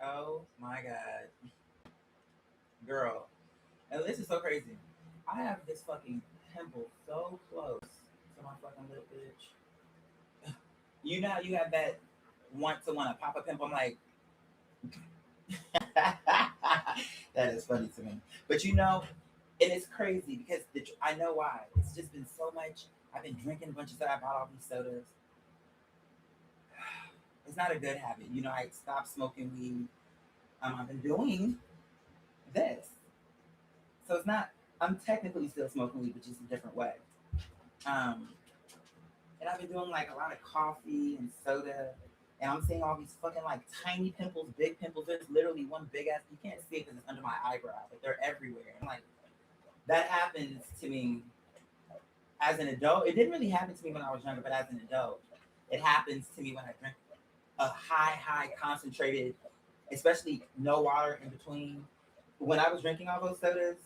Oh my god, girl. And this is so crazy. I have this fucking pimple so close to my fucking lip, bitch. You know how you have that want to pop a pimple? I'm like, that is funny to me. But you know, and it's crazy because I know why. It's just been so much. I've been drinking a bunch of stuff. I bought all these sodas. It's not a good habit. You know, I stopped smoking weed. I've been doing this. So it's not, I'm technically still smoking weed, but just a different way. Um, and I've been doing like a lot of coffee and soda. And I'm seeing all these fucking like tiny pimples, big pimples. There's literally one big ass, you can't see it because it's under my eyebrow, but they're everywhere. And like, that happens to me as an adult. It didn't really happen to me when I was younger, but as an adult, it happens to me when I drink a high concentrated, especially no water in between. When I was drinking all those sodas,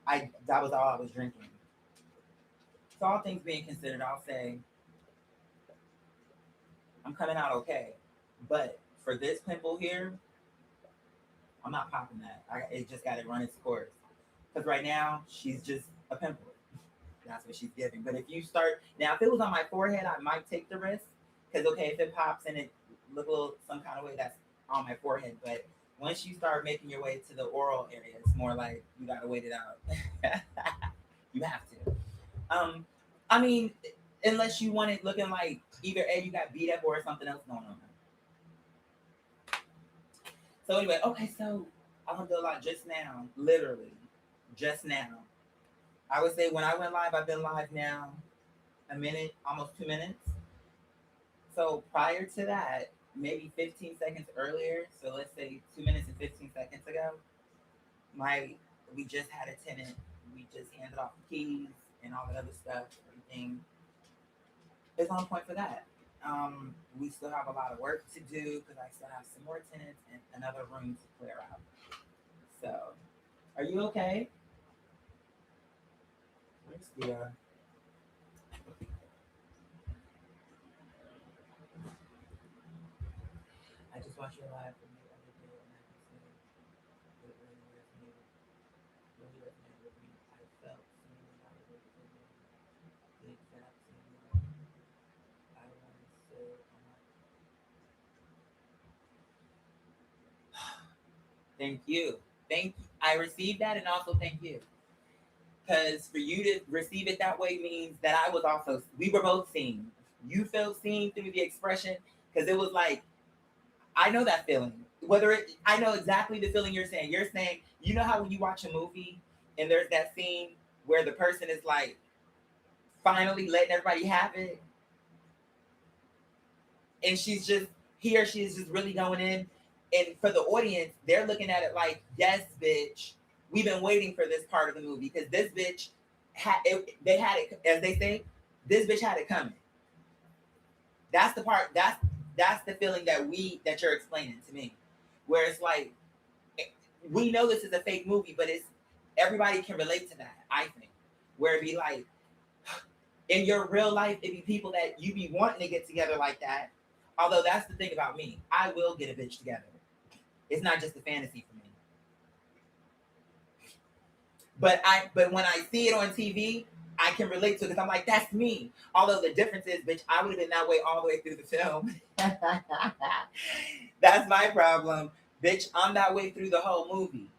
I that was all I was drinking. So all things being considered, I'll say I'm coming out okay. But for this pimple here, I'm not popping that. It just got to run its course. Because right now, she's just a pimple. That's what she's giving. But if you start now, if it was on my forehead, I might take the risk. Because okay, if it pops and it look a little some kind of way, that's on my forehead. But once you start making your way to the oral area, it's more like you gotta wait it out. You have to. Um, I mean, unless you want it looking like either A, you got beat up or something else going on. So anyway, okay, so Alhamdulillah, just now, literally, just now. I would say when I went live, I've been live now a minute, almost 2 minutes. So prior to that, maybe 15 seconds earlier, so let's say 2 minutes and 15 seconds ago, my we just had a tenant. We just handed off the keys and all that other stuff. Everything is on point for that. We still have a lot of work to do because I still have some more tenants and another room to clear out. So, are you okay? Where's the? I just watched your live from the other day, and I can say it really resonated with me. I felt seeing a lot of it for the exact same way. I wanted to say, thank you, thank you. I received that, and also thank you. Because for you to receive it that way means that I was also, we were both seen. You felt seen through the expression because it was like, I know that feeling. Whether it, I know exactly the feeling you're saying. You're saying, you know how when you watch a movie and there's that scene where the person is like finally letting everybody have it, and she's just, he or she is just really going in, and for the audience, they're looking at it like, yes, bitch, we've been waiting for this part of the movie because this bitch had it. They had it, as they say, this bitch had it coming. That's the part. That's the feeling that you're explaining to me, where it's like we know this is a fake movie, but it's everybody can relate to that. I think where it be like in your real life, it be people that you be wanting to get together like that. Although that's the thing about me, I will get a bitch together. It's not just a fantasy for me. But when I see it on TV, I can relate to it because I'm like, that's me. Although the difference is, bitch, I would have been that way all the way through the film. That's my problem. Bitch, I'm that way through the whole movie.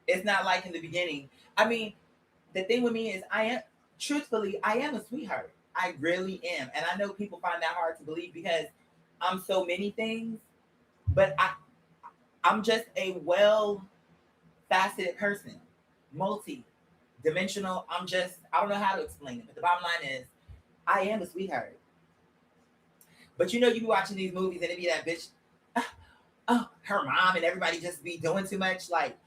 It's not like in the beginning. I mean, the thing with me is I am truthfully, I am a sweetheart. I really am. And I know people find that hard to believe because I'm so many things, but I'm just a well faceted person, multi dimensional. I don't know how to explain it, but the bottom line is, I am a sweetheart. But you know, you be watching these movies and it be that bitch, oh, her mom and everybody just be doing too much. Like,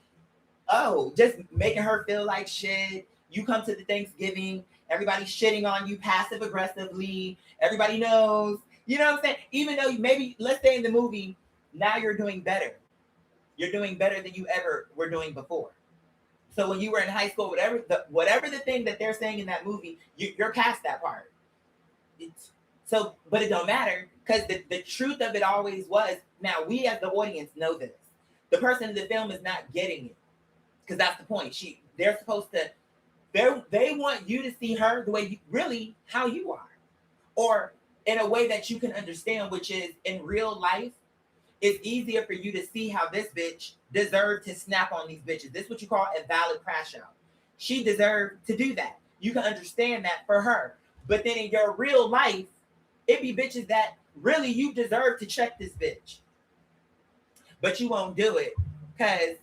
oh, just making her feel like shit. You come to the Thanksgiving, everybody's shitting on you passive aggressively. Everybody knows. You know what I'm saying? Even though you maybe, let's say in the movie, now you're doing better. You're doing better than you ever were doing before. So when you were in high school, whatever the thing that they're saying in that movie, you're past that part. It's, so, but it don't matter Because the truth of it always was, now we as the audience know this. The person in the film is not getting it. Because that's the point. They're supposed to, they want you to see her the way you really how you are. Or in a way that you can understand, which is in real life, it's easier for you to see how this bitch deserved to snap on these bitches. This is what you call a valid crash out. She deserved to do that. You can understand that for her. But then in your real life, it be bitches that really you deserve to check this bitch. But you won't do it because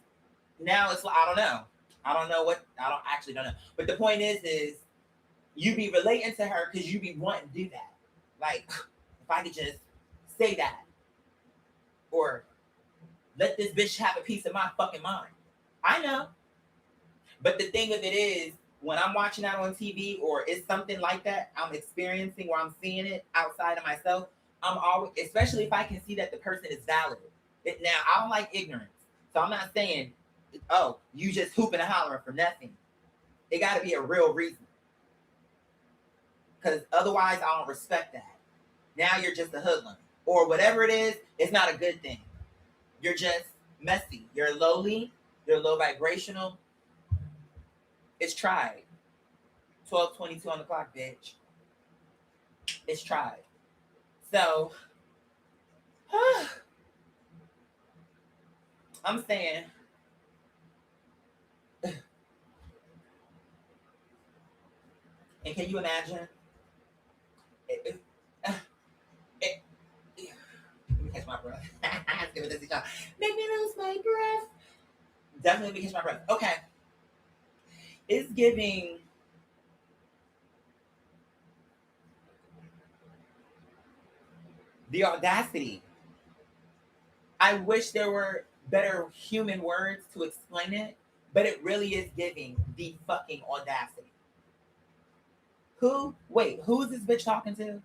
now it's like, I don't know. I don't actually don't know. But the point is you be relating to her because you be wanting to do that. Like, if I could just say that. Or let this bitch have a piece of my fucking mind. I know. But the thing of it is, when I'm watching that on TV or it's something like that, I'm experiencing or I'm seeing it outside of myself, I'm always, especially if I can see that the person is valid. Now, I don't like ignorance. So I'm not saying, oh, you just hooping and hollering for nothing. It got to be a real reason. Because otherwise, I don't respect that. Now you're just a hoodlum. Or whatever it is, it's not a good thing. You're just messy. You're lowly. You're low vibrational. It's tried. 12:22 on the clock, bitch. It's tried. So, I'm saying, and can you imagine? Let me catch my breath. Give it this shot. Make me lose my breath. Definitely let me catch my breath. Okay. It's giving the audacity. I wish there were better human words to explain it, but it really is giving the fucking audacity. Who is this bitch talking to?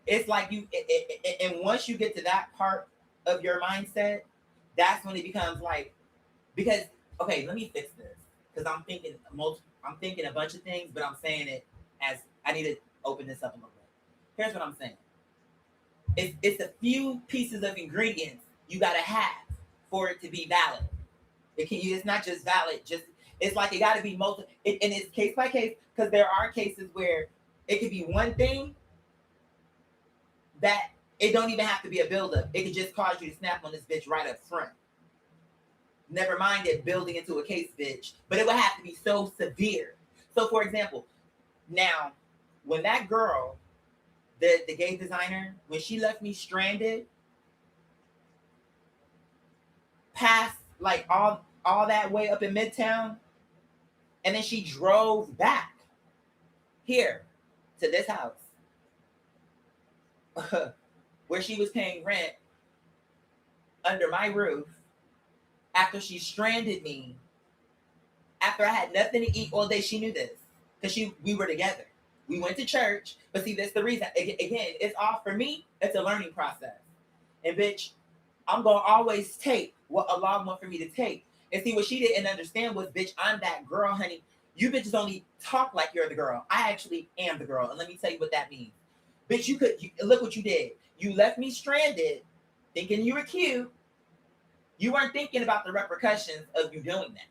It's like and once you get to that part of your mindset, that's when it becomes like, because, okay, let me fix this. Because I'm thinking a bunch of things, but I'm saying it as, I need to open this up a little bit. Here's what I'm saying. It's a few pieces of ingredients you gotta have for it to be valid. It's not just valid, it's like it gotta be and it's case by case, because there are cases where it could be one thing that it don't even have to be a buildup. It could just cause you to snap on this bitch right up front. Never mind it building into a case, bitch. But it would have to be so severe. So, for example, now, when that girl, the gay designer, when she left me stranded, past like all that way up in Midtown, and then she drove back here to this house where she was paying rent under my roof after she stranded me, after I had nothing to eat all day. She knew this because we were together. We went to church, but see, that's the reason. Again, it's all for me. It's a learning process, and bitch, I'm gonna always take what Allah wants for me to take. And see, what she didn't understand was, bitch, I'm that girl, honey. You bitches only talk like you're the girl. I actually am the girl, and let me tell you what that means. Bitch, look what you did. You left me stranded, thinking you were cute. You weren't thinking about the repercussions of you doing that.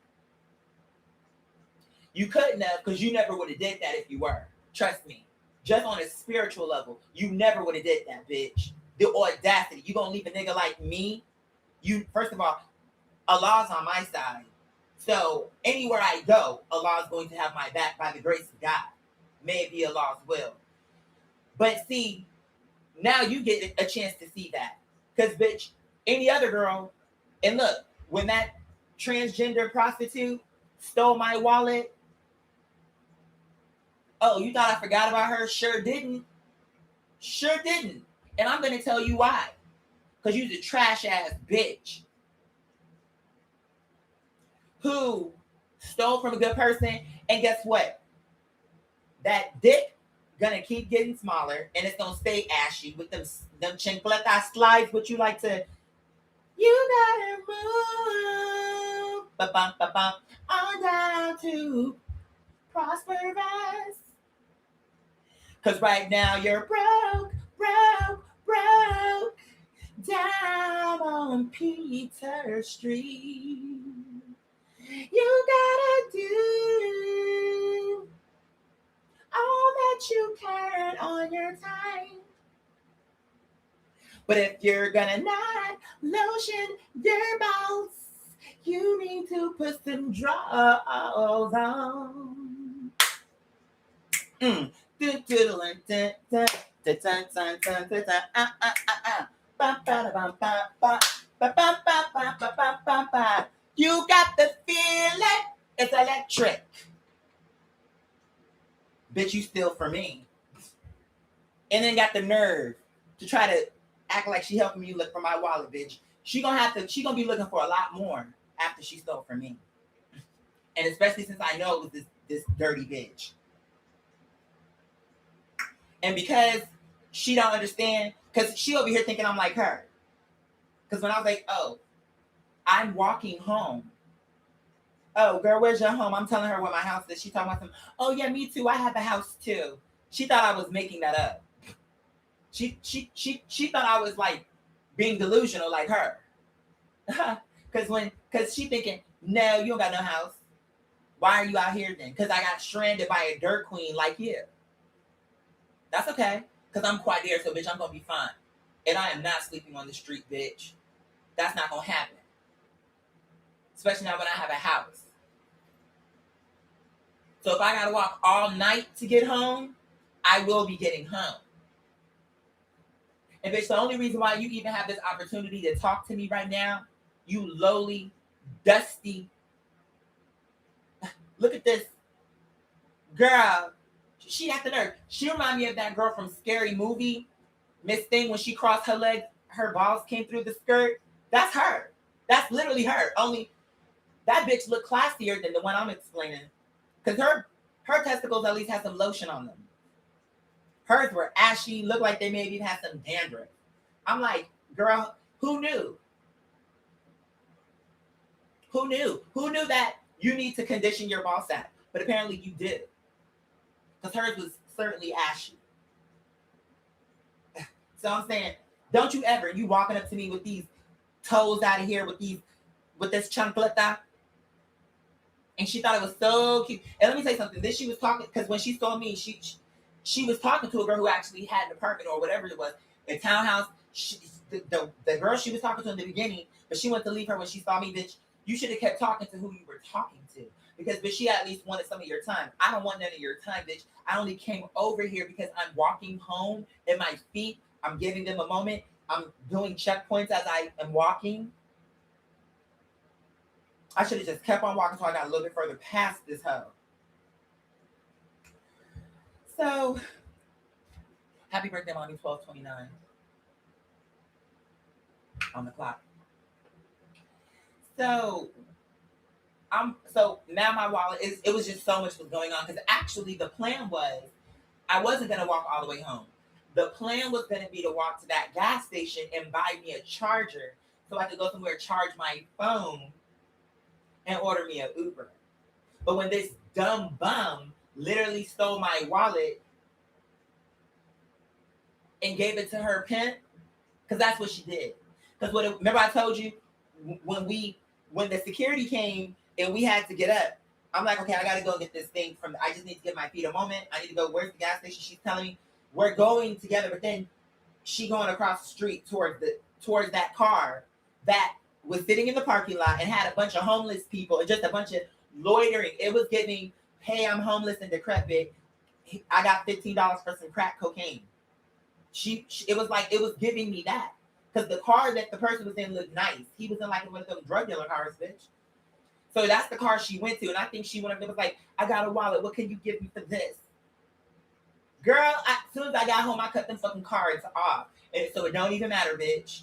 You couldn't have, because you never would have did that if you were. Trust me. Just on a spiritual level, you never would have did that, bitch. The audacity. You gonna leave a nigga like me? You, first of all, Allah's on my side. So anywhere I go, Allah's going to have my back by the grace of God. May it be Allah's will. But see, now you get a chance to see that. Because, bitch, any other girl, and look, when that transgender prostitute stole my wallet, oh, you thought I forgot about her? Sure didn't. Sure didn't. And I'm going to tell you why. Because you're a trash ass bitch who stole from a good person. And guess what? That dick gonna keep getting smaller, and it's gonna stay ashy with them chancleta slides, which you like to. You gotta move, ba-bum, ba-bum, on down to prosperous. Cause right now you're broke, broke down on Peter Street. You gotta do all that you can on your time. But if you're gonna not lotion your balls, you need to put some drawers on. You got the feeling, it's electric. Bitch, you steal from me. And then got the nerve to try to act like she helping you look for my wallet, bitch. She gonna be looking for a lot more after she stole from me. And especially since I know it was this dirty bitch. And because she don't understand, because she over here thinking I'm like her. Because when I was like, oh, I'm walking home. Oh, girl, where's your home? I'm telling her what my house is. She talking about some, oh yeah, me too. I have a house too. She thought I was making that up. She thought I was like being delusional like her. Cause she thinking, no, you don't got no house. Why are you out here then? Because I got stranded by a dirt queen like you. That's okay. Because I'm Quadir, so bitch, I'm gonna be fine. And I am not sleeping on the street, bitch. That's not gonna happen. Especially now when I have a house. So if I gotta walk all night to get home, I will be getting home. And bitch, the only reason why you even have this opportunity to talk to me right now, you lowly, dusty. Look at this girl. She got the nerve. She remind me of that girl from Scary Movie, Miss Thing, when she crossed her legs, her balls came through the skirt. That's her. That's literally her. Only that bitch looked classier than the one I'm explaining. Because her testicles at least had some lotion on them. Hers were ashy, looked like they maybe had some dandruff. I'm like, girl, who knew? Who knew? Who knew that you need to condition your ball sack? But apparently you did. Because hers was certainly ashy. So I'm saying, don't you ever, you walking up to me with these toes out of here, with this chancleta. And she thought it was so cute. And let me say something. Then she was talking, because when she saw me, she was talking to a girl who actually had an apartment or whatever it was, a townhouse. The girl she was talking to in the beginning, but she went to leave her when she saw me, bitch. You should have kept talking to who you were talking to. Because, bitch, she at least wanted some of your time. I don't want none of your time, bitch. I only came over here because I'm walking home and my feet, I'm giving them a moment. I'm doing checkpoints as I am walking. I should have just kept on walking until I got a little bit further past this hoe. So, happy birthday, Mommy, 12/29 on the clock. So now my wallet it was just so much was going on, because actually the plan was I wasn't gonna walk all the way home. The plan was gonna be to walk to that gas station and buy me a charger so I could go somewhere, charge my phone, and order me an Uber. But when this dumb bum literally stole my wallet and gave it to her pimp, because that's what she did. Because remember I told you when the security came and we had to get up, I'm like, okay, I gotta go get this thing I just need to give my feet a moment. I need to go, where's the gas station? She's telling me we're going together, but then she going across the street towards that car that was sitting in the parking lot and had a bunch of homeless people and just a bunch of loitering. It was giving, hey, I'm homeless and decrepit. I got $15 for some crack cocaine. It was giving me that. Because the car that the person was in looked nice. He was in like one of those drug dealer cars, bitch. So that's the car she went to. And I think she went up there was like, I got a wallet. What can you give me for this? Girl, as soon as I got home, I cut them fucking cards off. And so it don't even matter, bitch.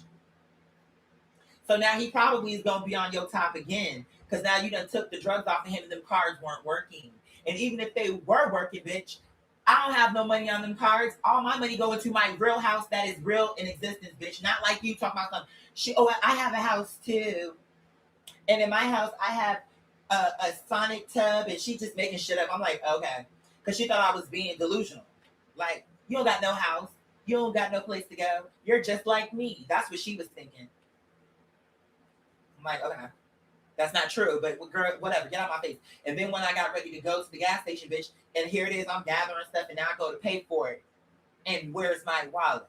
So now he probably is going to be on your top again. Because now you done took the drugs off of him and them cards weren't working. And even if they were working, bitch, I don't have no money on them cards. All my money going to my real house that is real in existence, bitch. Not like you talking about something. I have a house too. And in my house, I have a sonic tub, and she just making shit up. I'm like, okay. Because she thought I was being delusional. Like, you don't got no house. You don't got no place to go. You're just like me. That's what she was thinking. I'm like, okay, that's not true, but girl, whatever, get out my face. And then when I got ready to go to the gas station, bitch, and here it is, I'm gathering stuff, and now I go to pay for it. And where's my wallet?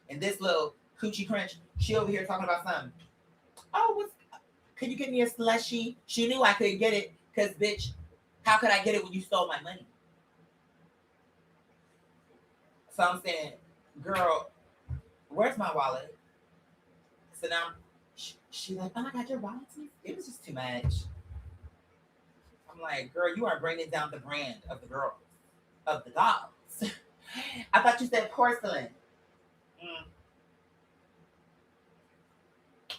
And this little coochie crunch, she over here talking about something. Oh, could you get me a slushie? She knew I couldn't get it, because, bitch, how could I get it when you stole my money? So I'm saying, girl, where's my wallet? So now she's like, oh, I got your wallet. It was just too much. I'm like, girl, you are bringing down the brand of the girls, of the dolls. I thought you said porcelain. Mm.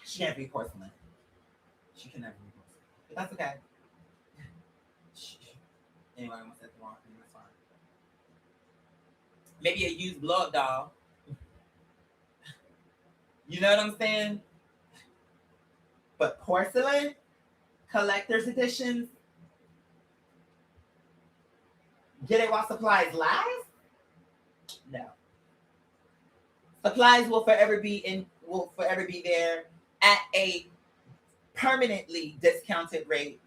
She can't be porcelain. She can never be porcelain. But that's okay. Anyway, I almost said the wrong thing. That's fine. Maybe a used blow up doll. You know what I'm saying? But porcelain, collector's editions, get it while supplies last? No. Supplies will forever be there at a permanently discounted rate.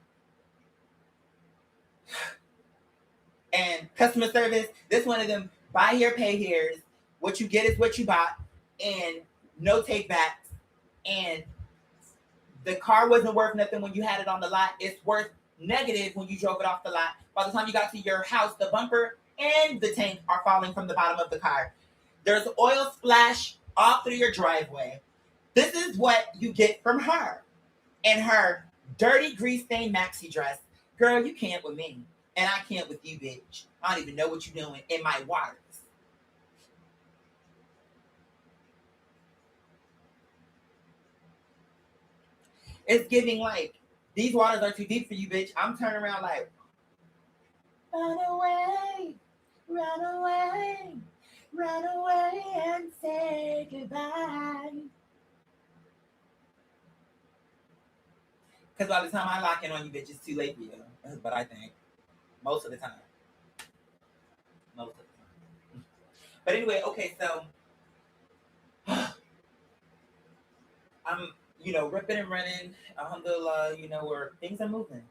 And customer service, this one of them buy here, pay here's. What you get is what you bought, and no take backs. And the car wasn't worth nothing when you had it on the lot. It's worth negative when you drove it off the lot. By the time you got to your house, the bumper and the tank are falling from the bottom of the car. There's oil splash all through your driveway. This is what you get from her and her dirty grease stained maxi dress. Girl, you can't with me, and I can't with you, bitch. I don't even know what you're doing in my waters. It's giving like, these waters are too deep for you, bitch. I'm turning around like, run away, run away, run away and say goodbye. Because by the time I lock in on you, bitch, it's too late for you. But I think most of the time. Most of the time. But anyway, okay, so I'm, ripping and running. Alhamdulillah, where things are moving.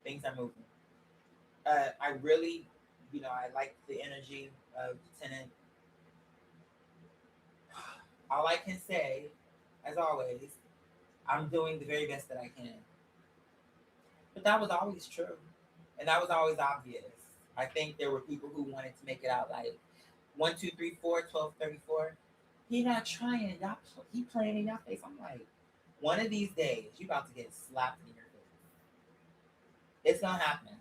Things are moving. I really, I like the energy of the tenant. All I can say, as always, I'm doing the very best that I can. But that was always true. And that was always obvious. I think there were people who wanted to make it out like 1, 2, 3, 4, 12, 34. He not trying. Y'all, he playing in your face. I'm like, one of these days, you about to get slapped in your face. It's gonna happen.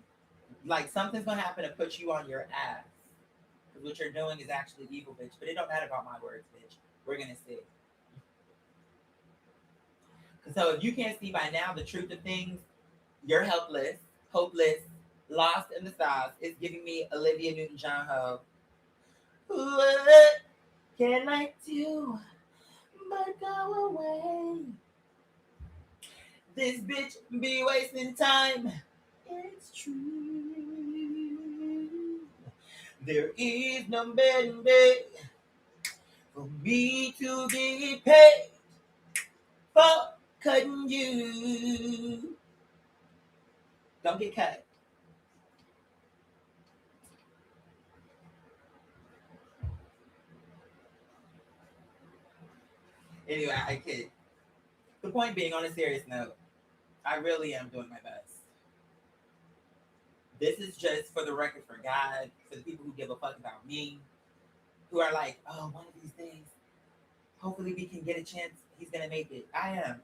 Like something's gonna happen to put you on your ass. Because what you're doing is actually evil, bitch. But it don't matter about my words, bitch. We're gonna see. So if you can't see by now the truth of things, you're helpless, hopeless, lost in the sauce. It's giving me Olivia Newton-John Ho. What can I do but go away? This bitch be wasting time. It's true. There is no better day for me to be paid for cutting you. Don't get cut. Anyway, I kid. The point being, on a serious note, I really am doing my best. This is just for the record for God, for the people who give a fuck about me, who are like, oh, one of these days, hopefully we can get a chance. He's gonna make it. I am.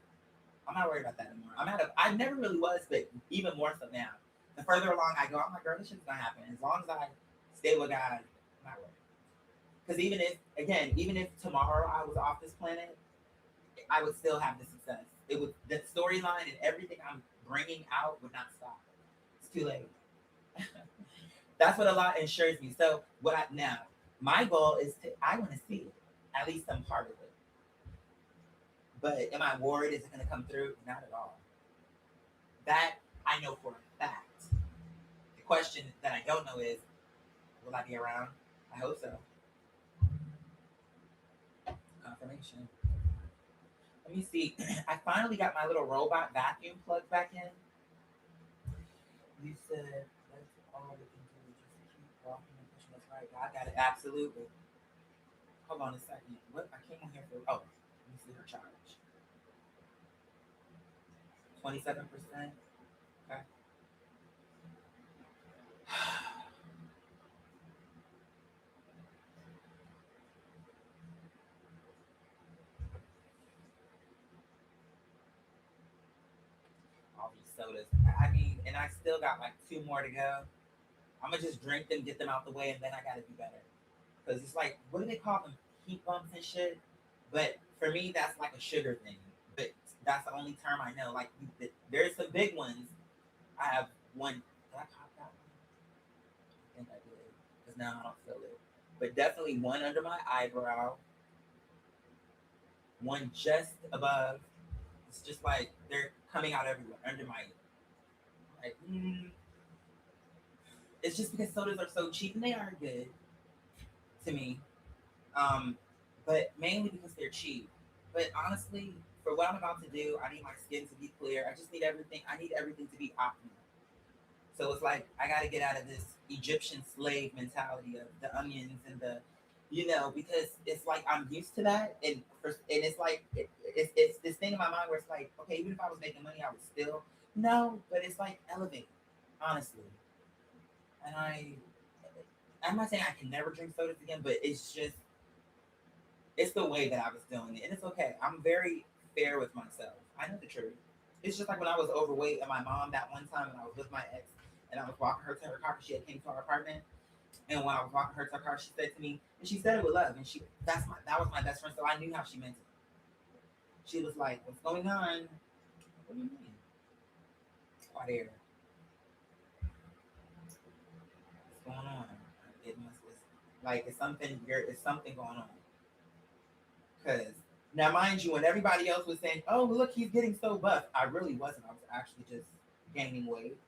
I'm not worried about that anymore. I never really was, but even more so now. The further along I go, I'm like, girl, this shit's gonna happen. As long as I stay with God, I'm not worried. Because even if tomorrow I was off this planet, I would still have the success. It would, the storyline and everything I'm bringing out would not stop. It's too late. That's what a lot ensures me. So now, my goal is I want to see it, at least some part of it. But am I worried? Is it going to come through? Not at all. That I know for a fact. The question that I don't know is, will I be around? I hope so. information. Let me see. I finally got my little robot vacuum plugged back in. You said that's all we can do. Just keep walking and pushing us right. I got it. Absolutely. Hold on a second. What? I came on here for. Oh, let me see her charge. 27%. Okay. All these sodas. I mean, and I still got like two more to go. I'm gonna just drink them, get them out the way, and then I gotta do better. Because it's like, what do they call them? Heat bumps and shit. But for me, that's like a sugar thing. But that's the only term I know. Like, there's some big ones. I have one. Did I pop that one? I think I did. Because now I don't feel it. But definitely one under my eyebrow, one just above. It's just like they're coming out everywhere under my. Like, it's just because sodas are so cheap and they are good to me. Um, but mainly because they're cheap. But honestly, for what I'm about to do, I need my skin to be clear. I just need everything. I need everything to be optimal. So it's like I got to get out of this Egyptian slave mentality of the onions and the, because it's like I'm used to that, and it's like it's this thing in my mind where it's like, okay, even if I was making money, I would still no, but it's like elevate, honestly. And I'm not saying I can never drink sodas again, but it's the way that I was doing it, and it's okay. I'm very fair with myself. I know the truth. It's just like when I was overweight and my mom that one time when I was with my ex and I was walking her to her car because she had came to our apartment. And when I was walking her to her car, she said to me, and she said it with love, and that was my best friend, so I knew how she meant it. She was like, "What's going on?" What do you mean? Hot air. What's going on? It's something going on. Because now, mind you, when everybody else was saying, "Oh, look, he's getting so buff," I really wasn't. I was actually just gaining weight.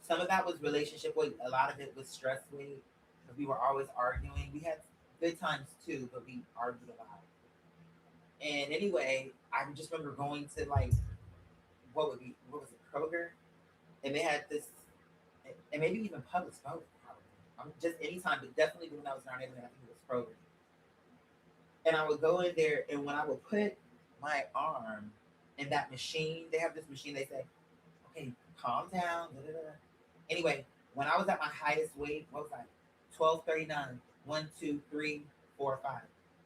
Some of that was relationship weight. A lot of it was stress weight because we were always arguing. We had good times too, but we argued a lot. And anyway, I just remember going to like what was it, Kroger, and they had this, and maybe even Publix, both probably. Just anytime, but definitely when I was in our neighborhood, I think it was Kroger. And I would go in there, and when I would put my arm in that machine, they have this machine. They say, "Okay, calm down." Da, da, da. Anyway, when I was at my highest weight, what was I? 1239. 1, 2, 3, 4, 5.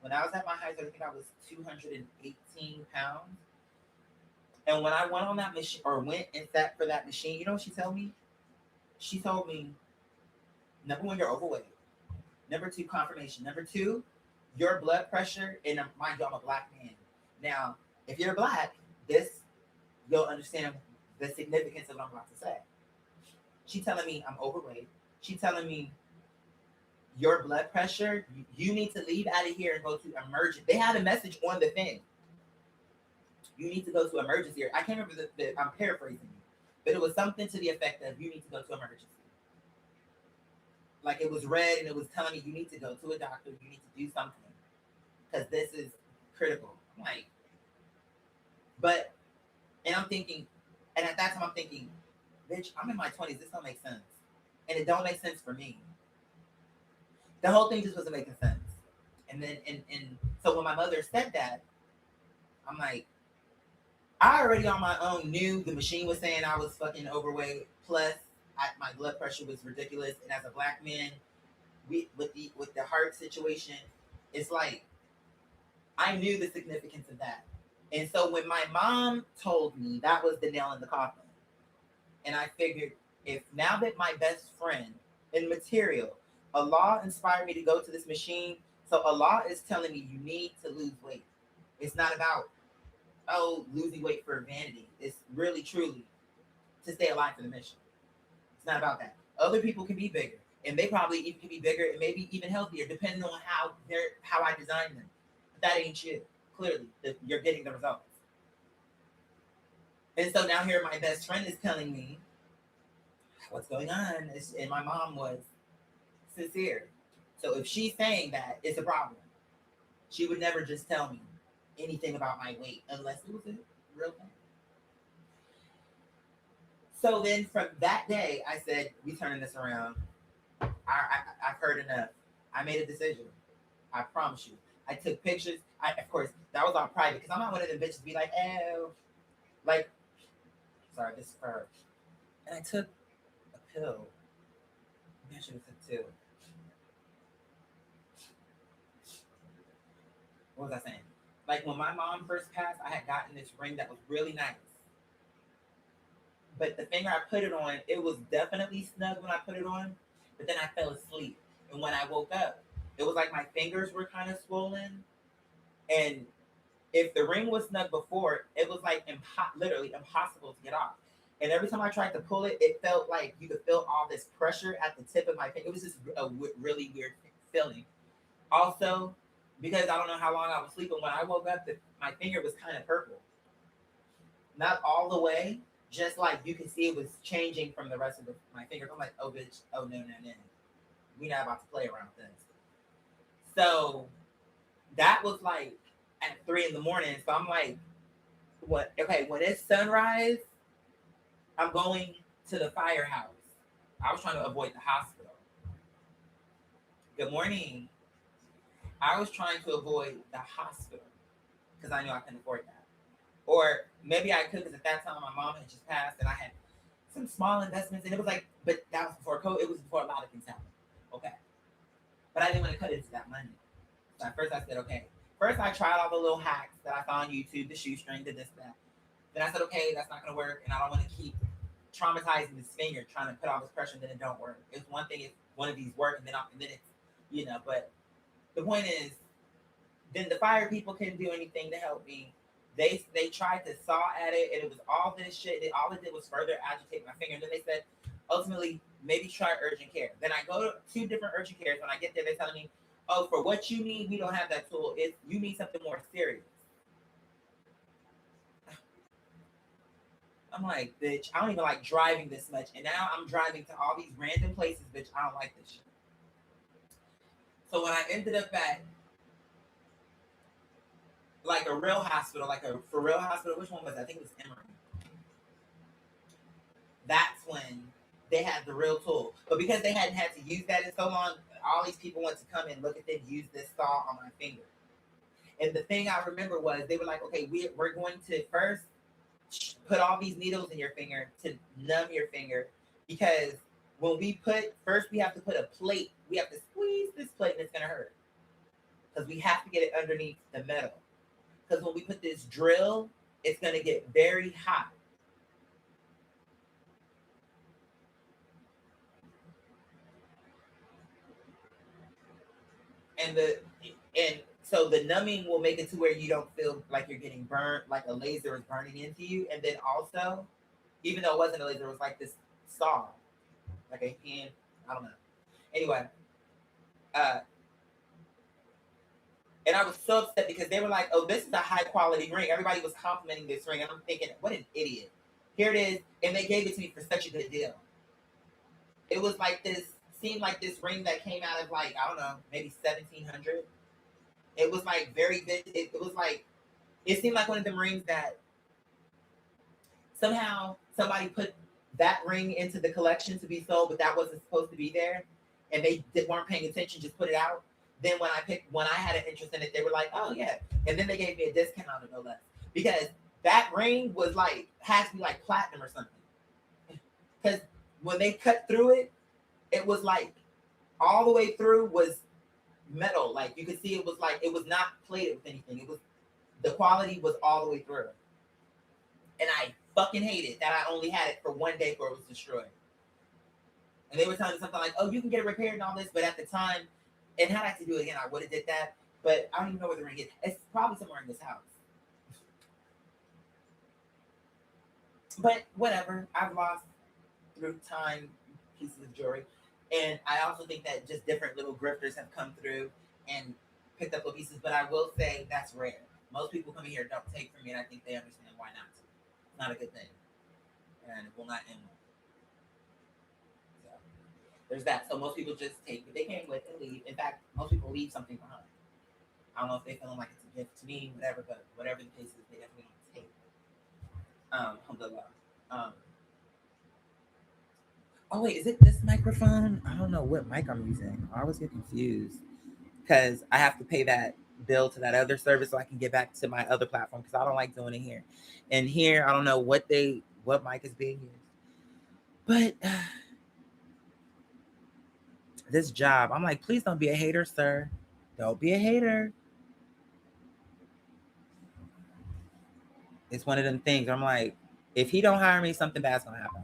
When I was at my highest, I think I was 218 pounds. And when I went on that machine or went and sat for that machine, you know what she told me? She told me, number one, you're overweight. Number two, confirmation. Number two, your blood pressure, and mind you, I'm a black man. Now, if you're black, this you'll understand the significance of what I'm about to say. She telling me I'm overweight. She telling me your blood pressure, you need to leave out of here and go to emergency. They had a message on the thing. You need to go to emergency. I can't remember I'm paraphrasing you, but it was something to the effect of you need to go to emergency. Like it was red and it was telling me you need to go to a doctor. You need to do something because this is critical. I'm like, but and I'm thinking, and at that time I'm thinking, bitch, I'm in my 20s. This don't make sense, and it don't make sense for me. The whole thing just wasn't making sense. And then and so when my mother said that, I'm like, I already on my own knew the machine was saying I was fucking overweight. Plus, my blood pressure was ridiculous. And as a black man, with the heart situation, it's like I knew the significance of that. And so when my mom told me that was the nail in the coffin, and I figured if now that my best friend in material, Allah inspired me to go to this machine. So Allah is telling me you need to lose weight. It's not about losing weight for vanity. It's really truly to stay alive for the mission. It's not about that. Other people can be bigger, and they probably even can be bigger and maybe even healthier, depending on how I design them. But that ain't you. Clearly, you're getting the results. And so now here, my best friend is telling me what's going on, and my mom was sincere. So if she's saying that, it's a problem. She would never just tell me anything about my weight unless it was a real thing. So then from that day, I said, we turning this around. I've heard enough. I made a decision. I promise you. I took pictures. Of course, that was all private because I'm not one of them bitches to be like, oh, like, sorry, this is for her. And I took a pill. Maybe I should have took two. What was I saying? Like when my mom first passed, I had gotten this ring that was really nice. But the finger I put it on, it was definitely snug when I put it on. But then I fell asleep. And when I woke up, it was like my fingers were kind of swollen. And if the ring was snug before, it was like literally impossible to get off. And every time I tried to pull it, it felt like you could feel all this pressure at the tip of my finger. It was just a really weird feeling. Also, because I don't know how long I was sleeping, when I woke up, my finger was kind of purple. Not all the way, just like you can see it was changing from the rest of my finger. I'm like, oh, bitch, oh, no. We're not about to play around with this. So that was like at 3 in the morning. So I'm like, what? Okay, when it's sunrise, I'm going to the firehouse. I was trying to avoid the hospital. Good morning. I was trying to avoid the hospital because I knew I couldn't afford that. Or maybe I could because at that time my mom had just passed and I had some small investments. And it was like, but that was before COVID. It was before a lot of things happened. Okay. But I didn't want to cut into that money. So at first I said, okay. First I tried all the little hacks that I saw on YouTube, the shoestring, the this, that. Then I said, okay, that's not going to work. And I don't want to keep traumatizing this finger, trying to put all this pressure and then it don't work. It's one thing if one of these work and then it's, but the point is, then the fire people couldn't do anything to help me. They tried to saw at it, and it was all this shit. All it did was further agitate my finger. And then they said, ultimately, maybe try urgent care. Then I go to 2 different urgent cares. When I get there, they're telling me, oh, for what you need, we don't have that tool. You need something more serious. I'm like, bitch, I don't even like driving this much. And now I'm driving to all these random places, bitch. I don't like this shit. So when I ended up at like a real hospital, like a for real hospital, which one was that? I think it was Emory. That's when they had the real tool. But because they hadn't had to use that in so long, all these people went to come and look at them use this saw on my finger. And the thing I remember was they were like, okay, we're going to first put all these needles in your finger to numb your finger because when we have to put a plate. We have to squeeze this plate and it's going to hurt because we have to get it underneath the metal. Because when we put this drill, it's going to get very hot. And so the numbing will make it to where you don't feel like you're getting burned, like a laser is burning into you. And then also, even though it wasn't a laser, it was like this saw, like a hand. I don't know. Anyway, and I was so upset because they were like, "Oh, this is a high quality ring." Everybody was complimenting this ring, and I'm thinking, "What an idiot!" Here it is, and they gave it to me for such a good deal. It was like this, seemed like this ring that came out of like I don't know, maybe 1700. It was like very good. It was like it seemed like one of them rings that somehow somebody put that ring into the collection to be sold, but that wasn't supposed to be there, and they weren't paying attention, just put it out. Then when I had an interest in it, they were like, "Oh yeah," and then they gave me a discount on it, no less, because that ring was like had to be like platinum or something. Because when they cut through it, it was like all the way through was metal. Like you could see it was like it was not plated with anything. It was the quality was all the way through. And I fucking hated that I only had it for one day before it was destroyed. And they were telling me something like, "Oh, you can get it repaired and all this," but at the time, and had I to do it again, I would have did that. But I don't even know where the ring is. It's probably somewhere in this house. But whatever. I've lost through time pieces of jewelry. And I also think that just different little grifters have come through and picked up little pieces. But I will say that's rare. Most people coming here don't take from me, and I think they understand why not to. It's not a good thing. And it will not end well. So there's that. So most people just take what they came with and leave. In fact, most people leave something behind. I don't know if they feeling like it's a gift to me, whatever, but whatever the case is, they definitely don't take it. Alhamdulillah. Um, oh wait, is it this microphone? I don't know what mic I'm using. I always get confused because I have to pay that bill to that other service so I can get back to my other platform because I don't like doing it here. And here, I don't know what mic is being used, but this job, I'm like, please don't be a hater, sir. Don't be a hater. It's one of them things. I'm like, if he don't hire me, something bad's gonna happen.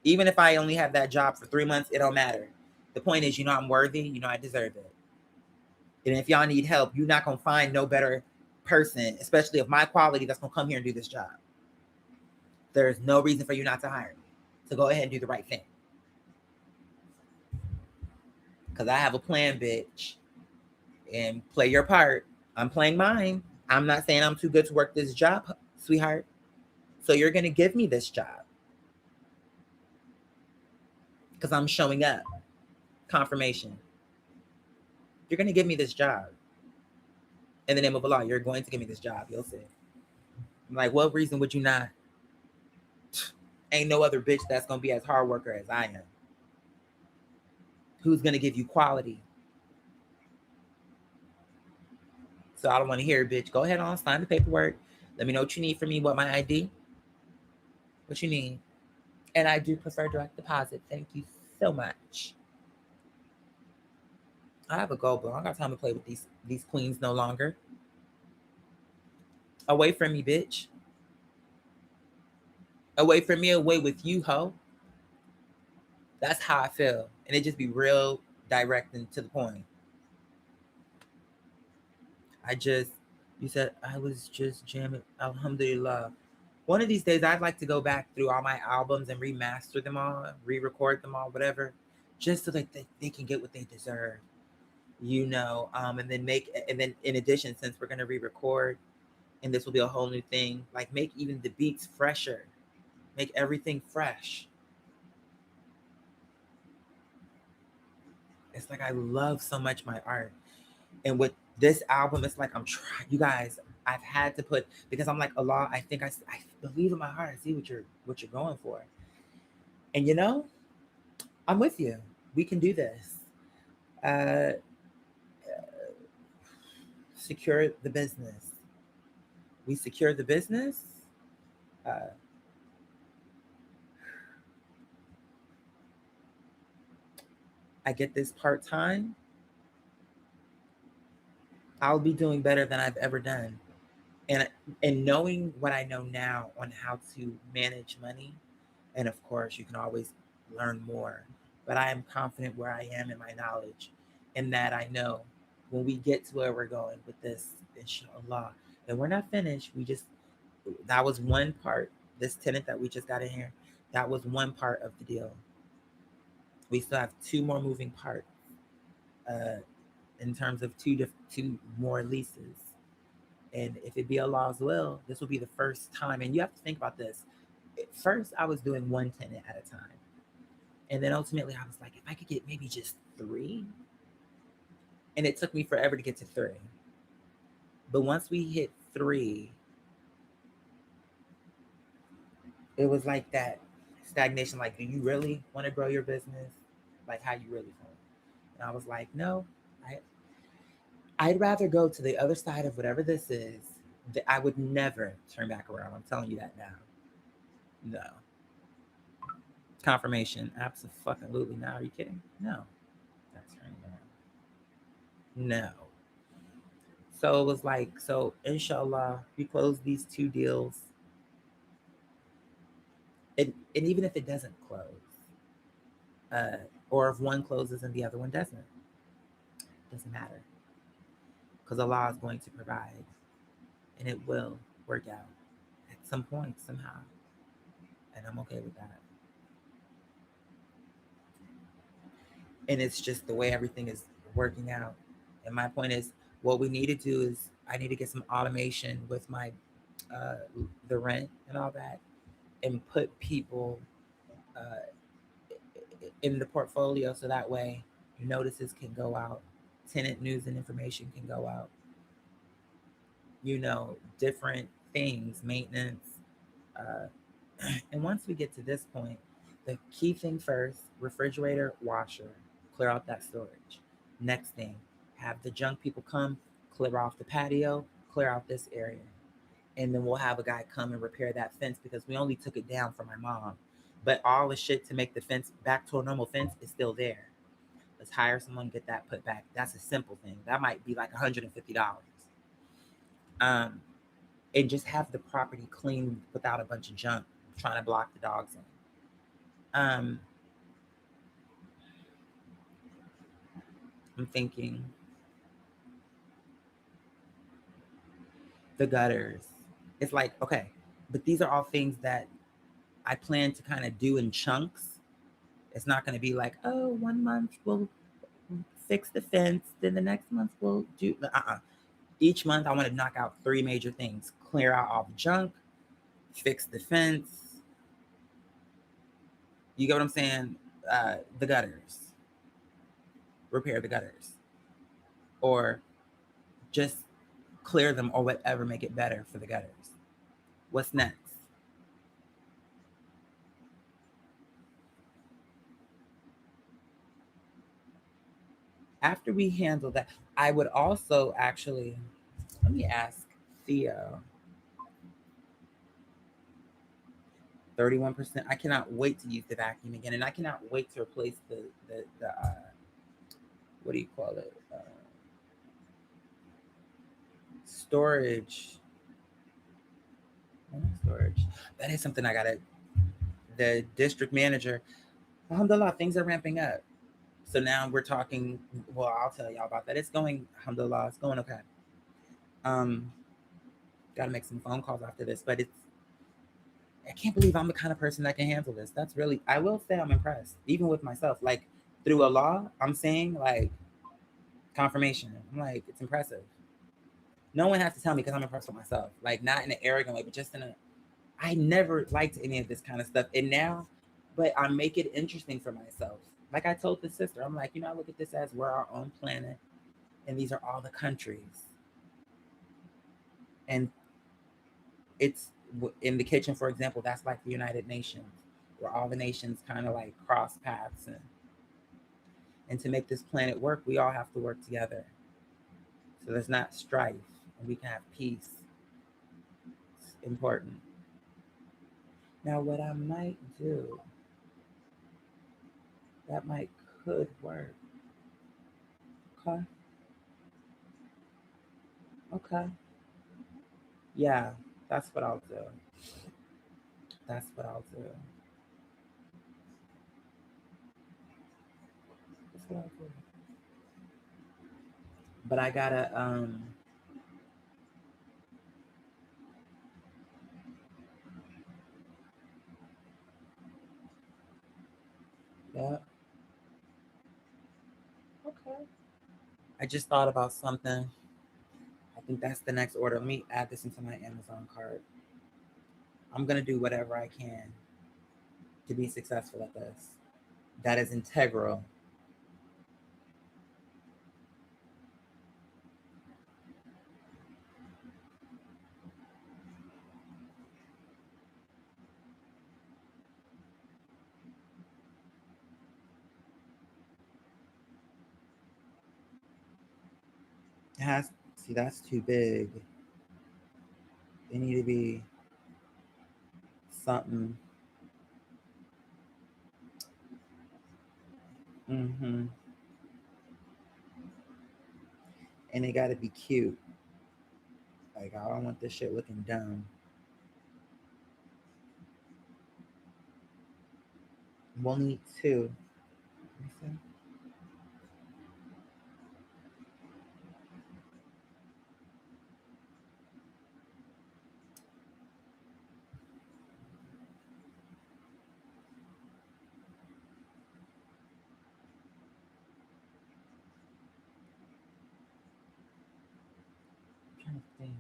Even if I only have that job for 3 months, it don't matter. The point is, I'm worthy. I deserve it. And if y'all need help, you're not gonna find no better person, especially of my quality, that's gonna come here and do this job. There's no reason for you not to hire me. So go ahead and do the right thing. Because I have a plan, bitch. And play your part. I'm playing mine. I'm not saying I'm too good to work this job, sweetheart. So you're gonna give me this job. Because I'm showing up. Confirmation. You're gonna give me this job. In the name of Allah, you're going to give me this job. You'll see. I'm like, what reason would you not? Ain't no other bitch that's gonna be as hard worker as I am. Who's gonna give you quality? So I don't want to hear it, bitch. Go ahead on, sign the paperwork. Let me know what you need from me. What my ID? What you need? And I do prefer direct deposit. Thank you so much. I have a goal, but I don't got time to play with these queens no longer. Away from me, bitch. Away from me, away with you, ho. That's how I feel. And it just be real direct and to the point. You said I was just jamming. Alhamdulillah. One of these days, I'd like to go back through all my albums and remaster them all, re-record them all, whatever, just so that they can get what they deserve, and then in addition, since we're gonna re-record, and this will be a whole new thing, like make even the beats fresher, make everything fresh. It's like I love so much my art, and with this album, it's like I'm trying, you guys. I've had to put because I'm like Allah. I think I believe in my heart. I see what you're going for, and I'm with you. We can do this. Uh, secure the business. We secure the business. Uh, I get this part time. I'll be doing better than I've ever done. And and knowing what I know now on how to manage money, and of course you can always learn more. But I am confident where I am in my knowledge, and that I know when we get to where we're going with this, inshallah, and we're not finished. That was one part. This tenant that we just got in here, that was one part of the deal. We still have two more moving parts uh, in terms of two more leases. And if it be Allah's will, this will be the first time. And you have to think about this. At first, I was doing one tenant at a time. And then ultimately, I was like, if I could get maybe just three. And it took me forever to get to three. But once we hit three, it was like that stagnation. Like, do you really want to grow your business? Like, how you really feel? And I was like, no, I'd rather go to the other side of whatever this is. I would never turn back around. I'm telling you that now. No. Confirmation. Absolutely not. Are you kidding? No. That's right. No. So it was like, so inshallah, we close these two deals. And even if it doesn't close, uh, or if one closes and the other one doesn't matter. Because Allah is going to provide. And it will work out at some point, somehow. And I'm okay with that. And it's just the way everything is working out. And my point is, what we need to do is I need to get some automation with my uh, the rent and all that, and put people uh, in the portfolio so that way notices can go out, tenant news and information can go out, different things, maintenance. Uh, and once we get to this point, the key thing first: refrigerator, washer, clear out that storage. Next thing, have the junk people come, clear off the patio, clear out this area. And then we'll have a guy come and repair that fence because we only took it down for my mom. But all the shit to make the fence back to a normal fence is still there. Let's hire someone, get that put back. That's a simple thing. That might be like $150. Um, and just have the property clean without a bunch of junk trying to block the dogs in. Um, I'm thinking the gutters. It's like, okay, but these are all things that I plan to kind of do in chunks. It's not going to be like, oh, 1 month we'll fix the fence, then the next month we'll do. Each month I want to knock out 3 major things: clear out all the junk, fix the fence. You get what I'm saying? The gutters, repair the gutters, or just clear them or whatever, make it better for the gutters. What's next? After we handle that, I would also actually, let me ask Theo. 31%. I cannot wait to use the vacuum again, and I cannot wait to replace the what do you call it? Storage. Not storage. That is something I gotta. The district manager. Alhamdulillah, things are ramping up. So now we're talking. Well, I'll tell y'all about that. It's going. Alhamdulillah, it's going okay. Um, Gotta make some phone calls after this, but it's. I can't believe I'm the kind of person that can handle this. That's really. I will say I'm impressed, even with myself. Like through Allah, I'm saying like confirmation. I'm like, it's impressive. No one has to tell me because I'm impressed with myself. Like not in an arrogant way, but just in a. I never liked any of this kind of stuff, and now, but I make it interesting for myself. Like I told the sister, I'm like, I look at this as we're our own planet, and these are all the countries, and it's in the kitchen, for example. That's like the United Nations, where all the nations kind of like cross paths, and to make this planet work, we all have to work together. So there's not strife, and we can have peace. It's important. Now, what I might do, that might could work. Okay. Okay. Yeah, that's what I'll do. That's what I'll do. That's what I'll do. But I gotta yeah. Okay. I just thought about something. I think that's the next order. Let me add this into my Amazon cart. I'm gonna do whatever I can to be successful at this. That is integral. It has see that's too big. They need to be something. Mm-hmm. And they gotta be cute. Like I don't want this shit looking dumb. We'll need two. Let me I'm trying to think.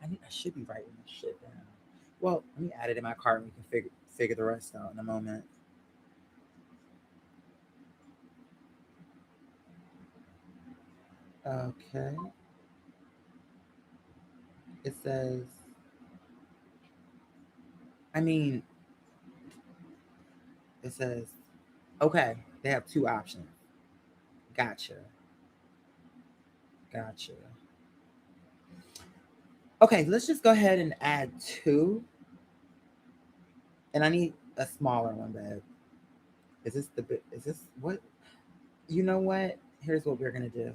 I should be writing this shit down. Well, let me add it in my cart and we can figure the rest out in a moment. Okay. It says, I mean, it says, okay, they have two options. Gotcha. Gotcha. Okay, let's just go ahead and add two. And I need a smaller one, babe. Is this what? You know what? Here's what we're going to do.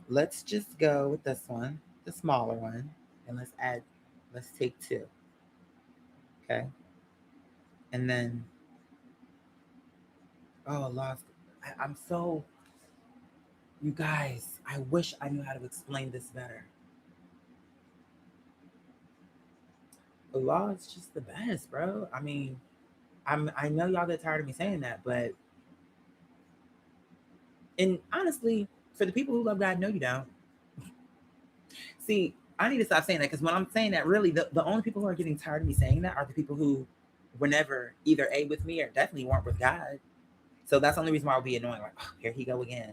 Let's just go with this one, the smaller one, and let's take two. Okay. And then, oh, lost. I'm so, you guys, I wish I knew how to explain this better. The law is just the best, bro. I mean, I know y'all get tired of me saying that, but and honestly, for the people who love God, no, you don't. See, I need to stop saying that because when I'm saying that, really, the only people who are getting tired of me saying that are the people who were never either A with me or definitely weren't with God. So that's the only reason why I'll be annoying. Like, oh, here he go again.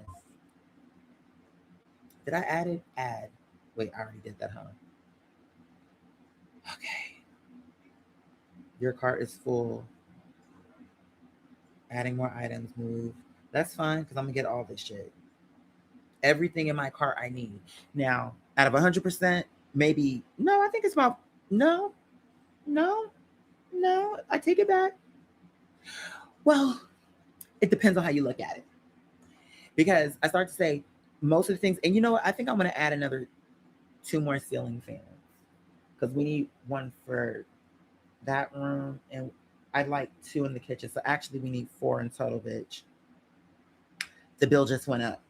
Did I add it? Add. Wait, I already did that, huh? Okay. Your cart is full. Adding more items, move. That's fine because I'm gonna get all this shit. Everything in my cart I need. Now, out of 100%, maybe no. I think it's about no, no, no. I take it back. Well, it depends on how you look at it. Because I start to say most of the things, and you know what? I think I'm gonna add another two more ceiling fans because we need one for that room, and I'd like two in the kitchen. So actually, we need four in total, bitch. The bill just went up.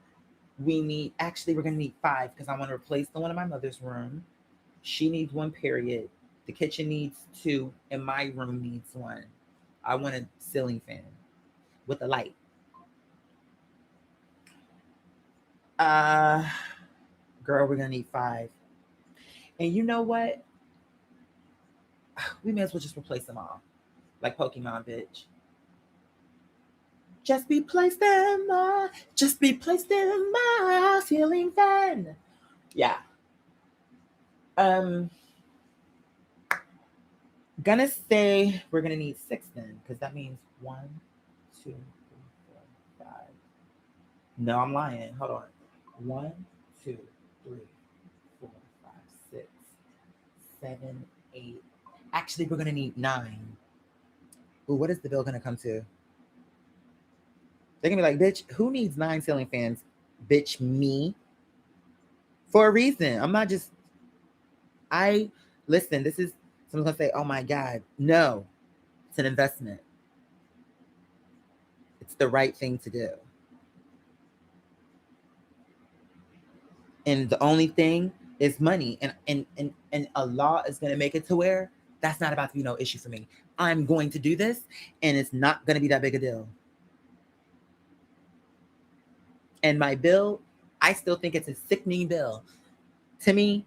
We're gonna need five because I want to replace the one in my mother's room. She needs one, period. The kitchen needs two, and my room needs one. I want a ceiling fan with a light. Uh, Girl, we're gonna need five. And you know what? We may as well just replace them all, like Pokemon, bitch. Just be placed in my, just be placed in my ceiling fan. Yeah. Um, Gonna say we're gonna need six then, because that means one, two, three, four, five. No, I'm lying. Hold on. One, two, three, four, five, six, seven, eight. Actually, we're gonna need nine. Ooh, what is the bill gonna come to? They're gonna be like, bitch, who needs nine ceiling fans? Bitch, me. For a reason. I'm not just I listen, this is someone's gonna say, oh my God. No, it's an investment. It's the right thing to do. And the only thing is money. And a law is gonna make it to where that's not about to be no issue for me. I'm going to do this and it's not gonna be that big a deal. And my bill, I still think it's a sickening bill. To me,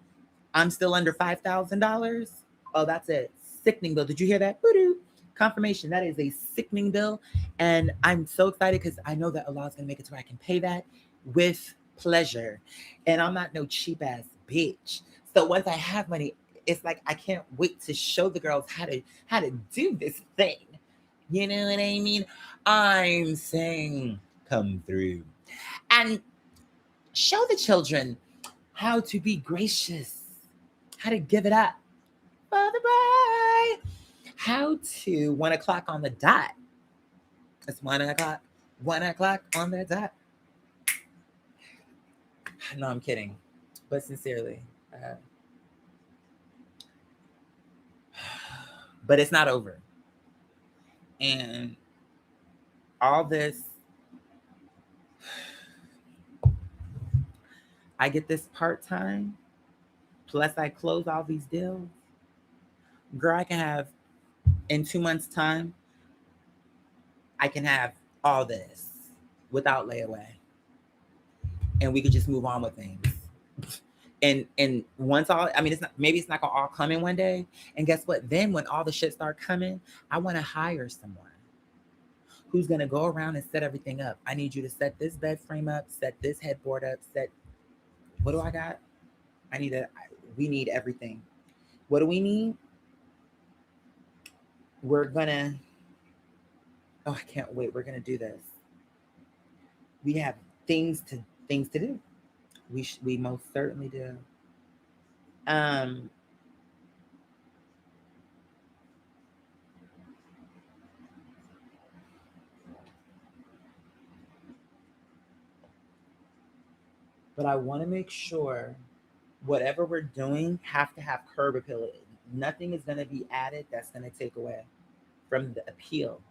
I'm still under $5,000. Oh, that's a sickening bill. Did you hear that? Boo-doo. Confirmation. That is a sickening bill. And I'm so excited because I know that Allah is going to make it to where I can pay that with pleasure. And I'm not no cheap ass bitch. So once I have money, it's like I can't wait to show the girls how to do this thing. You know what I mean? I'm saying come through. And show the children how to be gracious, how to give it up. Father, bye. How to 1 o'clock on the dot. It's 1 o'clock. 1 o'clock on the dot. No, I'm kidding. But sincerely. But it's not over. And all this, I get this part time, plus I close all these deals. Girl, I can have, in 2 months' time, I can have all this without layaway. And we could just move on with things. And once all, I mean, it's not, maybe it's not gonna all come in one day. And guess what? Then when all the shit start coming, I want to hire someone who's gonna go around and set everything up. I need you to set this bed frame up, set this headboard up, set What do I got? We need everything. What do we need? We're gonna, oh, I can't wait. We're gonna do this. We have things to do. We most certainly do. Um, but I want to make sure whatever we're doing have to have curb appeal. Nothing is gonna be added that's gonna take away from the appeal.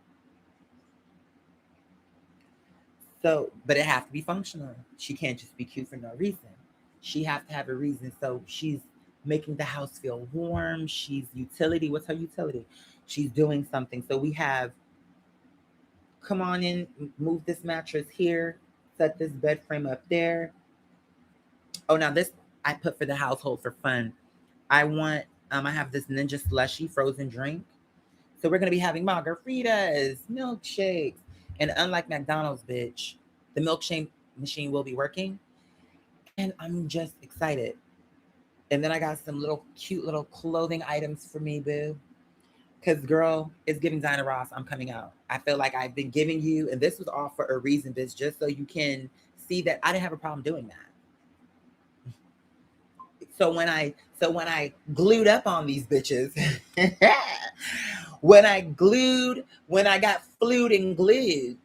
So, but it has to be functional. She can't just be cute for no reason. She has to have a reason. So she's making the house feel warm. She's utility. What's her utility? She's doing something. So we have, come on in, move this mattress here, set this bed frame up there. Oh, now this I put for the household for fun. I want, I have this ninja slushy frozen drink. So we're gonna be having margaritas, milkshakes, and unlike McDonald's, bitch, the milkshake machine will be working, and I'm just excited. And then I got some little cute little clothing items for me, boo. Cause girl, it's giving Dinah Ross. I'm coming out. I feel like I've been giving you, and this was all for a reason, bitch, just so you can see that I didn't have a problem doing that. So when I glued up on these bitches, when I got flued and glued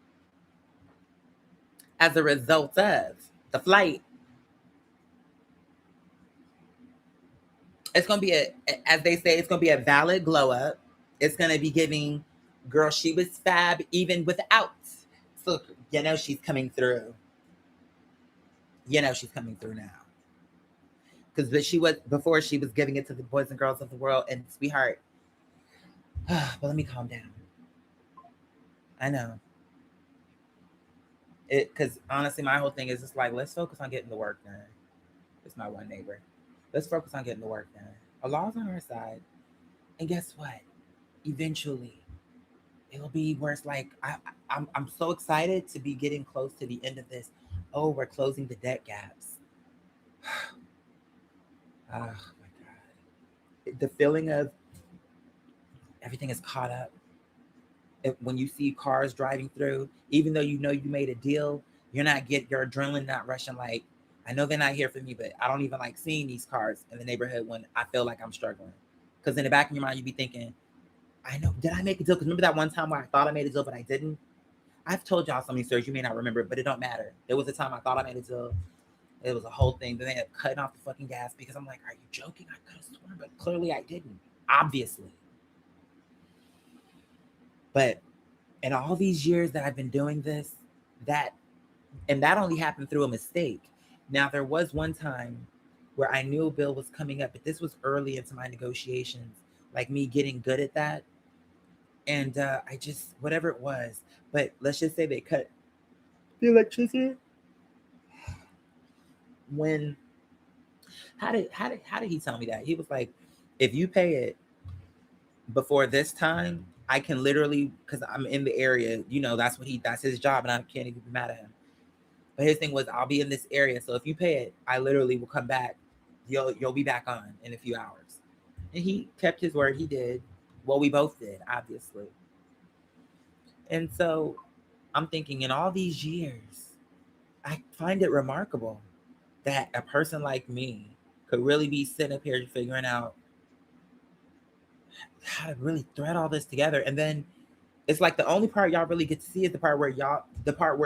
as a result of the flight, it's gonna be as they say, it's gonna be a valid glow up. It's gonna be giving, girl, she was fab even without. So she's coming through. She's coming through now. Because she was before she was giving it to the boys and girls of the world. And sweetheart, but let me calm down. I know it because honestly, my whole thing is just like let's focus on getting the work done. It's my one neighbor. Let's focus on getting the work done. Allah's on our side, and guess what? Eventually, it'll be where it's like I'm so excited to be getting close to the end of this. Oh, we're closing the debt gaps. Oh my god, the feeling of everything is caught up. When you see cars driving through, even though you made a deal, your adrenaline not rushing like. I know they're not here for me, but I don't even like seeing these cars in the neighborhood when I feel like I'm struggling. Because in the back of your mind, you be thinking, I know, did I make a deal? Because remember that one time where I thought I made a deal, but I didn't? I've told y'all so many stories, you may not remember, but it don't matter. There was a time I thought I made a deal. It was a whole thing. Then they ended up cutting off the fucking gas because I'm like, are you joking? I could have sworn, but clearly I didn't. Obviously. But in all these years that I've been doing this, that only happened through a mistake. Now there was one time where I knew a bill was coming up, but this was early into my negotiations, like me getting good at that. And I just whatever it was, but let's just say they cut the electricity. When how did he tell me that? He was like, if you pay it before this time, I can literally, because I'm in the area, that's his job, and I can't even be mad at him. But his thing was, I'll be in this area, so if you pay it, I literally will come back. You'll be back on in a few hours. And he kept his word. He did. Well, we both did, obviously. And so I'm thinking, in all these years, I find it remarkable that a person like me could really be sitting up here figuring out how to really thread all this together. And then it's like the only part y'all really get to see is the part where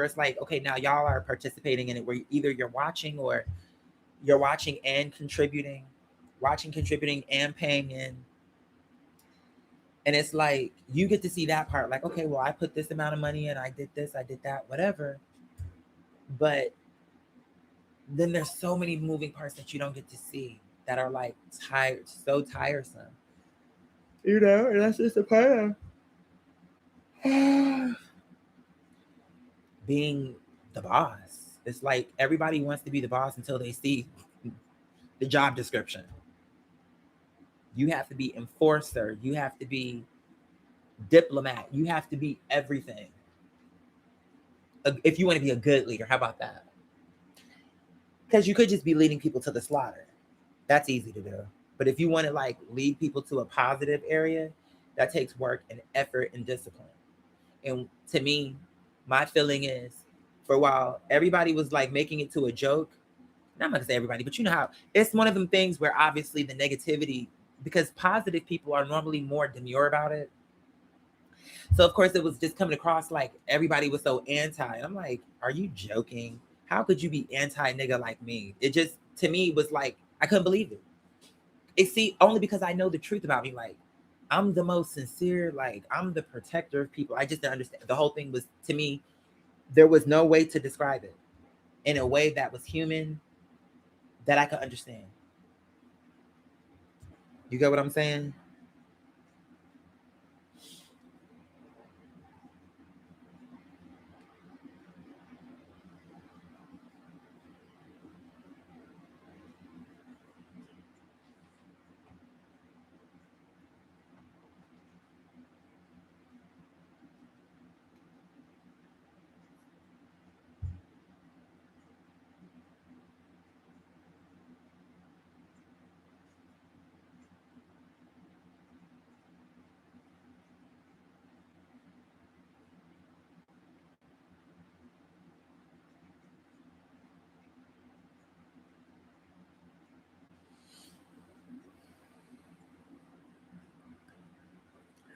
it's like, okay, now y'all are participating in it, where either you're watching or you're watching and contributing and paying in. And it's like you get to see that part, like, okay, well, I put this amount of money in, I did this, I did that, whatever. But then there's so many moving parts that you don't get to see that are like so tiresome. And that's just a part of being the boss. It's like everybody wants to be the boss until they see the job description. You have to be enforcer. You have to be diplomat. You have to be everything. If you want to be a good leader, how about that? Because you could just be leading people to the slaughter. That's easy to do. But if you want to like lead people to a positive area, that takes work and effort and discipline. And to me, my feeling is, for a while, everybody was like making it to a joke. I'm not gonna say everybody, but you know how it's one of them things where obviously the negativity, because positive people are normally more demure about it. So of course it was just coming across like everybody was so anti. And I'm like, are you joking? How could you be anti nigga like me? It just to me was like I couldn't believe it. See, only because I know the truth about me. Like, I'm the most sincere, like I'm the protector of people. I just didn't understand. The whole thing was, to me, there was no way to describe it in a way that was human that I could understand. You get what I'm saying?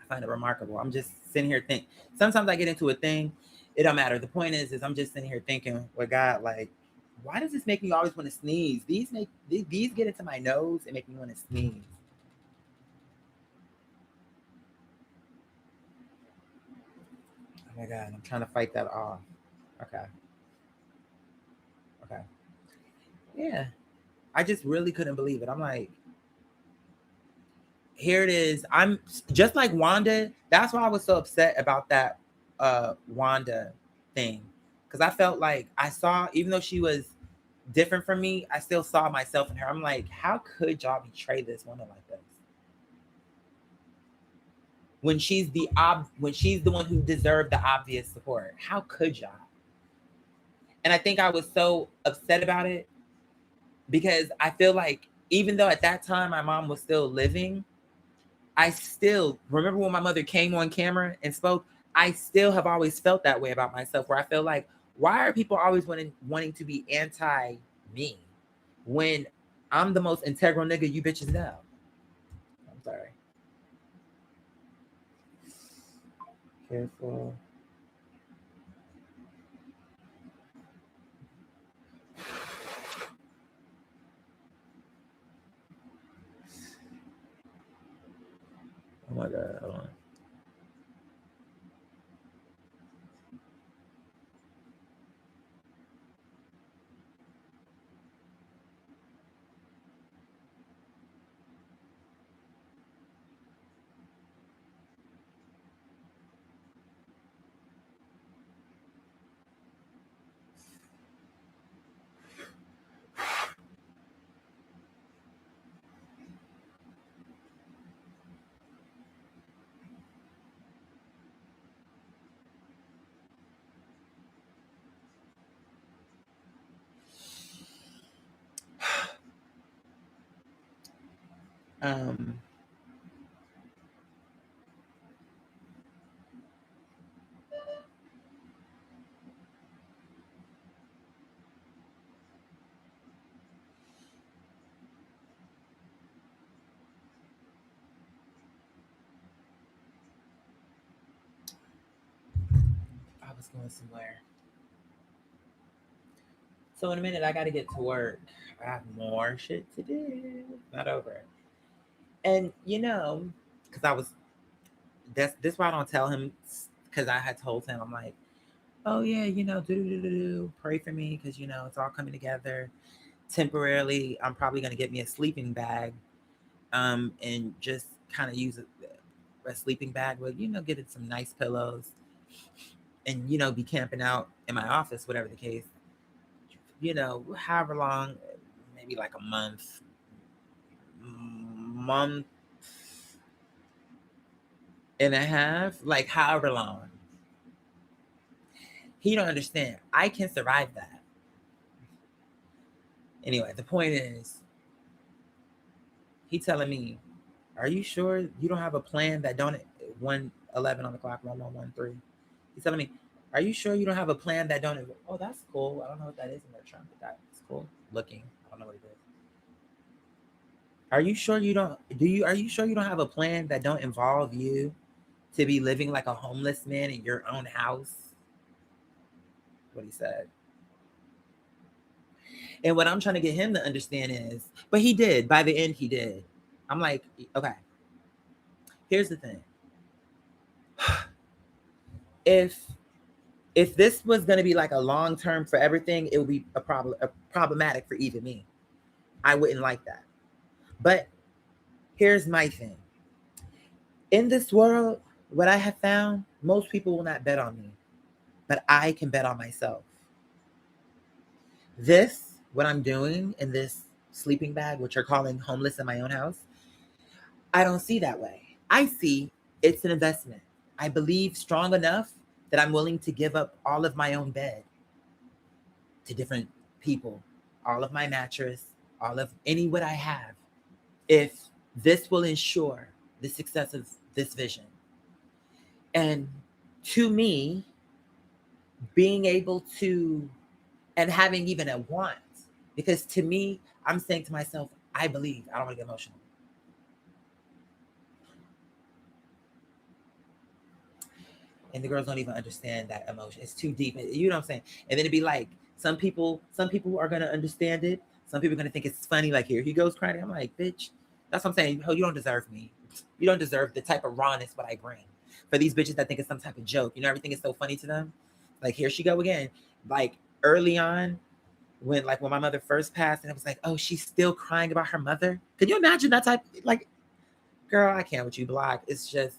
I find it remarkable. I'm just sitting here thinking. Sometimes I get into a thing. It don't matter. The point is I'm just sitting here thinking with God, like, why does this make me always want to sneeze? These get into my nose and make me want to sneeze. Oh my God, I'm trying to fight that off. Okay. Okay. Yeah. I just really couldn't believe it. I'm like, here it is. I'm just like Wanda. That's why I was so upset about that Wanda thing. Because I felt like I saw, even though she was different from me, I still saw myself in her. I'm like, how could y'all betray this woman like this? When she's when she's the one who deserved the obvious support. How could y'all? And I think I was so upset about it because I feel like even though at that time my mom was still living, I still remember when my mother came on camera and spoke. I still have always felt that way about myself, where I feel like, why are people always wanting to be anti me when I'm the most integral nigga you bitches know? I'm sorry. Careful. Oh my God. Hold on. Um, I was going somewhere. So in a minute, I got to get to work. I have more shit to do. Not over. And because I was that's this why I don't tell him, because I had told him, I'm like, oh yeah, pray for me because it's all coming together. Temporarily, I'm probably gonna get me a sleeping bag, and just kind of use a sleeping bag with getting some nice pillows, and be camping out in my office, whatever the case. However long, maybe like a month and a half, like however long. He don't understand. I can survive that. Anyway, the point is, he telling me, are you sure you don't have a plan that don't 111 on the clock, 1113? He's telling me, are you sure you don't have a plan that don't? Oh, that's cool. I don't know what that is in their trunk, but that's cool looking. I don't know what it is. Are you sure you don't? Are you sure you don't have a plan that don't involve you to be living like a homeless man in your own house? What he said. And what I'm trying to get him to understand is, but he did. By the end, he did. I'm like, okay. Here's the thing. If this was going to be like a long term for everything, it would be problematic for even me. I wouldn't like that. But here's my thing. In this world, what I have found, most people will not bet on me, but I can bet on myself. This, what I'm doing in this sleeping bag, which you're calling homeless in my own house, I don't see that way. I see it's an investment. I believe strong enough that I'm willing to give up all of my own bed to different people, all of my mattress, all of any what I have, if this will ensure the success of this vision. And to me, being able to, and having even a want, because to me, I'm saying to myself, I believe, I don't want to get emotional. And the girls don't even understand that emotion. It's too deep. You know what I'm saying? And then it'd be like, some people are going to understand it. Some people are going to think it's funny. Like, here he goes crying. I'm like, bitch, that's what I'm saying. Oh, you don't deserve me. You don't deserve the type of rawness what I bring. For these bitches that think it's some type of joke, you know, everything is so funny to them. Like, here she go again. Like, early on, when my mother first passed, and it was like, oh, she's still crying about her mother. Can you imagine that type? Like, girl, I can't with you, Block. It's just,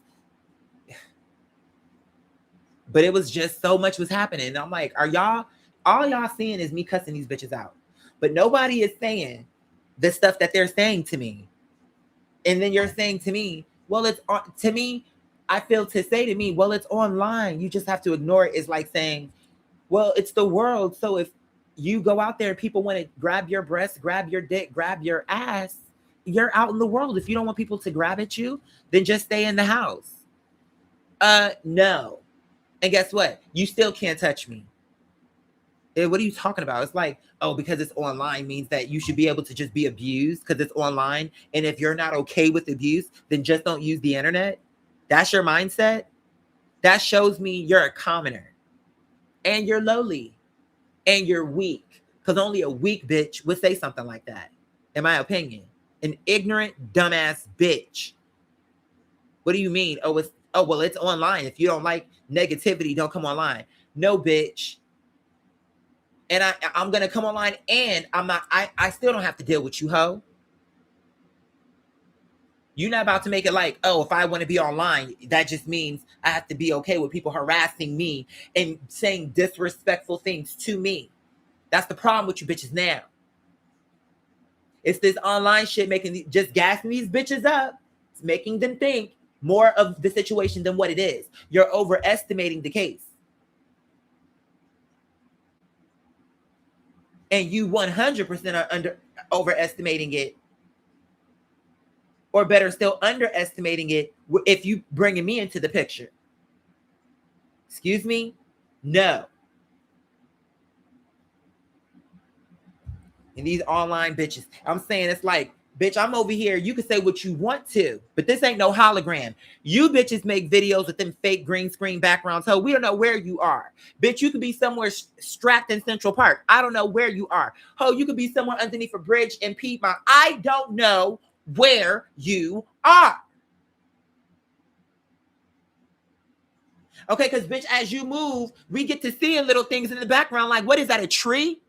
but it was just so much was happening. And I'm like, all y'all seeing is me cussing these bitches out. But nobody is saying the stuff that they're saying to me. And then you're saying to me, well, it's to me, I feel to say to me, well, it's online. You just have to ignore it. It's like saying, well, it's the world. So if you go out there and people want to grab your breast, grab your dick, grab your ass, you're out in the world. If you don't want people to grab at you, then just stay in the house. No. And guess what? You still can't touch me. What are you talking about? It's like, oh, because it's online means that you should be able to just be abused because it's online. And if you're not okay with abuse, then just don't use the internet. That's your mindset. That shows me you're a commoner and you're lowly and you're weak, because only a weak bitch would say something like that, in my opinion. An ignorant, dumbass bitch. What do you mean? Oh, well, it's online. If you don't like negativity, don't come online. No, bitch. And I'm gonna come online, and I still don't have to deal with you, ho. You're not about to make it like, oh, if I want to be online, that just means I have to be okay with people harassing me and saying disrespectful things to me. That's the problem with you bitches now. It's this online shit just gassing these bitches up. It's making them think more of the situation than what it is. You're overestimating the case. And you 100% are overestimating it. Or better still, underestimating it if you bringing me into the picture. Excuse me? No. And these online bitches, I'm saying it's like, bitch, I'm over here. You can say what you want to, but this ain't no hologram. You bitches make videos with them fake green screen backgrounds. So we don't know where you are. Bitch, you could be somewhere strapped in Central Park. I don't know where you are. Ho, you could be somewhere underneath a bridge in Piedmont. I don't know where you are. Okay, because bitch, as you move, we get to seeing little things in the background. Like, what is that, a tree?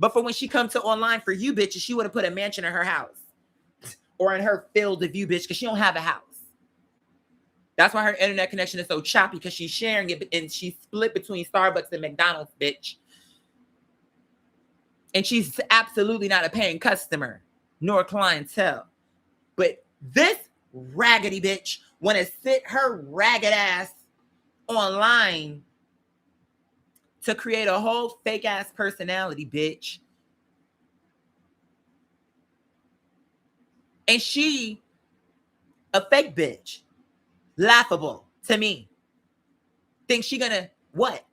But for when she come to online for you bitches, she would have put a mansion in her house or in her field of view, bitch, because she don't have a house. That's why her internet connection is so choppy, because she's sharing it and she's split between Starbucks and McDonald's, bitch. And she's absolutely not a paying customer nor clientele. But this raggedy bitch want to sit her ragged ass online to create a whole fake ass personality, bitch. And she a fake bitch. Laughable to me. Think she gonna what?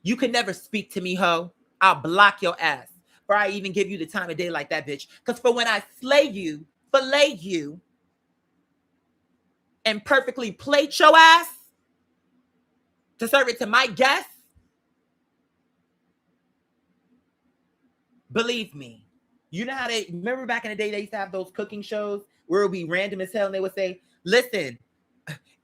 You can never speak to me, ho. I'll block your ass. Or I even give you the time of day like that, bitch. Because for when I slay you, fillet you, and perfectly plate your ass to serve it to my guests, believe me. You know how they remember back in the day they used to have those cooking shows where it would be random as hell and they would say, listen,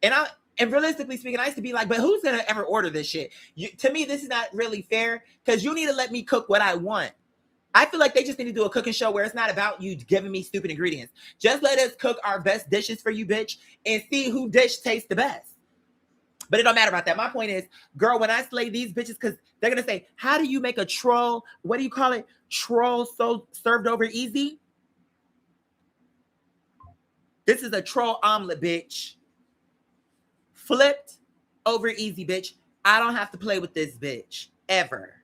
and realistically speaking, I used to be like, but who's gonna ever order this shit? To me, this is not really fair because you need to let me cook what I want. I feel like they just need to do a cooking show where it's not about you giving me stupid ingredients. Just let us cook our best dishes for you, bitch, and see who dish tastes the best. But it don't matter about that. My point is, girl, when I slay these bitches, because they're going to say, how do you make a troll? What do you call it? Troll so served over easy? This is a troll omelet, bitch. Flipped over easy, bitch. I don't have to play with this bitch ever.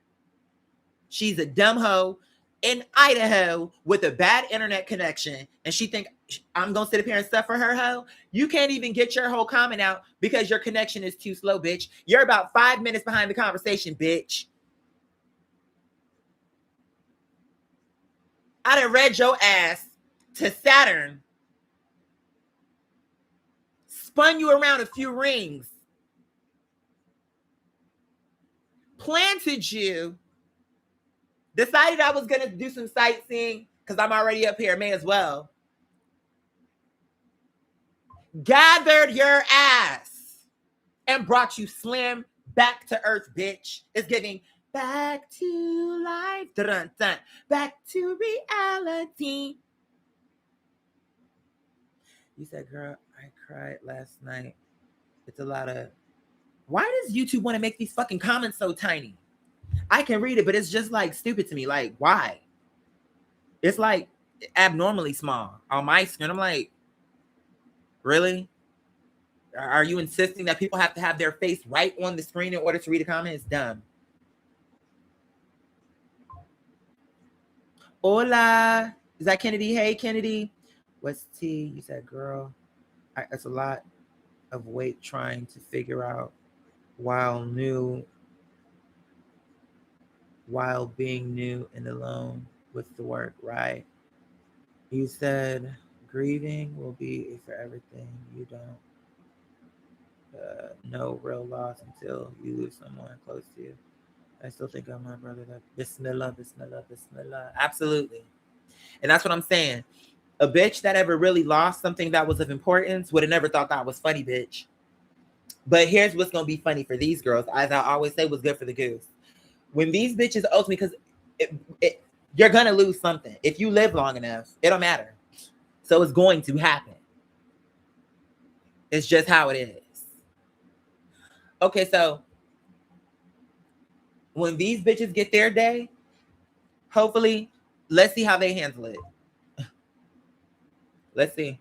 She's a dumb hoe in Idaho with a bad internet connection, and she think I'm gonna sit up here and suffer her hoe. You can't even get your whole comment out because your connection is too slow, bitch. You're about 5 minutes behind the conversation, bitch. I done read your ass to Saturn, spun you around a few rings, planted you, decided I was gonna do some sightseeing because I'm already up here, may as well. Gathered your ass and brought you slim back to earth, bitch. It's giving back to life, dun, dun, back to reality. You said, girl, I cried last night. It's a lot of... Why does YouTube want to make these fucking comments so tiny? I can read it, but it's just like stupid to me. Like, why? It's like abnormally small on my screen. I'm like, really? Are you insisting that people have to have their face right on the screen in order to read a comment? It's dumb. Hola. Is that Kennedy? Hey, Kennedy. What's T? You said, girl, that's a lot of weight trying to figure out while being new and alone with the work, right? You said grieving will be a forever thing. You don't know real loss until you lose someone close to you. I still think I'm my brother. That Bismillah, Bismillah, Bismillah. Absolutely. And that's what I'm saying. A bitch that ever really lost something that was of importance would have never thought that was funny, bitch. But here's what's going to be funny for these girls. As I always say, was good for the goose. When these bitches ultimately, because you're going to lose something. If you live long enough, it don't matter. So it's going to happen. It's just how it is. Okay, so when these bitches get their day, hopefully, let's see how they handle it. Let's see.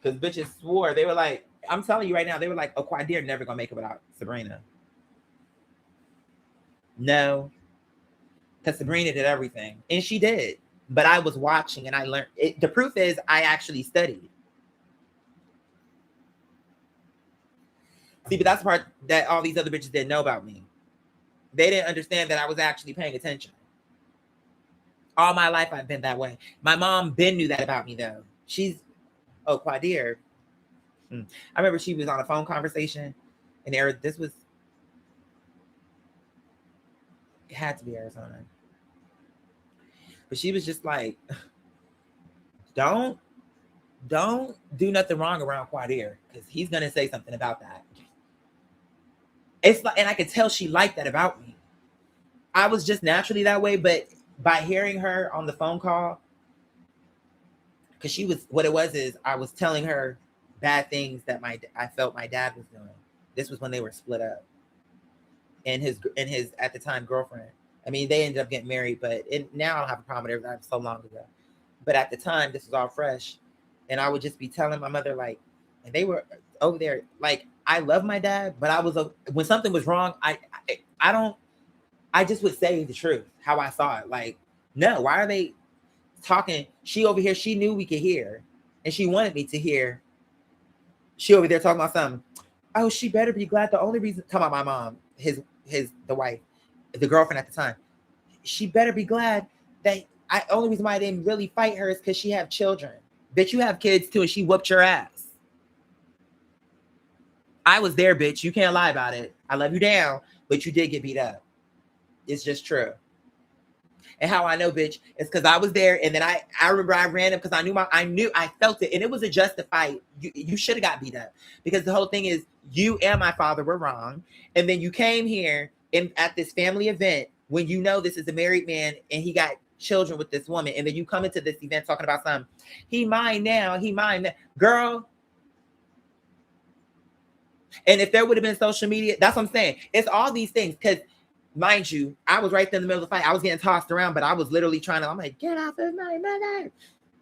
Because bitches swore. They were like, I'm telling you right now, they were like, oh, Quadir never going to make it without Sabrina. No. Because Sabrina did everything. And she did. But I was watching and I learned. The proof is I actually studied. See, but that's the part that all these other bitches didn't know about me. They didn't understand that I was actually paying attention. All my life, I've been that way. My mom Ben knew that about me, though. She's, oh, Quadir. I remember she was on a phone conversation, and this was, it had to be Arizona. But she was just like, don't do nothing wrong around Quadir, because he's going to say something about that. It's like, and I could tell she liked that about me. I was just naturally that way, but by hearing her on the phone call, because she was, what it was is I was telling her bad things that I felt my dad was doing. This was when they were split up, and his at the time girlfriend. I mean, they ended up getting married, but now I don't have a problem with it. That was so long ago. But at the time, this was all fresh. And I would just be telling my mother, like, and they were over there, like, I love my dad, but I was when something was wrong, I don't, I just would say the truth, how I saw it. Like, no, why are they talking? She over here, she knew we could hear, and she wanted me to hear. She over there talking about something. Oh, she better be glad. The only reason, talking about my mom, the wife, the girlfriend at the time. She better be glad that only reason why I didn't really fight her is because she have children. Bitch, you have kids too, and she whooped your ass. I was there, bitch. You can't lie about it. I love you down, but you did get beat up. It's just true. And how I know, bitch, is because I was there, and then I remember I ran him because I felt it, and it was a justified. You should have got beat up, because the whole thing is you and my father were wrong, and then you came here at this family event when you know this is a married man and he got children with this woman, and then you come into this event talking about something. He mine now, girl. And if there would have been social media, that's what I'm saying. It's all these things, because mind you, I was right there in the middle of the fight. I was getting tossed around, but I was literally I'm like, get off of my mother,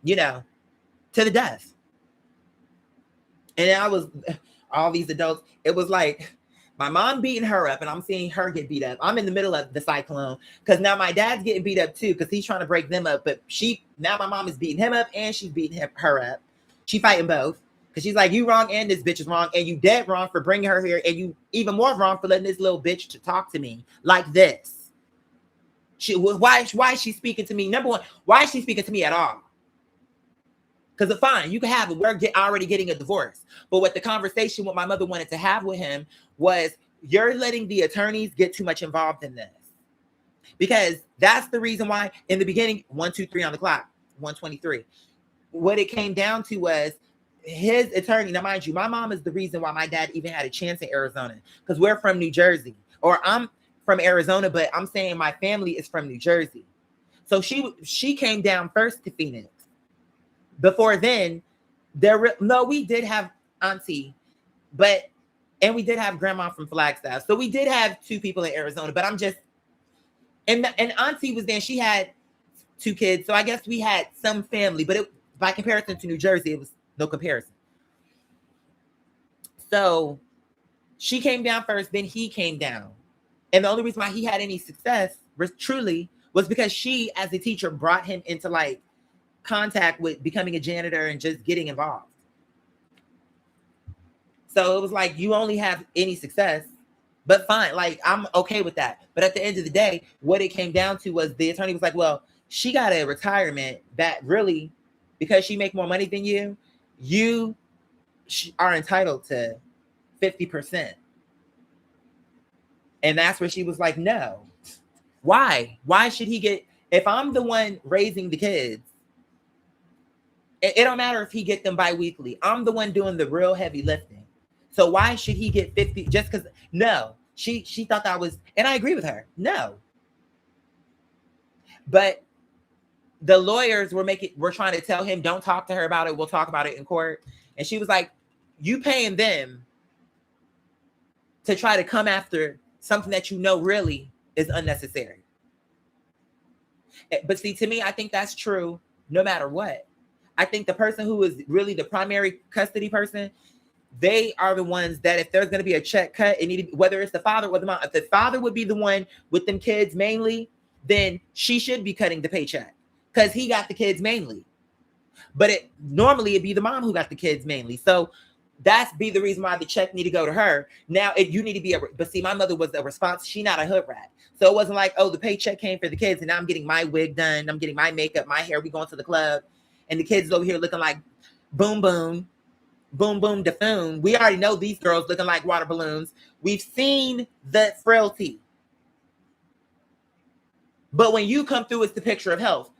to the death. And I was, all these adults, it was like my mom beating her up, and I'm seeing her get beat up. I'm in the middle of the cyclone, because now my dad's getting beat up too, because he's trying to break them up. But now my mom is beating him up, and she's beating her up. She fighting both. Because she's like, you wrong and this bitch is wrong, and you dead wrong for bringing her here, and you even more wrong for letting this little bitch to talk to me like this. Why is she speaking to me? Number one, why is she speaking to me at all? Because fine, you can have it. We're already getting a divorce. But what the conversation what my mother wanted to have with him was, you're letting the attorneys get too much involved in this. Because that's the reason why in the beginning, 1, 2, 3 on the clock, 1:23. What it came down to was, his attorney, now mind you, my mom is the reason why my dad even had a chance in Arizona, because we're from New Jersey, or I'm from Arizona, but I'm saying my family is from New Jersey. So she came down first to Phoenix. Before then, we did have auntie, and we did have grandma from Flagstaff. So we did have 2 people in Arizona, but and auntie was there. She had 2 kids, so I guess we had some family, but by comparison to New Jersey, it was no comparison. So she came down first, then he came down. And the only reason why he had any success was because she, as a teacher, brought him into like contact with becoming a janitor and just getting involved. So it was like, you only have any success, but fine. Like, I'm okay with that. But at the end of the day, what it came down to was the attorney was like, well, she got a retirement that really, because she make more money than you are entitled to 50%. And that's where she was like, no. Why should he get, if I'm the one raising the kids, it don't matter if he get them bi-weekly. I'm the one doing the real heavy lifting. So why should he get 50 just because? No, she thought that was, and I agree with her. No. But the lawyers were trying to tell him, don't talk to her about it. We'll talk about it in court. And she was like, you paying them to try to come after something that you know really is unnecessary. But see, to me, I think that's true no matter what. I think the person who is really the primary custody person, they are the ones that if there's going to be a check cut, it need to be, whether it's the father or the mom. If the father would be the one with them kids mainly, then she should be cutting the paycheck because he got the kids mainly. But normally it'd be the mom who got the kids mainly. So that's be the reason why the check need to go to her. Now you need to be but see, my mother was a response. She not a hood rat. So it wasn't like, oh, the paycheck came for the kids and now I'm getting my wig done. I'm getting my makeup, my hair. We going to the club. And the kids over here looking like boom, boom, boom, boom, da-foon. We already know these girls looking like water balloons. We've seen the frailty. But when you come through, it's the picture of health.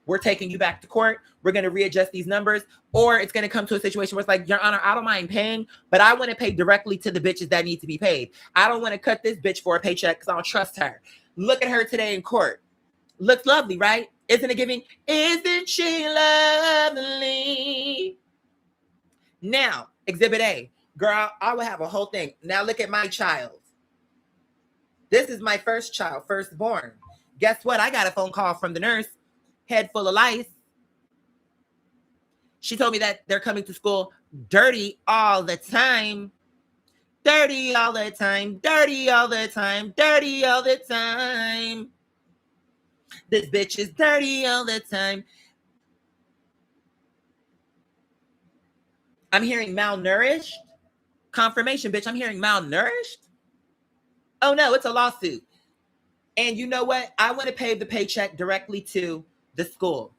We're taking you back to court. We're going to readjust these numbers. Or it's going to come to a situation where it's like, Your Honor, I don't mind paying, but I want to pay directly to the bitches that need to be paid. I don't want to cut this bitch for a paycheck because I don't trust her. Look at her today in court. Looks lovely, right? Isn't it giving? Isn't she lovely? Now, Exhibit A. Girl, I will have a whole thing. Now look at my child. This is my first child, firstborn. Guess what? I got a phone call from the nurse, head full of lice. She told me that they're coming to school dirty all the time. Dirty all the time. Dirty all the time. Dirty all the time. This bitch is dirty all the time. I'm hearing malnourished. Confirmation, bitch. I'm hearing malnourished. Oh no, it's a lawsuit. And you know what? I want to pay the paycheck directly to the school.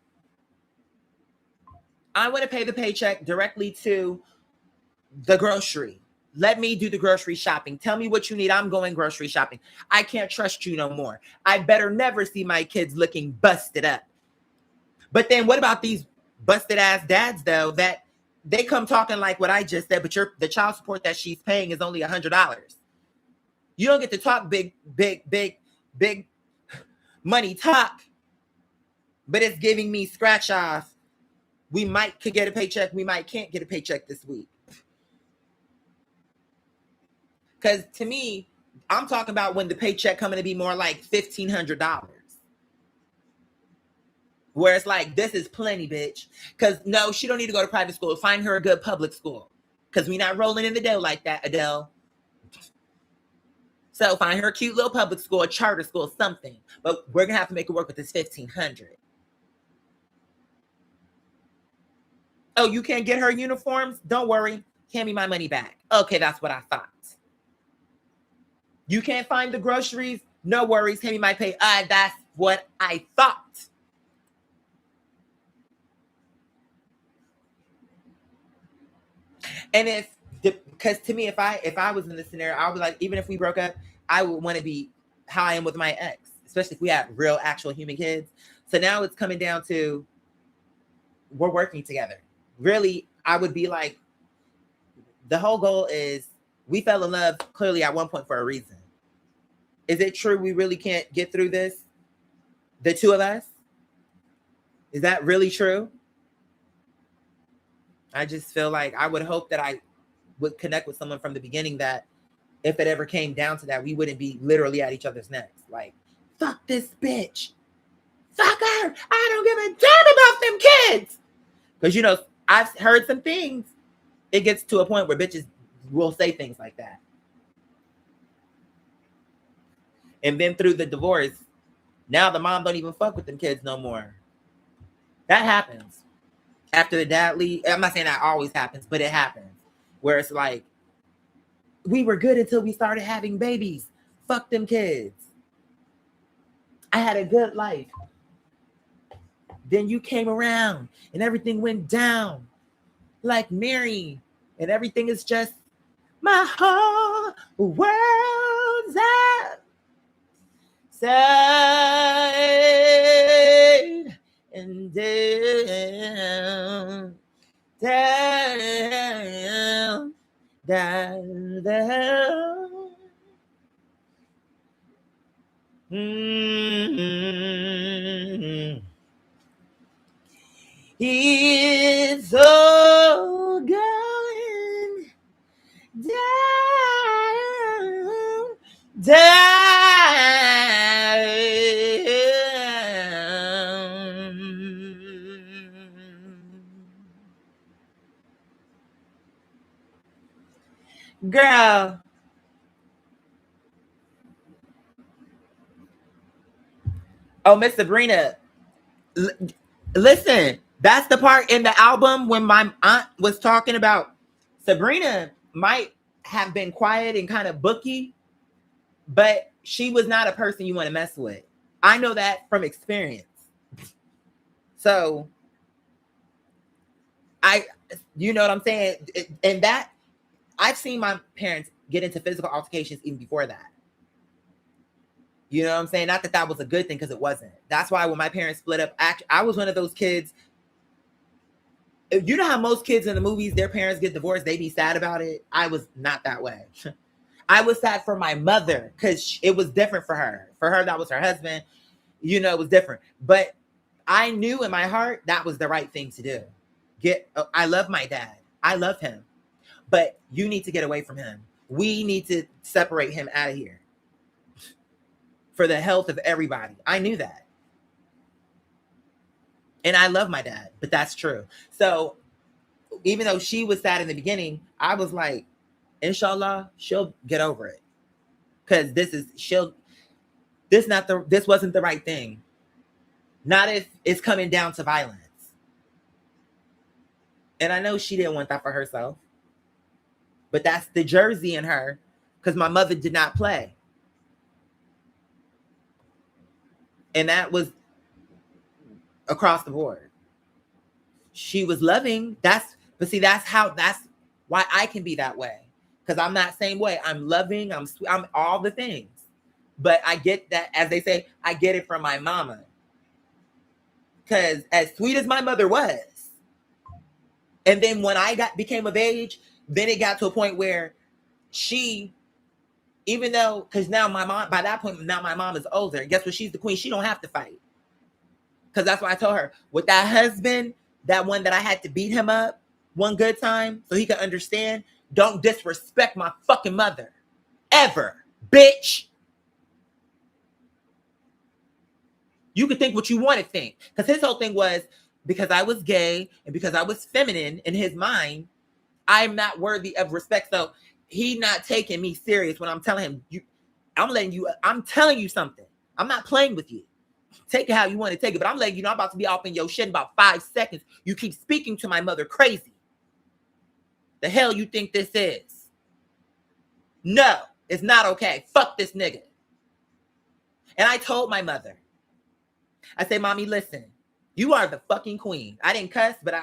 I want to pay the paycheck directly to the grocery. Let me do the grocery shopping. Tell me what you need. I'm going grocery shopping. I can't trust you no more. I better never see my kids looking busted up. But then what about these busted ass dads though, that they come talking like what I just said, but the child support that she's paying is only $100. You don't get to talk big money talk, but it's giving me scratch off. We might could get a paycheck. We might can't get a paycheck this week. Because to me, I'm talking about when the paycheck coming to be more like $1,500. Where it's like, this is plenty, bitch. Because no, she don't need to go to private school. Find her a good public school. Because we not rolling in the dough like that, Adele. So find her a cute little public school, a charter school, something. But we're going to have to make it work with this $1,500. Oh, you can't get her uniforms? Don't worry. Hand me my money back. Okay, that's what I thought. You can't find the groceries? No worries. Hand me my pay. That's what I thought. And because to me, if I was in this scenario, I would be like, even if we broke up, I would want to be how I am with my ex, especially if we had real, actual human kids. So now it's coming down to we're working together. Really, I would be like, the whole goal is we fell in love clearly at one point for a reason. Is it true we really can't get through this? The two of us? Is that really true? I just feel like I would hope that I would connect with someone from the beginning that if it ever came down to that, we wouldn't be literally at each other's necks. Like, fuck this bitch. Fuck her. I don't give a damn about them kids. Because, you know, I've heard some things. It gets to a point where bitches will say things like that. And then through the divorce, now the mom don't even fuck with them kids no more. That happens. After the dad leave, I'm not saying that always happens, but it happens. Where it's like, we were good until we started having babies. Fuck them kids. I had a good life. Then you came around and everything went down like Mary. And everything is just my whole world's upside and down, down, down, down. Mm-hmm. It's all going down, down. Girl. Oh, Miss Sabrina. Listen, that's the part in the album when my aunt was talking about Sabrina might have been quiet and kind of booky, but she was not a person you want to mess with. I know that from experience. So you know what I'm saying? And that I've seen my parents get into physical altercations even before that. You know what I'm saying? Not that that was a good thing, because it wasn't. That's why when my parents split up, I was one of those kids. You know how most kids in the movies, their parents get divorced, they be sad about it? I was not that way. I was sad for my mother because it was different for her. For her, that was her husband. You know, it was different. But I knew in my heart that was the right thing to do. I love my dad. I love him. But you need to get away from him. We need to separate him out of here. For the health of everybody. I knew that. And I love my dad, but that's true. So even though she was sad in the beginning, I was like, inshallah, she'll get over it. Because this wasn't the right thing. Not if it's coming down to violence. And I know she didn't want that for herself. But that's the Jersey in her. Because my mother did not play. And that was across the board. She was loving. That's why I can be that way. Because I'm that same way. I'm loving. I'm sweet. I'm all the things. But I get that, as they say, I get it from my mama. Because as sweet as my mother was, and then when I became of age, then it got to a point where she, even though, because now my mom, by that point, now my mom is older. Guess what? She's the queen. She don't have to fight. Because that's why I told her, with that husband, that one that I had to beat him up one good time so he could understand, don't disrespect my fucking mother. Ever. Bitch. You can think what you want to think. Because his whole thing was, because I was gay and because I was feminine in his mind, I'm not worthy of respect. So he not taking me serious when I'm telling him, I'm telling you something. I'm not playing with you. Take it how you want to take it. But I'm letting you know I'm about to be off in your shit in about 5 seconds. You keep speaking to my mother crazy. The hell you think this is? No, it's not okay. Fuck this nigga. And I told my mother, I say, Mommy, listen, you are the fucking queen. I didn't cuss, but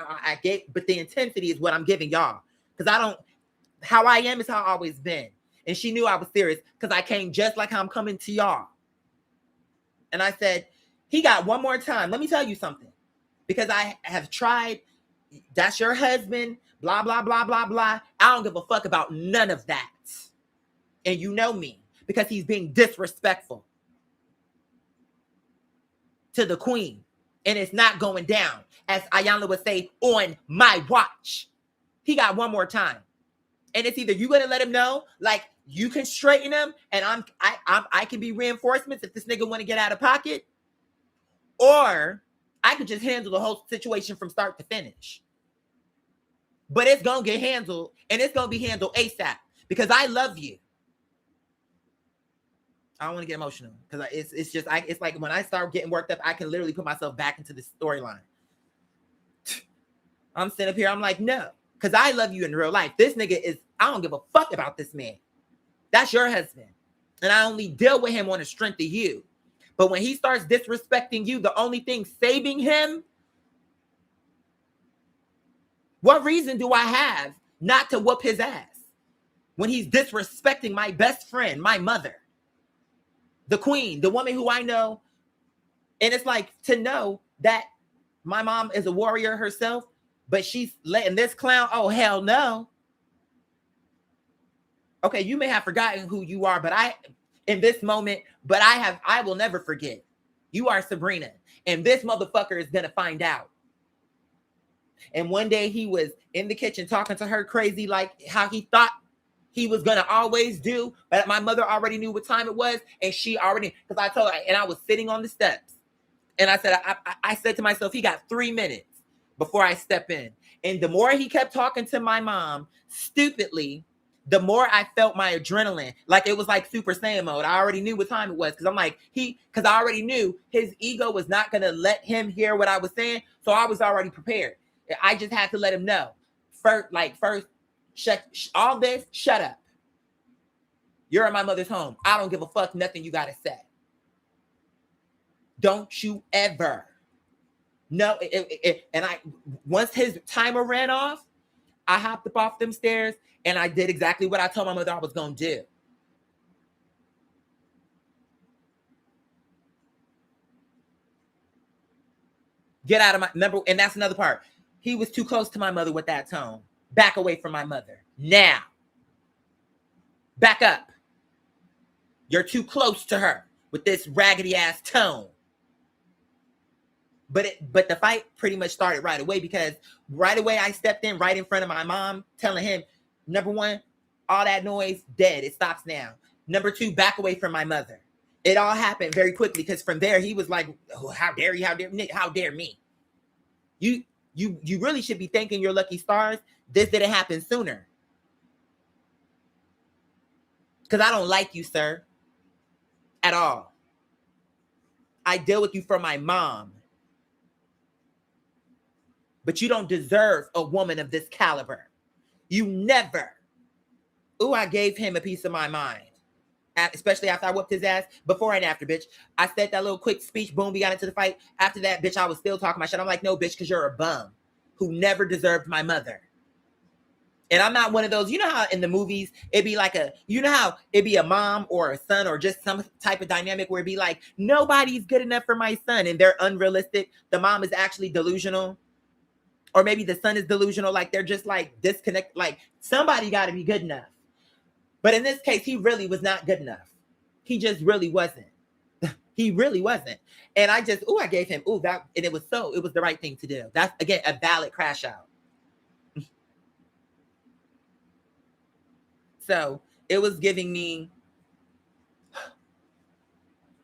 but the intensity is what I'm giving y'all. Because how I am is how I've always been. And she knew I was serious because I came just like how I'm coming to y'all. And I said, he got one more time. Let me tell you something. Because I have tried, that's your husband, blah, blah, blah, blah, blah. I don't give a fuck about none of that. And you know me, because he's being disrespectful to the queen. And it's not going down, as Ayanla would say, on my watch. He got one more time. And it's either you gonna let him know, like you can straighten him, and I can be reinforcements if this nigga want to get out of pocket, or I could just handle the whole situation from start to finish. But it's gonna get handled, and it's gonna be handled ASAP because I love you. I don't want to get emotional because it's like when I start getting worked up, I can literally put myself back into the storyline. I'm sitting up here, I'm like, no, because I love you in real life. This nigga I don't give a fuck about this man. That's your husband. And I only deal with him on the strength of you. But when he starts disrespecting you, the only thing saving him, what reason do I have not to whoop his ass when he's disrespecting my best friend, my mother? The queen, the woman who I know. And it's like to know that my mom is a warrior herself, but she's letting this clown, oh, hell no. Okay, you may have forgotten who you are, but in this moment, but I will never forget. You are Sabrina. And this motherfucker is going to find out. And one day he was in the kitchen talking to her crazy, like how he thought he was going to always do. But my mother already knew what time it was. And she already, because I told her, and I was sitting on the steps. And I said, I said to myself, he got 3 minutes before I step in. And the more he kept talking to my mom, stupidly, the more I felt my adrenaline. Like it was like Super Saiyan mode. I already knew what time it was. Because I'm like, because I already knew his ego was not going to let him hear what I was saying. So I was already prepared. I just had to let him know. First, all this, shut up. You're in my mother's home. I don't give a fuck nothing you got to say. Don't you ever. No, and once his timer ran off, I hopped up off them stairs and I did exactly what I told my mother I was going to do. Get out of my, remember, and that's another part. He was too close to my mother with that tone. Back away from my mother. Now. Back up. You're too close to her with this raggedy ass tone. But the fight pretty much started right away because right away I stepped in right in front of my mom, telling him, number one, all that noise, dead. It stops now. Number two, back away from my mother. It all happened very quickly because from there he was like, oh, how dare you? How dare me? You really should be thanking your lucky stars this didn't happen sooner. Because I don't like you, sir. At all. I deal with you for my mom. But you don't deserve a woman of this caliber. You never. Ooh, I gave him a piece of my mind. Especially after I whooped his ass. Before and after, bitch. I said that little quick speech. Boom, we got into the fight. After that, bitch, I was still talking my shit. I'm like, no, bitch, because you're a bum who never deserved my mother. And I'm not one of those, you know how in the movies, it'd be like you know how it'd be a mom or a son or just some type of dynamic where it'd be like, nobody's good enough for my son. And they're unrealistic. The mom is actually delusional. Or maybe the son is delusional. Like they're just like disconnected. Like somebody got to be good enough. But in this case, he really was not good enough. He just really wasn't. He really wasn't. And I gave him, that, and it was the right thing to do. That's, again, a valid crash out. So it was giving me,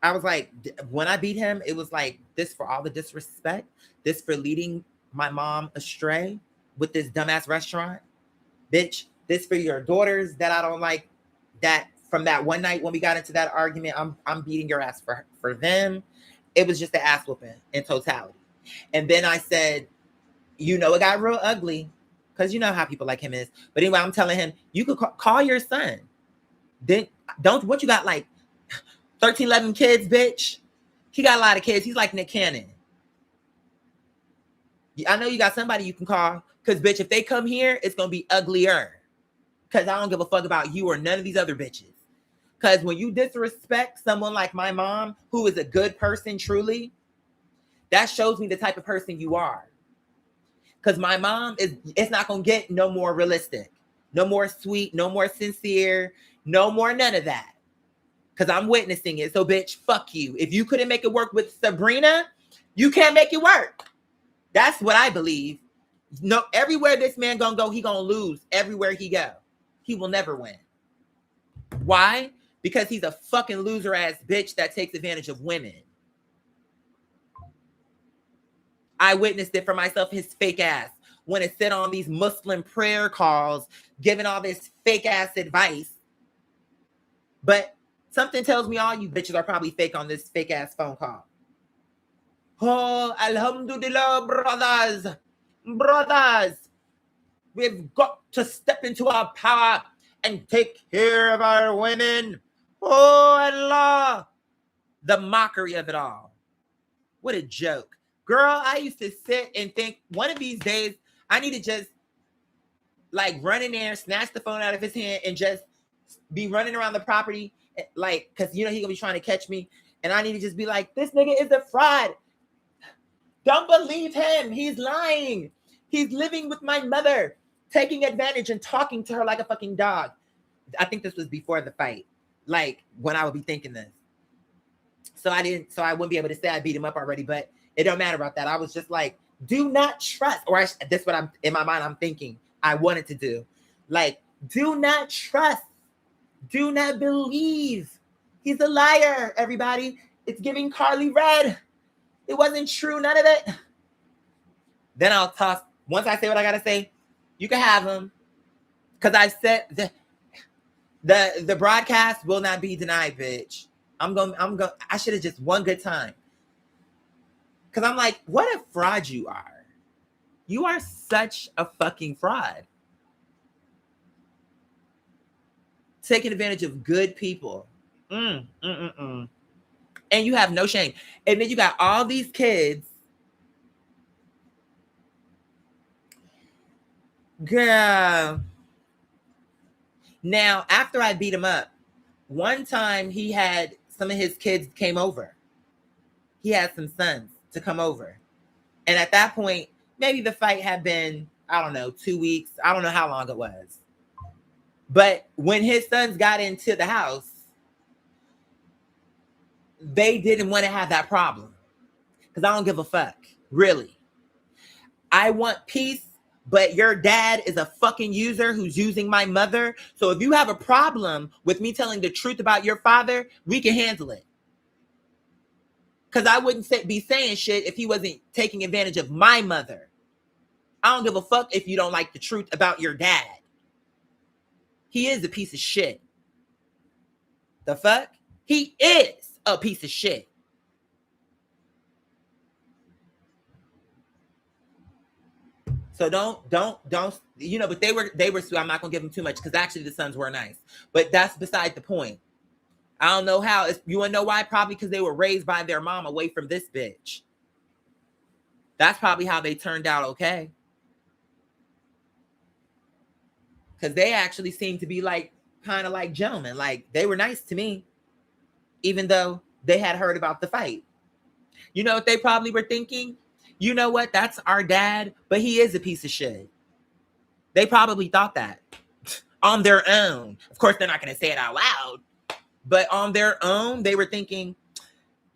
I was like, when I beat him, it was like, this for all the disrespect, this for leading my mom astray with this dumbass restaurant. Bitch, this for your daughters that I don't like, that from that one night when we got into that argument, I'm beating your ass for them. It was just an ass whooping in totality. And then I said, it got real ugly because you know how people like him is. But anyway, I'm telling him, you could call your son. Then what you got, like 13, 11 kids, bitch? He got a lot of kids. He's like Nick Cannon. I know you got somebody you can call because, bitch, if they come here, it's going to be uglier. Because I don't give a fuck about you or none of these other bitches. Because when you disrespect someone like my mom, who is a good person, truly, that shows me the type of person you are. Because my mom it's not going to get no more realistic, no more sweet, no more sincere, no more none of that. Because I'm witnessing it. So, bitch, fuck you. If you couldn't make it work with Sabrina, you can't make it work. That's what I believe. No, everywhere this man gonna go, he gonna lose everywhere he go. He will never win. Why? Because he's a fucking loser ass bitch that takes advantage of women. I witnessed it for myself, his fake ass. When it sit on these Muslim prayer calls, giving all this fake ass advice. But something tells me all you bitches are probably fake on this fake ass phone call. Oh, alhamdulillah, brothers. We've got to step into our power and take care of our women. Oh, Allah. The mockery of it all. What a joke. Girl, I used to sit and think one of these days I need to just like run in there, snatch the phone out of his hand and just be running around the property. Like, because he's going to be trying to catch me. And I need to just be like, this nigga is a fraud. Don't believe him. He's lying. He's living with my mother, taking advantage and talking to her like a fucking dog. I think this was before the fight, like when I would be thinking this. So I wouldn't be able to say I beat him up already, but it don't matter about that. I was just like, do not trust, or that's what I'm in my mind. I'm thinking I wanted to do. Like, do not trust. Do not believe. He's a liar, everybody. It's giving Carly Red. It wasn't true, none of it. Then I'll toss. Once I say what I gotta say, you can have him. Because I said the broadcast will not be denied, bitch. I should have just one good time. Because I'm like, what a fraud you are. You are such a fucking fraud. Taking advantage of good people. And you have no shame. And then you got all these kids. Girl. Now, after I beat him up, one time he had some of his kids came over. He had some sons to come over. And at that point, maybe the fight had been, I don't know, 2 weeks. I don't know how long it was. But when his sons got into the house, they didn't want to have that problem. Because I don't give a fuck. Really. I want peace, but your dad is a fucking user who's using my mother. So if you have a problem with me telling the truth about your father, we can handle it. Because I wouldn't be saying shit if he wasn't taking advantage of my mother. I don't give a fuck if you don't like the truth about your dad. He is a piece of shit. The fuck? He is a piece of shit. So don't, but they were sweet. I'm not gonna give them too much because actually the sons were nice. But that's beside the point. I don't know how. You wanna know why? Probably because they were raised by their mom away from this bitch. That's probably how they turned out okay. Because they actually seemed to be like kind of like gentlemen. Like they were nice to me, even though they had heard about the fight. You know what they probably were thinking? You know what? That's our dad, but he is a piece of shit. They probably thought that on their own. Of course, they're not going to say it out loud, but on their own, they were thinking,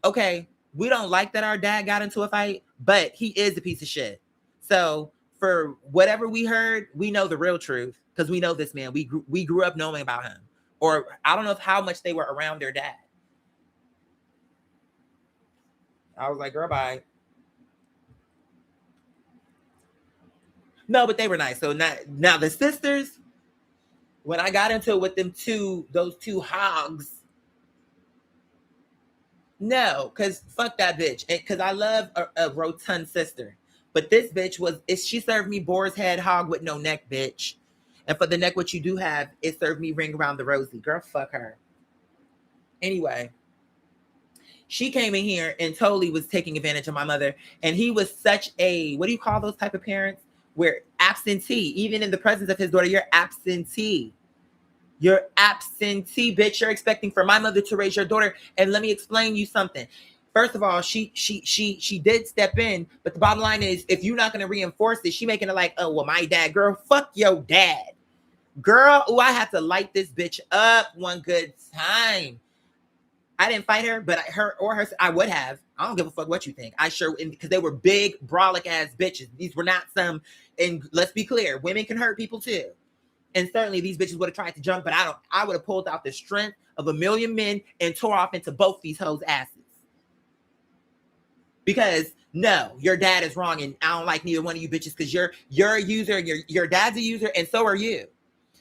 okay, we don't like that our dad got into a fight, but he is a piece of shit. So for whatever we heard, we know the real truth because we know this man. We grew up knowing about him. Or I don't know how much they were around their dad. I was like, girl, bye. No, but they were nice. So now the sisters, when I got into it with those two hogs, no, because fuck that bitch. Because I love a rotund sister. But this bitch she served me boar's head hog with no neck, bitch. And for the neck, what you do have, it served me ring around the rosy. Girl, fuck her. Anyway, she came in here and totally was taking advantage of my mother. And he was such a, what do you call those type of parents? Where absentee, even in the presence of his daughter, you're absentee. You're absentee, bitch. You're expecting for my mother to raise your daughter. And let me explain you something. First of all, she did step in, but the bottom line is, if you're not going to reinforce it, she making it like, oh, well, my dad, girl, fuck your dad. Girl, oh, I had to light this bitch up one good time. I didn't fight her, but I would have. I don't give a fuck what you think. I sure, because they were big, brolic ass bitches. These were not some, and let's be clear, women can hurt people too. And certainly these bitches would have tried to jump, but I would have pulled out the strength of a million men and tore off into both these hoes' asses. Because no, your dad is wrong, and I don't like neither one of you bitches because you're a user, and your dad's a user, and so are you.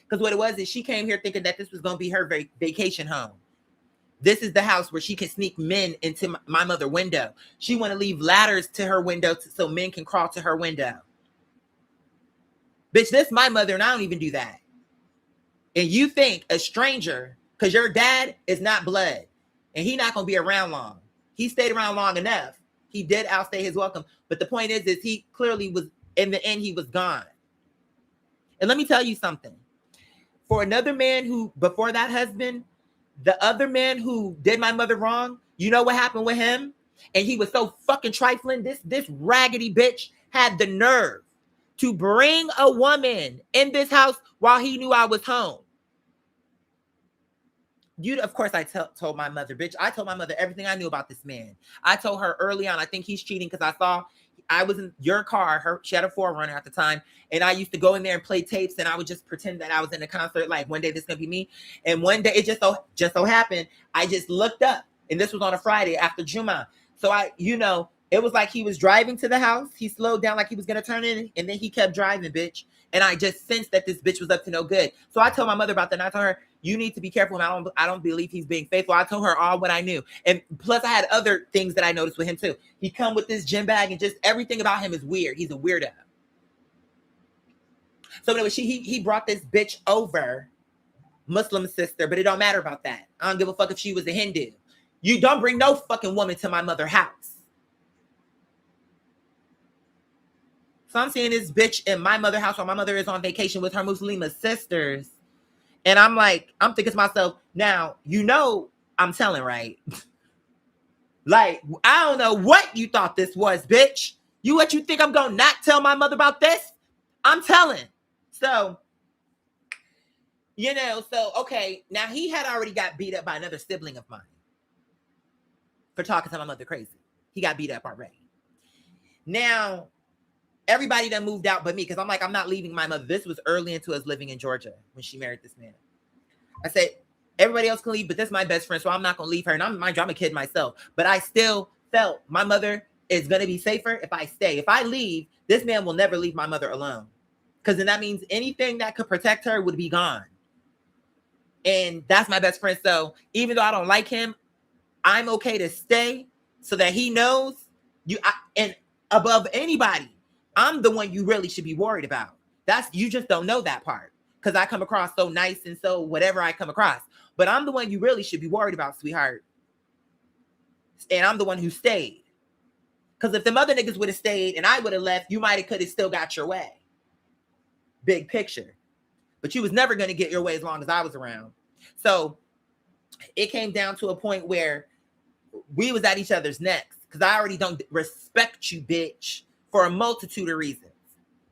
Because what it was is she came here thinking that this was going to be her vacation home. This is the house where she can sneak men into my mother's window. She want to leave ladders to her window so men can crawl to her window. Bitch, this is my mother, and I don't even do that. And you think a stranger, because your dad is not blood, and he not going to be around long. He stayed around long enough. He did outstay his welcome. But the point is he clearly was, in the end, he was gone. And let me tell you something. For another man who, before that husband, the other man who did my mother wrong, you know what happened with him? And he was so fucking trifling. This raggedy bitch had the nerve to bring a woman in this house while he knew I was home. Of course, I told my mother, bitch. I told my mother everything I knew about this man. I told her early on, I think he's cheating because I saw I was in your car. She had a 4Runner at the time. And I used to go in there and play tapes, and I would just pretend that I was in a concert. Like, one day this is going to be me. And one day it just so happened, I just looked up. And this was on a Friday after Juma. So it was like he was driving to the house. He slowed down like he was going to turn in. And then he kept driving, bitch. And I just sensed that this bitch was up to no good. So I told my mother about that. And I told her, you need to be careful. I don't believe he's being faithful. I told her all what I knew. And plus I had other things that I noticed with him too. He come with this gym bag and just everything about him is weird. He's a weirdo. So anyway, he brought this bitch over, Muslim sister, but it don't matter about that. I don't give a fuck if she was a Hindu. You don't bring no fucking woman to my mother's house. So I'm seeing this bitch in my mother's house while my mother is on vacation with her Muslima sisters. And I'm thinking to myself, now, I'm telling, right? Like, I don't know what you thought this was, bitch. What you think I'm going to not tell my mother about this? I'm telling. So, okay. Now he had already got beat up by another sibling of mine for talking to my mother crazy. He got beat up already. Now, everybody done moved out but me because I'm not leaving my mother. This was early into us living in Georgia when she married this man. I said, everybody else can leave, but this is my best friend, so I'm not going to leave her. And I'm a kid myself. But I still felt my mother it's going to be safer if I stay. If I leave, this man will never leave my mother alone. Because then that means anything that could protect her would be gone. And that's my best friend. So even though I don't like him, I'm okay to stay so that he knows and above anybody, I'm the one you really should be worried about. You just don't know that part because I come across so nice and so whatever I come across. But I'm the one you really should be worried about, sweetheart. And I'm the one who stayed. Because if them other niggas would have stayed and I would have left, you might have could have still got your way. Big picture. But you was never going to get your way as long as I was around. So it came down to a point where we was at each other's necks because I already don't respect you, bitch, for a multitude of reasons.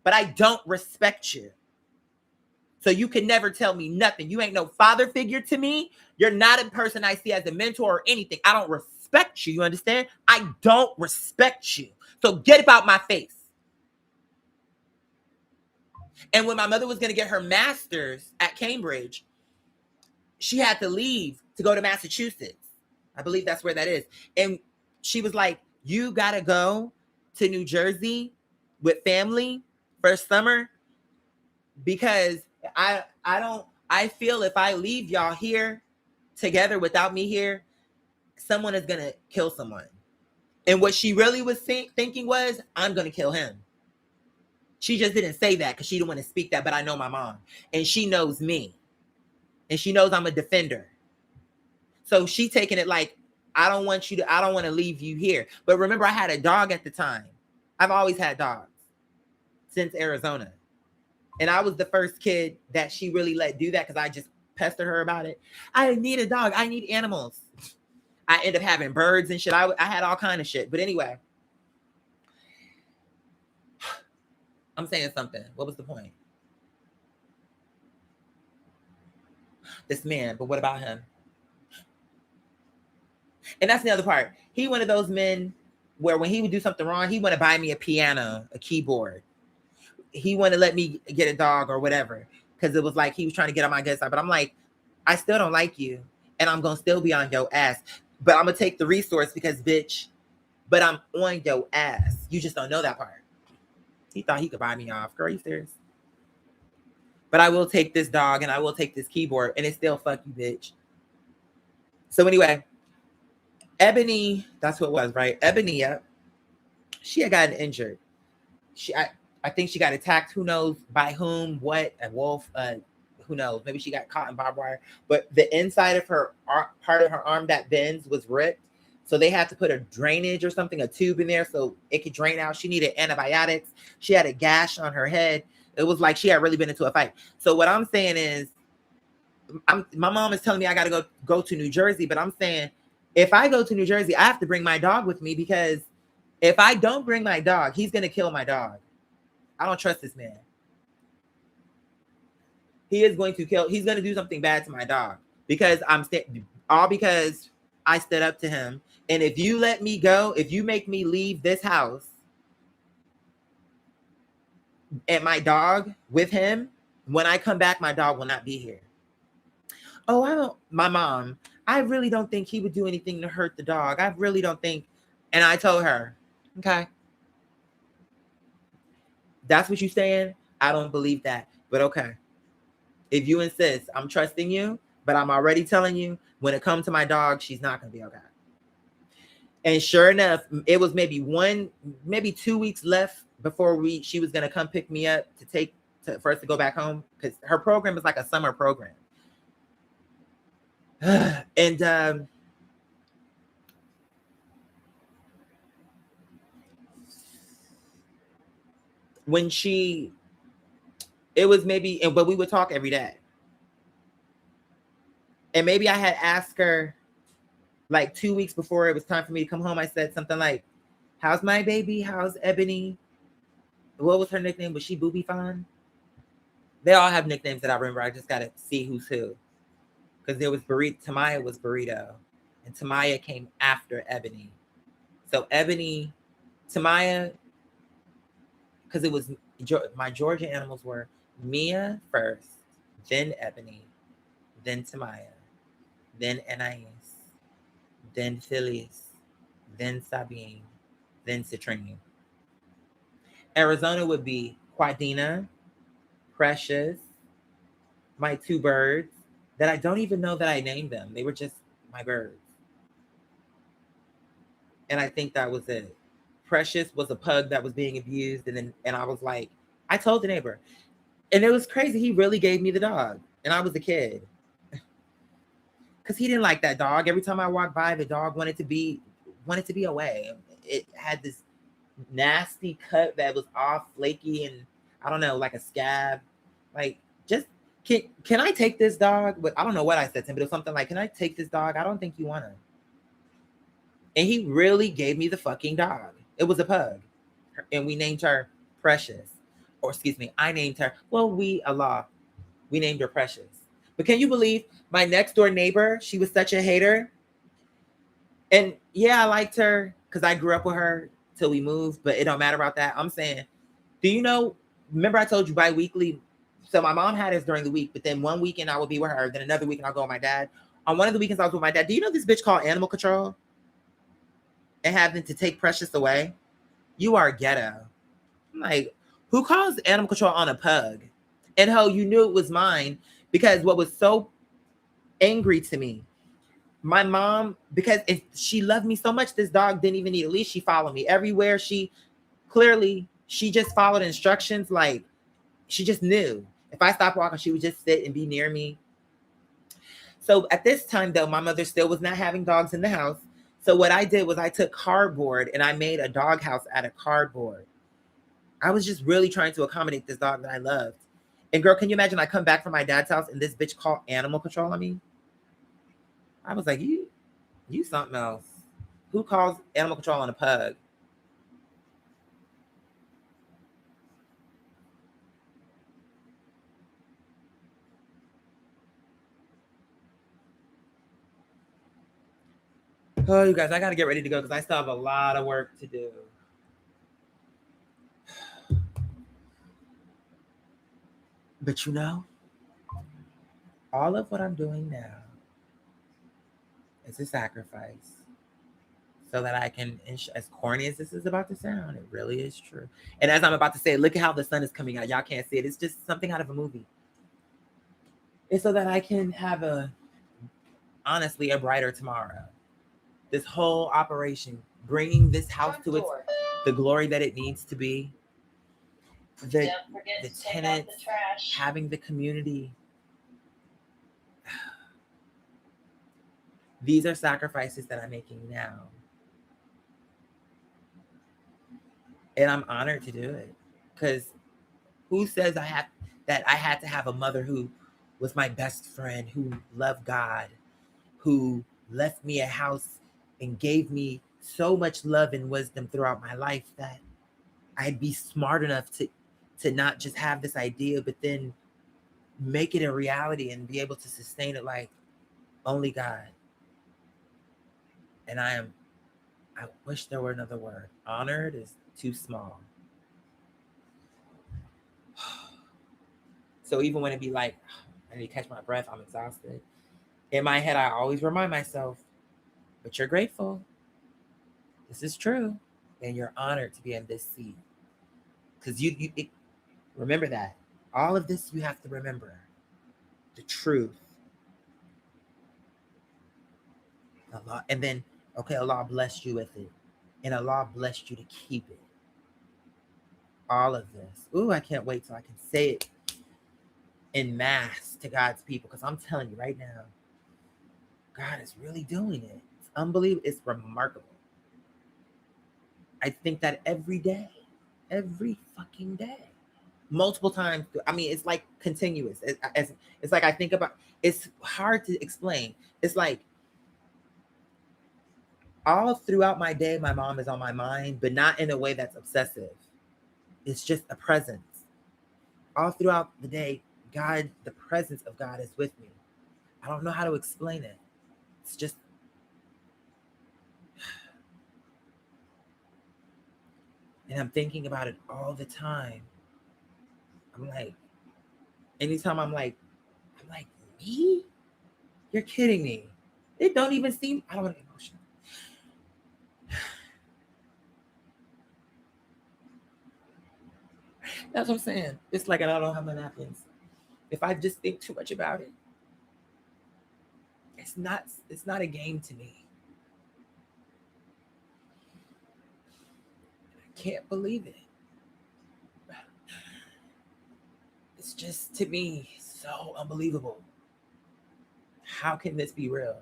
But I don't respect you. So you can never tell me nothing. You ain't no father figure to me. You're not a person I see as a mentor or anything. I don't respect you. You understand? I don't respect you. So get about my face. And when my mother was going to get her master's at Cambridge, she had to leave to go to Massachusetts. I believe that's where that is. And she was like, you got to go to New Jersey with family for summer because I feel if I leave y'all here together without me here, someone is going to kill someone. And what she really was thinking was, I'm going to kill him. She just didn't say that because she didn't want to speak that, but I know my mom. And she knows me. And she knows I'm a defender. So she taking it like, I don't want to leave you here. But remember, I had a dog at the time. I've always had dogs since Arizona. And I was the first kid that she really let do that because I just pestered her about it. I need a dog. I need animals. I end up having birds and shit. I had all kind of shit. But anyway, I'm saying something. What was the point? This man, but what about him? And that's the other part. He one of those men where when he would do something wrong, he want to buy me a piano, a keyboard. He want to let me get a dog or whatever. Because it was like he was trying to get on my good side. But I'm like, I still don't like you. And I'm going to still be on your ass. But I'm going to take the resource because, bitch, but I'm on your ass. You just don't know that part. He thought he could buy me off. Girl, you serious? But I will take this dog and I will take this keyboard. And it's still fuck you, bitch. So anyway, Ebony, that's what it was, right? Ebony, yeah, she had gotten injured. I think she got attacked. Who knows by whom, what, a wolf, who knows? Maybe she got caught in barbed wire. But the inside of her part of her arm that bends was ripped. So they had to put a drainage or something, a tube in there so it could drain out. She needed antibiotics. She had a gash on her head. It was like she had really been into a fight. So what I'm saying is, my mom is telling me I got to go to New Jersey. But I'm saying, if I go to New Jersey, I have to bring my dog with me because if I don't bring my dog, he's going to kill my dog. I don't trust this man. He's going to do something bad to my dog because because I stood up to him. And if you let me go, if you make me leave this house and my dog with him, when I come back, my dog will not be here. Oh, my mom, I really don't think he would do anything to hurt the dog. I really don't think. And I told her, okay, that's what you're saying. I don't believe that, but okay. If you insist, I'm trusting you, but I'm already telling you when it comes to my dog, she's not going to be okay. And sure enough, it was maybe 2 weeks left before she was going to come pick me up for us to go back home because her program is like a summer program. And when it was but we would talk every day. And maybe I had asked her like 2 weeks before it was time for me to come home. I said something like, how's my baby? How's Ebony? What was her nickname? Was she Booby Fawn? They all have nicknames that I remember. I just got to see who's who. Because there was Tamaya was Burrito. And Tamaya came after Ebony. So Tamaya, because it was, my Georgia animals were Mia first, then Ebony, then Tamaya, then Anais, then Phyllis, then Sabine, then Citrine. Arizona would be Quadina, Precious, my two birds that I don't even know that I named them. They were just my birds. And I think that was it. Precious was a pug that was being abused, and I was like, I told the neighbor. And it was crazy. He really gave me the dog. And I was a kid. Because he didn't like that dog. Every time I walked by, the dog wanted to be away. It had this nasty cut that was off, flaky, and I don't know, like a scab. Like, just can I take this dog? But I don't know what I said to him, but it was something like, can I take this dog? I don't think you want him. And he really gave me the fucking dog. It was a pug. And we named her Precious. Or excuse me, I named her, well, we named her Precious. But can you believe my next door neighbor, she was such a hater. And yeah, I liked her because I grew up with her till we moved, but it don't matter about that. I'm saying, do you know, remember I told you bi-weekly? So my mom had us during the week, but then one weekend I would be with her, then another weekend I'll go with my dad. On one of the weekends I was with my dad. Do you know this bitch called animal control? And having to take Precious away? You are ghetto. I'm like, who calls animal control on a pug? And how you knew it was mine, because what was so angry to me, my mom, because if she loved me so much, this dog didn't even need a leash. She followed me everywhere. She just followed instructions. Like, she just knew. If I stopped walking, she would just sit and be near me. So at this time, though, my mother still was not having dogs in the house. So what I did was I took cardboard and I made a dog house out of cardboard. I was just really trying to accommodate this dog that I loved. And girl, can you imagine I come back from my dad's house and this bitch called animal control on me? I was like, you something else. Who calls animal control on a pug? Oh, you guys, I got to get ready to go because I still have a lot of work to do. But you know, all of what I'm doing now is a sacrifice so that I can, as corny as this is about to sound, it really is true. And as I'm about to say, look at how the sun is coming out. Y'all can't see it. It's just something out of a movie. It's so that I can have honestly, a brighter tomorrow. This whole operation, bringing this house to the glory that it needs to be. The tenants, having the community. These are sacrifices that I'm making now. And I'm honored to do it. Because who says I had to have a mother who was my best friend, who loved God, who left me a house and gave me so much love and wisdom throughout my life that I'd be smart enough to not just have this idea, but then make it a reality and be able to sustain it like only God. And I wish there were another word. Honored is too small. So even when it be like, I need to catch my breath, I'm exhausted. In my head, I always remind myself, but you're grateful. This is true. And you're honored to be in this seat. Because remember that. All of this you have to remember. The truth. Allah, and then, okay, Allah blessed you with it. And Allah blessed you to keep it. All of this. Ooh, I can't wait till I can say it in mass to God's people. Because I'm telling you right now, God is really doing it. It's unbelievable. It's remarkable. I think that every day. Every fucking day. Multiple times. I mean, it's like continuous. It's like I think about, it's hard to explain. It's like all throughout my day, my mom is on my mind, but not in a way that's obsessive. It's just a presence. All throughout the day, God, the presence of God is with me. I don't know how to explain it. It's just, and I'm thinking about it all the time. I'm like, anytime I'm like, me? You're kidding me. It don't even seem, I don't want to get emotional. That's what I'm saying. It's like I don't know how that happens. If I just think too much about it, it's not a game to me. I can't believe it. It's just, to me, so unbelievable. How can this be real?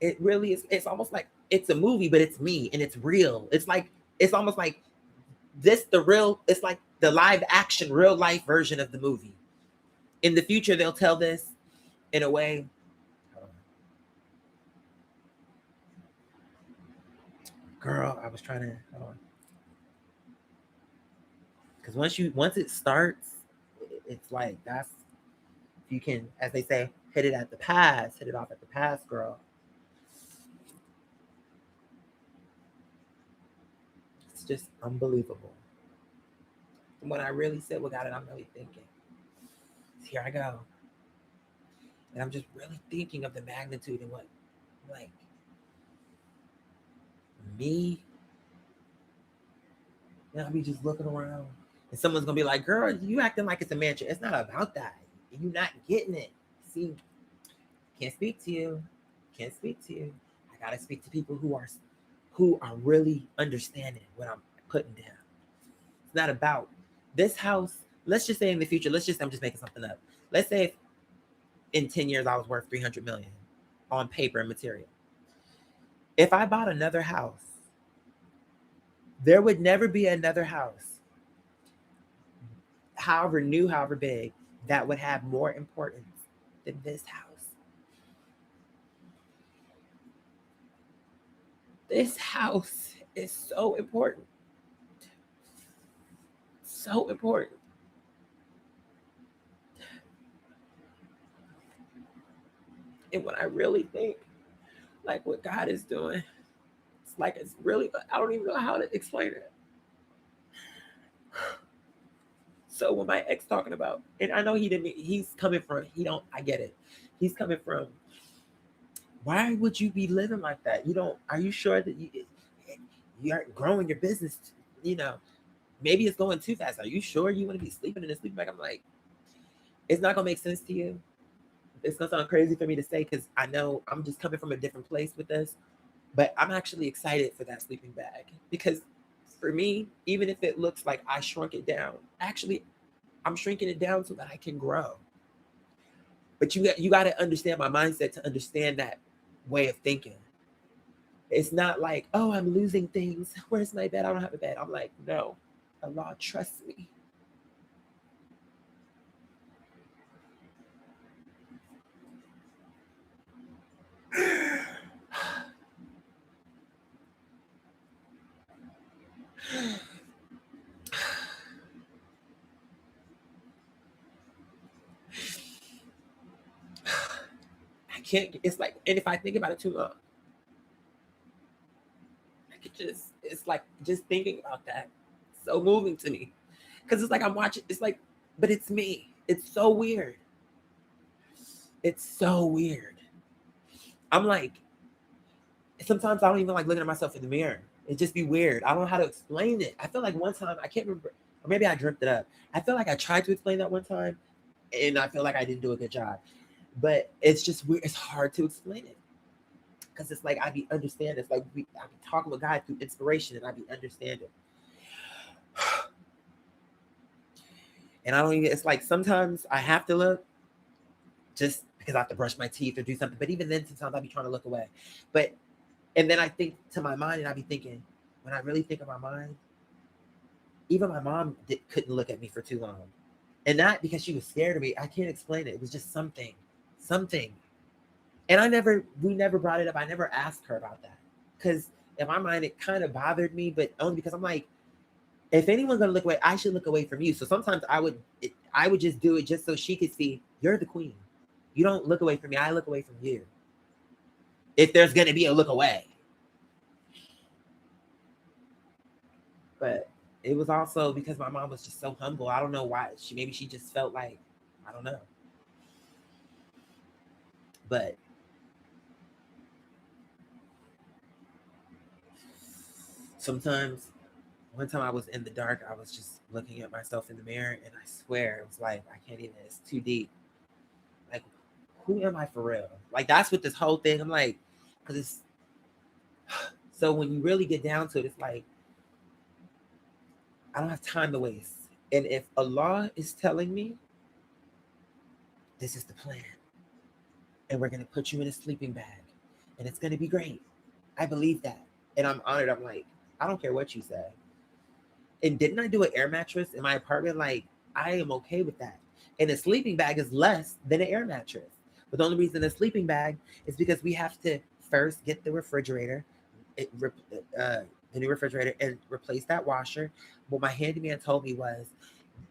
It really is. It's almost like it's a movie, but it's me and it's real. It's almost like the real, it's like the live action, real life version of the movie. In the future, they'll tell this in a way. Girl, I was trying to, hold on. Because once it starts, it's like, that's, you can, as they say, hit it off at the pass, girl. It's just unbelievable. And when I really sit with God and I'm really thinking, here I go. And I'm just really thinking of the magnitude and what, like, me. And I'll be just looking around. And someone's going to be like, girl, you acting like it's a mansion. It's not about that. You're not getting it. See, can't speak to you. Can't speak to you. I got to speak to people who are really understanding what I'm putting down. It's not about this house. Let's just say in the future, I'm just making something up. Let's say if in 10 years I was worth 300 million on paper and material. If I bought another house, there would never be another house, however new, however big, that would have more importance than this house. This house is so important. So important. And when I really think, like, what God is doing, it's like, it's really, I don't even know how to explain it. So when my ex talking about, and I know he's coming from, I get it. He's coming from, why would you be living like that? Are you sure that you aren't growing your business? Maybe it's going too fast. Are you sure you want to be sleeping in a sleeping bag? I'm like, it's not gonna make sense to you. It's gonna sound crazy for me to say, because I know I'm just coming from a different place with this, but I'm actually excited for that sleeping bag, because for me, even if it looks like I shrunk it down, actually I'm shrinking it down so that I can grow. But you got to understand my mindset to understand that way of thinking. It's not like, oh, I'm losing things. Where's my bed? I don't have a bed. I'm like, no, Allah, trust me. I can't, it's like, and if I think about it too long, it's like just thinking about that, so moving to me. Because it's like I'm watching, it's like, but it's me. It's so weird. It's so weird. I'm like, sometimes I don't even like looking at myself in the mirror. It just be weird. I don't know how to explain it. I feel like one time, I can't remember, or maybe I dreamt it up. I feel like I tried to explain that one time, and I feel like I didn't do a good job. But it's just weird. It's hard to explain it, because it's like I be understanding. It's like I be talking with God through inspiration, and I be understanding. And I don't even. It's like sometimes I have to look, just because I have to brush my teeth or do something. But even then, sometimes I be trying to look away. And then I think to my mind, and I be thinking, when I really think of my mind, even my mom couldn't look at me for too long. And not because she was scared of me. I can't explain it. It was just something. And we never brought it up. I never asked her about that. Because in my mind, it kind of bothered me, but only because I'm like, if anyone's gonna look away, I should look away from you. So sometimes I would just do it just so she could see, you're the queen. You don't look away from me. I look away from you. If there's gonna be a look away. But it was also because my mom was just so humble. I don't know why. Maybe she just felt like, I don't know. But sometimes one time I was in the dark, I was just looking at myself in the mirror, and I swear it was like, I can't even, it's too deep. Like, who am I for real? Like, that's what this whole thing, I'm like, because it's, so when you really get down to it, it's like, I don't have time to waste. And if Allah is telling me, this is the plan, and we're going to put you in a sleeping bag, and it's going to be great. I believe that. And I'm honored. I'm like, I don't care what you say. And didn't I do an air mattress in my apartment? Like, I am okay with that. And a sleeping bag is less than an air mattress. But the only reason a sleeping bag is because we have to first get the refrigerator, the new refrigerator, and replace that washer. What my handyman told me was,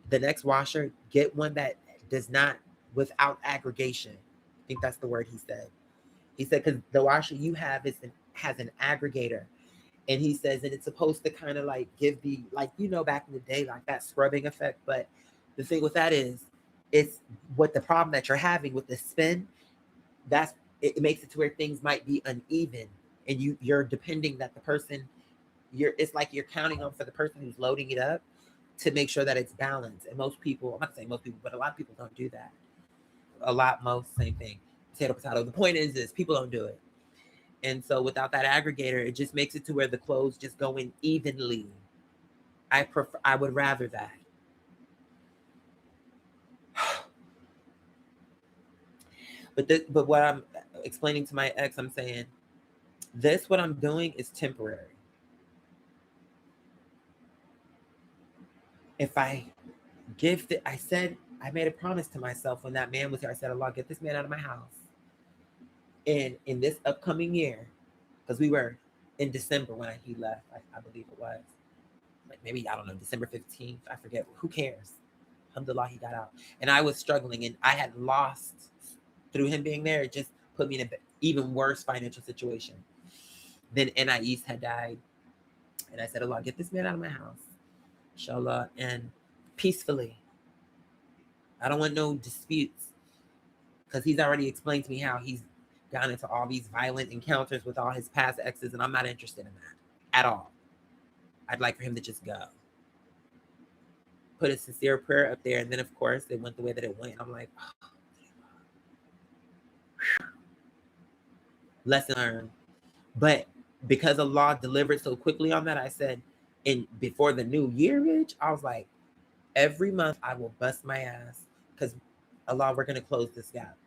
the next washer, get one that does not, without aggregation. I think that's the word he said. He said, because the washer you have has an aggregator. And he says that it's supposed to kind of like give the, like, back in the day, like that scrubbing effect. But the thing with that is, it's what the problem that you're having with the spin, that's, it makes it to where things might be uneven. And you're depending that the person, it's like you're counting on for the person who's loading it up to make sure that it's balanced. And most people, I'm not saying most people, but a lot of people don't do that. Most, same thing. Potato. The point is people don't do it. And so without that aggregator, it just makes it to where the clothes just go in evenly. I would rather that. But what I'm explaining to my ex, I'm saying, what I'm doing is temporary. If I I made a promise to myself when that man was here. I said, Allah, get this man out of my house. And in this upcoming year, because we were in December when he left, I believe it was. Like maybe, I don't know, December 15th. I forget. Who cares? Alhamdulillah, he got out. And I was struggling, and I had lost, through him being there, it just put me in an even worse financial situation. Then Anais had died. And I said, Allah, get this man out of my house, inshallah, and peacefully. I don't want no disputes, because he's already explained to me how he's gone into all these violent encounters with all his past exes, and I'm not interested in that at all. I'd like for him to just go. Put a sincere prayer up there, and then, of course, it went the way that it went. I'm like, oh, lesson learned. But because Allah delivered so quickly on that, I said, before the new year, Rich, I was like, every month I will bust my ass, because Allah, we're going to close this gap.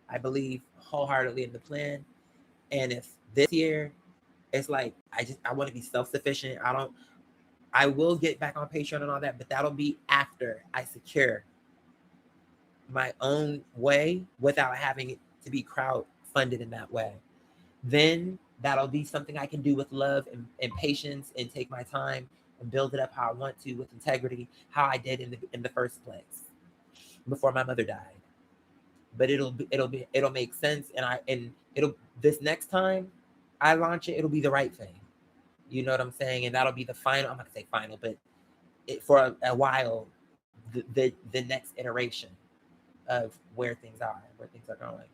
I believe wholeheartedly in the plan. And if this year, it's like, I want to be self-sufficient. I will get back on Patreon and all that, but that'll be after I secure my own way without having it to be crowd funded in that way. Then that'll be something I can do with love and patience, and take my time and build it up how I want to, with integrity, how I did in the first place before my mother died. But it'll make sense, and it'll, this next time I launch it, it'll be the right thing. You know what I'm saying? And that'll be the final. I'm not gonna say final, but for a while, the next iteration of where things are going.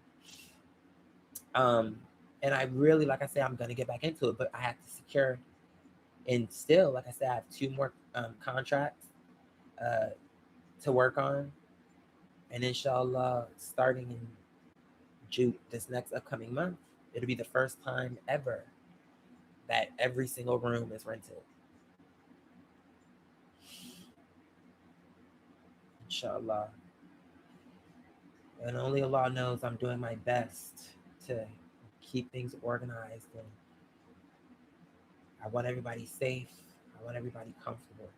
And I really, like I said, I'm gonna get back into it, but I have to secure. And still, like I said, I have 2 more contracts to work on, and inshallah, starting in June, this next upcoming month, it'll be the first time ever that every single room is rented. Inshallah. And only Allah knows I'm doing my best to keep things organized. And I want everybody safe. I want everybody comfortable.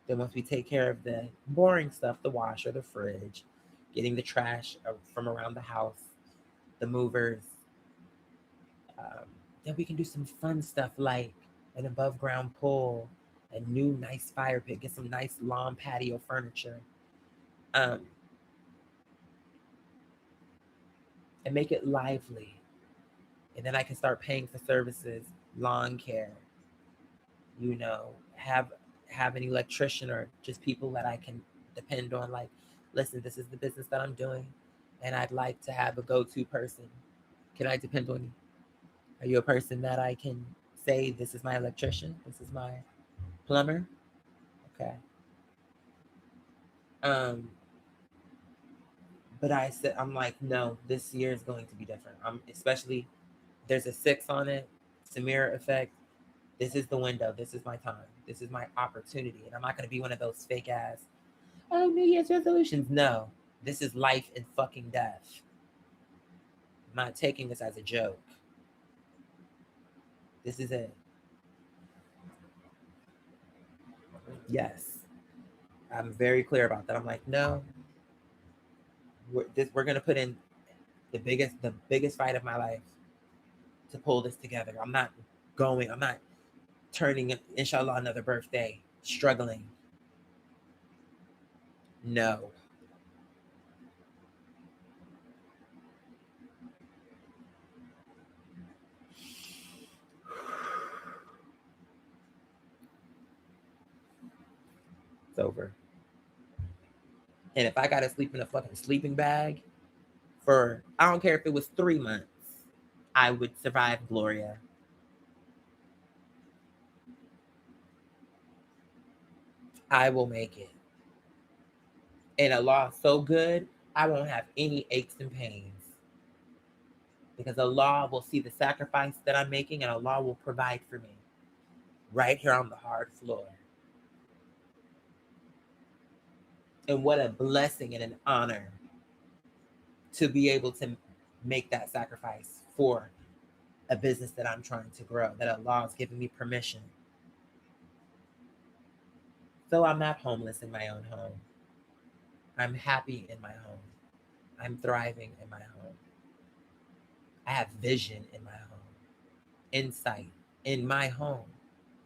Then once we take care of the boring stuff, the washer, the fridge, getting the trash from around the house, the movers, then we can do some fun stuff like an above ground pool, a new nice fire pit, get some nice lawn patio furniture, and make it lively. And then I can start paying for services, lawn care, have an electrician, or just people that I can depend on. Like, listen, this is the business that I'm doing, and I'd like to have a go-to person. Can I depend on you? Are you a person that I can say, this is my electrician, this is my plumber. Okay. But I'm like, no, this year is going to be different. Especially, there's a 6 on it. It's a mirror effect. This is the window. This is my time. This is my opportunity. And I'm not going to be one of those fake ass, oh, New Year's resolutions. No, this is life and fucking death. I'm not taking this as a joke. This is it. Yes. I'm very clear about that. I'm like, no, we're going to put in the biggest fight of my life to pull this together. I'm not turning, inshallah, another birthday, struggling. No. It's over. And if I gotta sleep in a fucking sleeping bag for, I don't care if it was 3 months, I would survive, Gloria. I will make it. And Allah so good, I won't have any aches and pains. Because Allah will see the sacrifice that I'm making, and Allah will provide for me right here on the hard floor. And what a blessing and an honor to be able to make that sacrifice for a business that I'm trying to grow, that Allah has given me permission. So I'm not homeless in my own home. I'm happy in my home. I'm thriving in my home. I have vision in my home, insight in my home.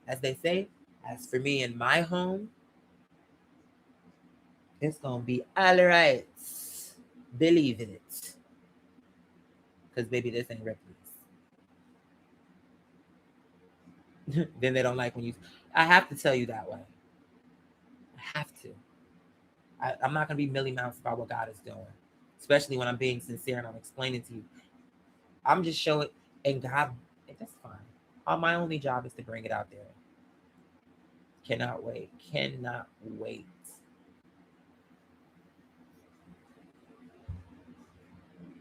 As they say, as for me in my home, it's going to be all right. Believe it. Because, baby, this ain't Ripley's. Then they don't like when you... I have to tell you that way. I have to. I'm not going to be Millie Mouse about what God is doing. Especially when I'm being sincere and I'm explaining to you. I'm just showing... And God... That's fine. My only job is to bring it out there. Cannot wait. Cannot wait.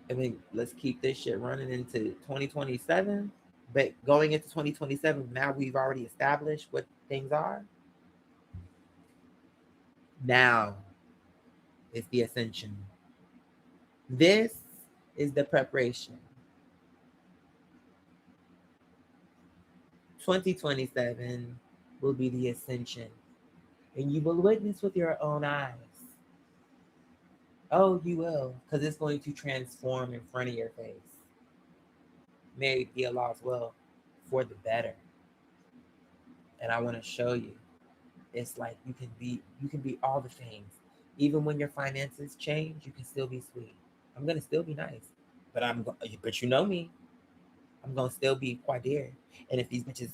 I mean, let's keep this shit running into 2027. But going into 2027, now we've already established what things are. Now is the ascension. This is the preparation. 2027 will be the ascension. And you will witness with your own eyes. Oh, you will, because it's going to transform in front of your face. May it be Allah's will for the better. And I want to show you. It's like you can be all the things. Even when your finances change, you can still be sweet. I'm gonna still be nice, but you know me. I'm gonna still be Quadir. And if these bitches,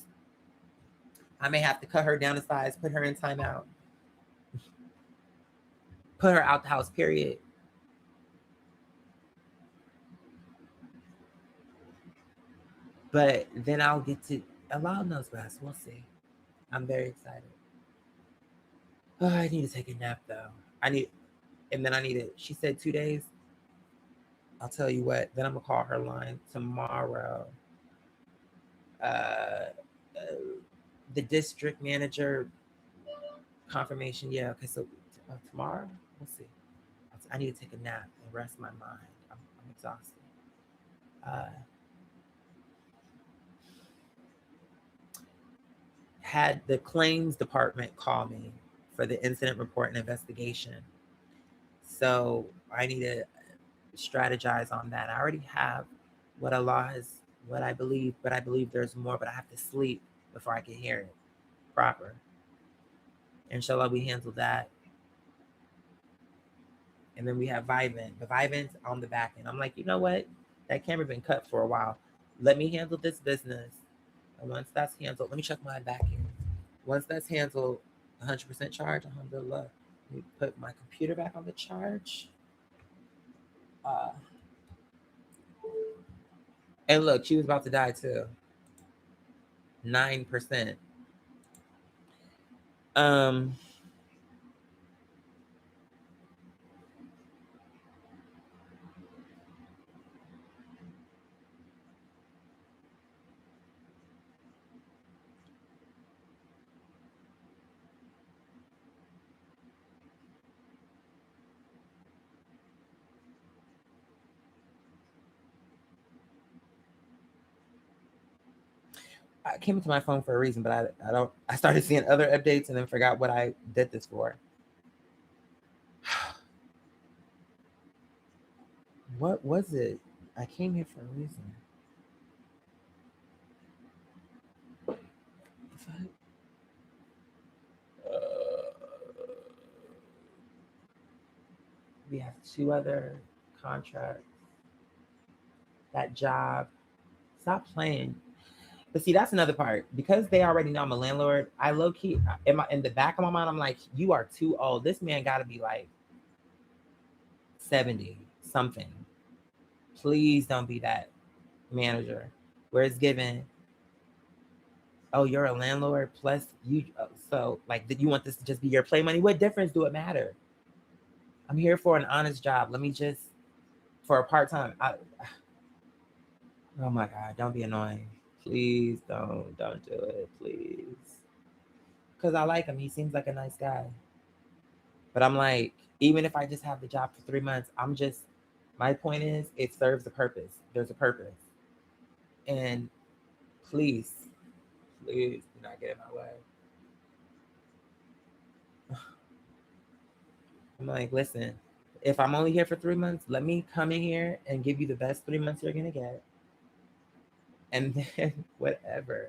I may have to cut her down to size, put her in timeout, put her out the house. Period. But then I'll get to Allah knows best. We'll see. I'm very excited. Oh, I need to take a nap though. And then I need it. She said 2 days. I'll tell you what. Then I'm gonna call her line tomorrow. The district manager confirmation. Yeah. Okay. So tomorrow, we'll see. I need to take a nap and rest my mind. I'm exhausted. Had the claims department call me for the incident report and investigation. So I need to strategize on that. I already have what Allah has, what I believe, but I believe there's more, but I have to sleep before I can hear it proper. Inshallah, we handle that. And then we have Vivint. The Vivint's on the back end. I'm like, you know what? That camera been cut for a while. Let me handle this business. And once that's handled, let me check my back end. Once that's handled, 100% charge, alhamdulillah. Let me put my computer back on the charge. And look, she was about to die too. 9%. I came into my phone for a reason, but I started seeing other updates and then forgot what I did this for. What was it? I came here for a reason. We have 2 other contracts. That job. Stop playing. But see, that's another part. Because they already know I'm a landlord, I low key in the back of my mind, I'm like, you are too old. This man gotta be like 70 something. Please don't be that manager. Where it's given, oh, you're a landlord plus you, so like, did you want this to just be your play money? What difference do it matter? I'm here for an honest job. Let me just, for a part-time. Oh my God, don't be annoying. Please don't do it, please. Because I like him. He seems like a nice guy. But I'm like, even if I just have the job for 3 months, my point is, it serves a purpose. There's a purpose. And please do not get in my way. I'm like, listen, if I'm only here for 3 months, let me come in here and give you the best 3 months you're going to get. And then whatever.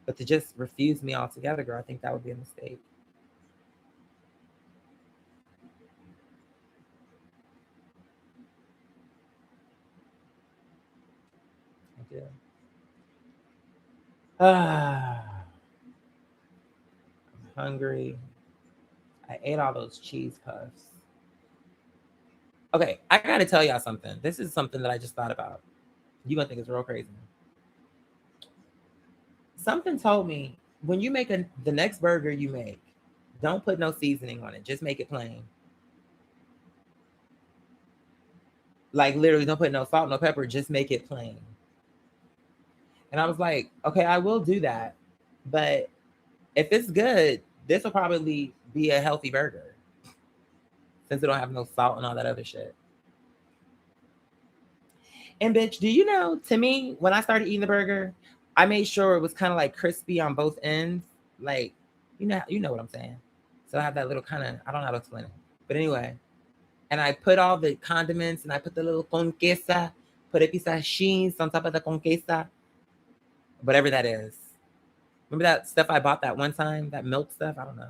But to just refuse me altogether, girl, I think that would be a mistake. I do. I'm hungry. I ate all those cheese puffs. Okay, I gotta tell y'all something. This is something that I just thought about. You gonna think it's real crazy. Something told me when you make the next burger you make, don't put no seasoning on it. Just make it plain. Like literally, don't put no salt, no pepper. Just make it plain. And I was like, okay, I will do that. But if it's good, this will probably be a healthy burger since it don't have no salt and all that other shit. And bitch, do you know, to me, when I started eating the burger, I made sure it was kind of like crispy on both ends. Like, you know what I'm saying. So I have that little kind of, I don't know how to explain it. But anyway, and I put all the condiments and I put the little conquesa, put a piece of cheese on top of the conquesa, whatever that is. Remember that stuff I bought that one time, that milk stuff? I don't know.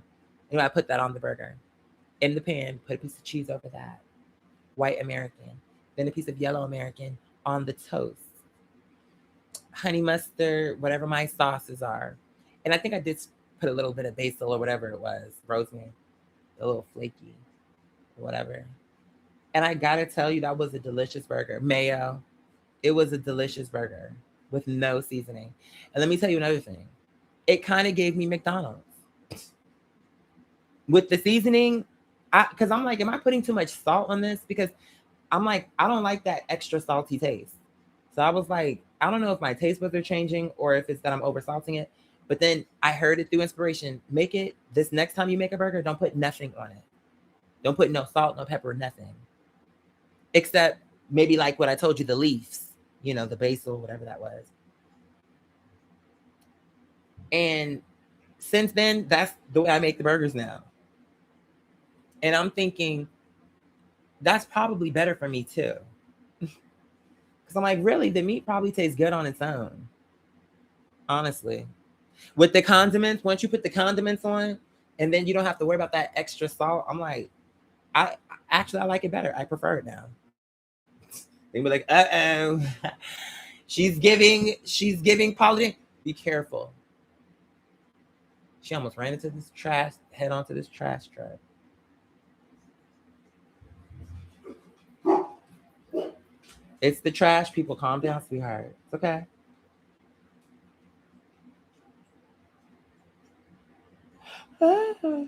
Anyway, I put that on the burger in the pan, put a piece of cheese over that, white American, then a piece of yellow American on the toast, honey mustard, whatever my sauces are. And I think I did put a little bit of basil or whatever it was, rosemary, a little flaky, whatever. And I gotta tell you, that was a delicious burger. Mayo, it was a delicious burger with no seasoning. And let me tell you another thing. It kind of gave me McDonald's. With the seasoning, because I'm like, am I putting too much salt on this? Because I'm like, I don't like that extra salty taste. So I was like, I don't know if my taste buds are changing or if it's that I'm over salting it. But then I heard it through inspiration. Make it, this next time you make a burger, don't put nothing on it. Don't put no salt, no pepper, nothing. Except maybe like what I told you, the leaves, the basil, whatever that was. And since then, that's the way I make the burgers now. And I'm thinking, that's probably better for me too. Because I'm like, really, the meat probably tastes good on its own. Honestly. With the condiments, once you put the condiments on, and then you don't have to worry about that extra salt, I'm like, I like it better. I prefer it now. They be like, uh-oh. she's giving Pauline. Be careful. She almost ran into this trash, head onto this trash truck. It's the trash people. Calm down, sweetheart. It's okay. I'm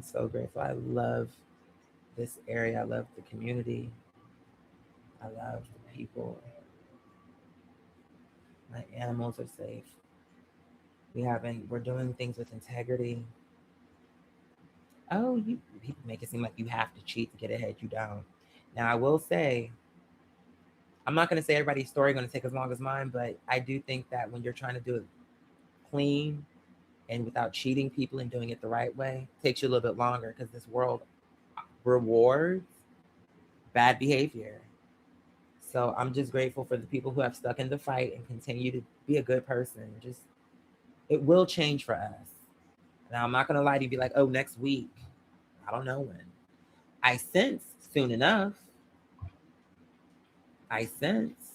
so grateful. I love this area. I love the community. I love the people. My animals are safe. We're doing things with integrity. Oh, you people make it seem like you have to cheat to get ahead. You don't. Now I will say, I'm not gonna say everybody's story gonna take as long as mine, but I do think that when you're trying to do it clean and without cheating people and doing it the right way, it takes you a little bit longer because this world rewards bad behavior. So I'm just grateful for the people who have stuck in the fight and continue to be a good person. Just it will change for us. Now I'm not gonna lie to you, be like, oh, next week. I don't know when. I sense soon enough. I sense.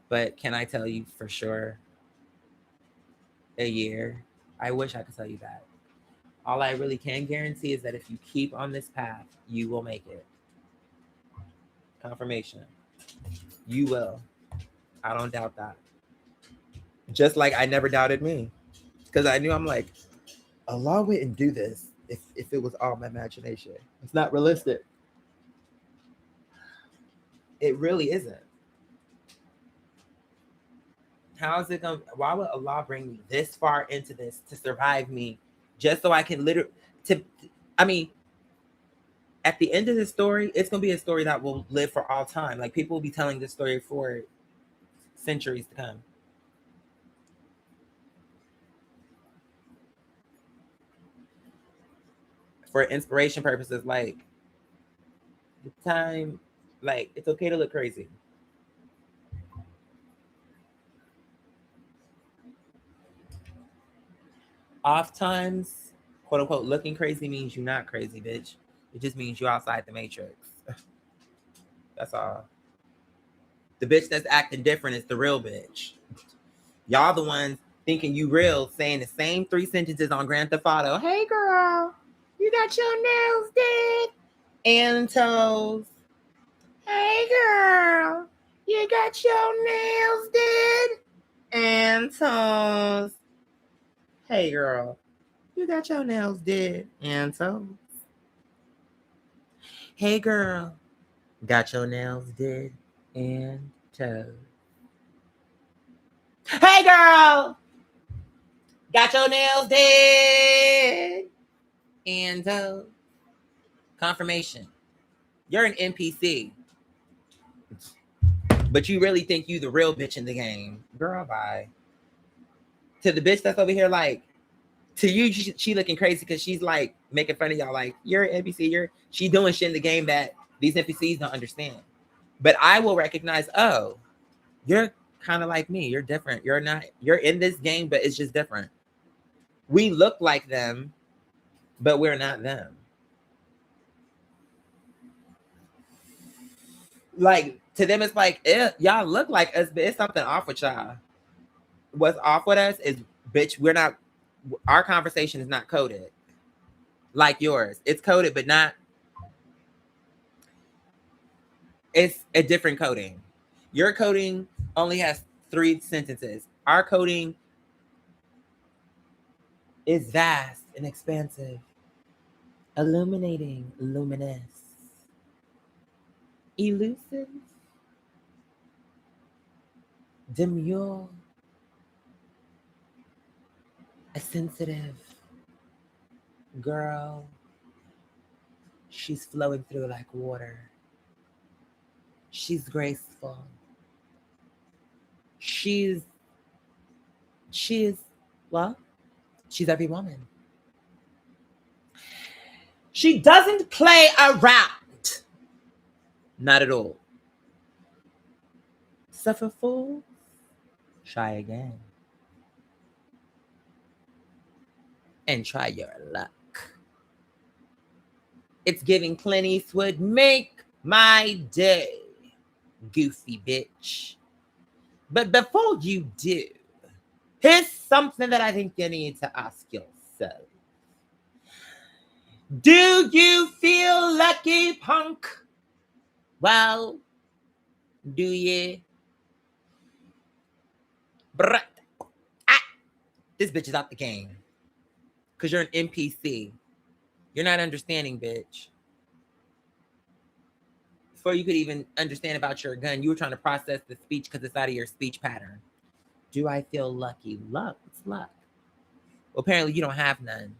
But can I tell you for sure a year? I wish I could tell you that. All I really can guarantee is that if you keep on this path, you will make it. Confirmation. You will. I don't doubt that. Just like I never doubted me. Because I knew I'm like, Allah wouldn't do this if it was all my imagination. It's not realistic. It really isn't. How is it going? Why would Allah bring me this far into this to survive me, just so I can literally? I mean, at the end of the story, it's gonna be a story that will live for all time. Like people will be telling this story for centuries to come. For inspiration purposes, like the time, like it's okay to look crazy. Oftentimes, quote unquote, looking crazy means you're not crazy, bitch. It just means you're outside the matrix. That's all. The bitch that's acting different is the real bitch. Y'all the ones thinking you real, saying the same 3 sentences on Grand Theft Auto. Hey girl, you got your nails did and toes. Hey girl, you got your nails did and toes. Hey girl, you got your nails did and toes. Hey girl, got your nails did and toes. Hey girl, got your nails did and toes. Confirmation. You're an NPC, but you really think you the real bitch in the game. Girl, bye. To the bitch that's over here, like, to you, she looking crazy because she's like making fun of y'all, like, you're an NPC, she doing shit in the game that these NPCs don't understand. But I will recognize, oh, you're kind of like me. You're different. You're in this game, but it's just different. We look like them, but we're not them. Like, to them, it's like, y'all look like us, but it's something off with y'all. What's off with us is, bitch, our conversation is not coded like yours. It's coded, but not, it's a different coding. Your coding only has 3 sentences. Our coding is vast and expansive, illuminating, luminous, elusive, demure, a sensitive girl. She's flowing through like water. She's graceful. She's, well, she's every woman. She doesn't play around. Not at all. Suffer fools, try again. And try your luck. It's giving Clint Eastwood, make my day, goofy bitch. But before you do, Here's something that I think you need to ask yourself. Do you feel lucky, punk? Well, do you? Bruh. Ah, this bitch is out the game. Because you're an NPC. You're not understanding, bitch. Before you could even understand about your gun, you were trying to process the speech because it's out of your speech pattern. Do I feel lucky? Luck. What's luck? Well, apparently you don't have none.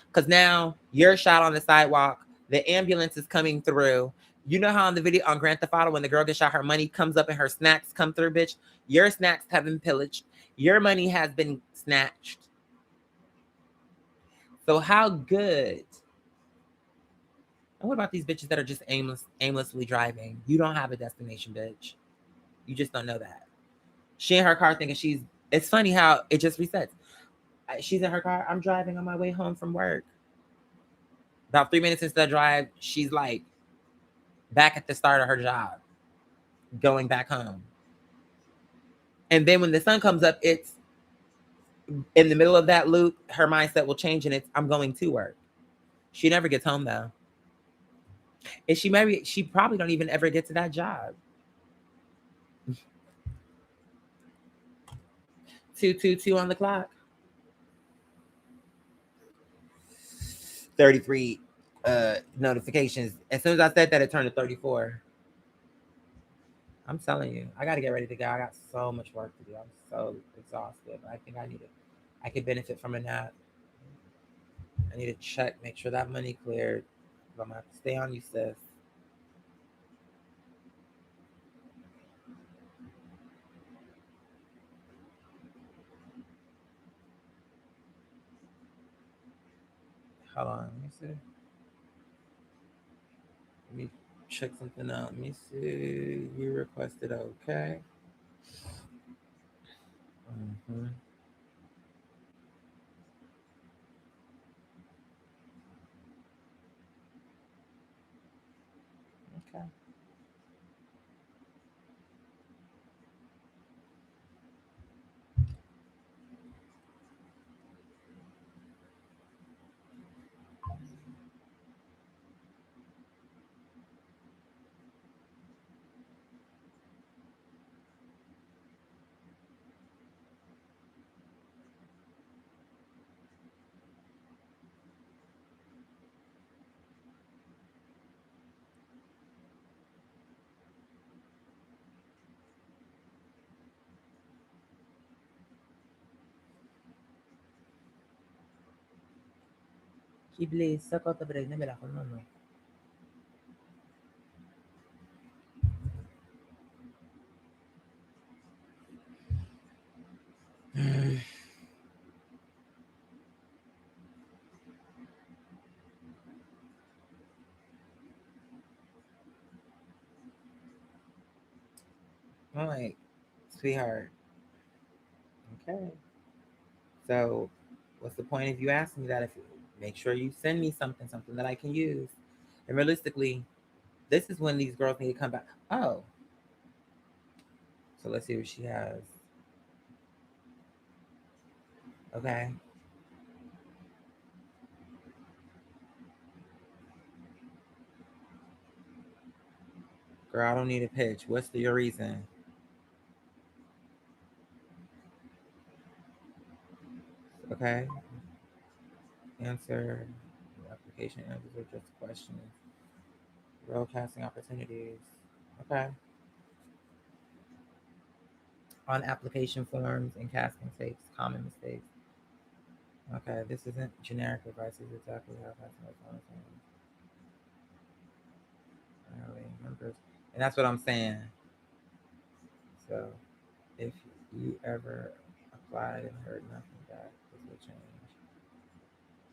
Because now you're shot on the sidewalk. The ambulance is coming through. You know how on the video on Grand Theft Auto, when the girl gets shot, her money comes up and her snacks come through, bitch? Your snacks have been pillaged. Your money has been snatched. So how good? And what about these bitches that are just aimlessly driving? You don't have a destination, bitch. You just don't know that. She in her car thinking she's... It's funny how it just resets. She's in her car. I'm driving on my way home from work. About 3 minutes into the drive, she's like back at the start of her job, going back home. And then when the sun comes up, it's in the middle of that loop. Her mindset will change and it's, I'm going to work. She never gets home though. If she maybe, she probably don't even ever get to that job. 222 on the clock. 33 notifications. As soon as I said that, it turned to 34. I'm telling you, I got to get ready to go. I got so much work to do. I'm so exhausted. I think I need it. I could benefit from a nap. I need to check, make sure that money cleared. I'm gonna have to stay on you, sis. Hold on, let me see. Let me check something out. Let me see. You requested okay. Mm-hmm. Okay. Kibli, suck out the break. Nabila ko no. I'm like, sweetheart. Okay. So, what's the point of you asking me that? If you make sure you send me something that I can use. And realistically, this is when these girls need to come back. Oh, so let's see what she has. Okay, girl, I don't need a pitch. What's your reason? Okay, answer. Application answers are just questions. Role casting opportunities. Okay. On application forms and casting tapes, common mistakes. Okay, this isn't generic advice. This is exactly how customers want members. And that's what I'm saying. So, if you ever applied and heard nothing back, this will change.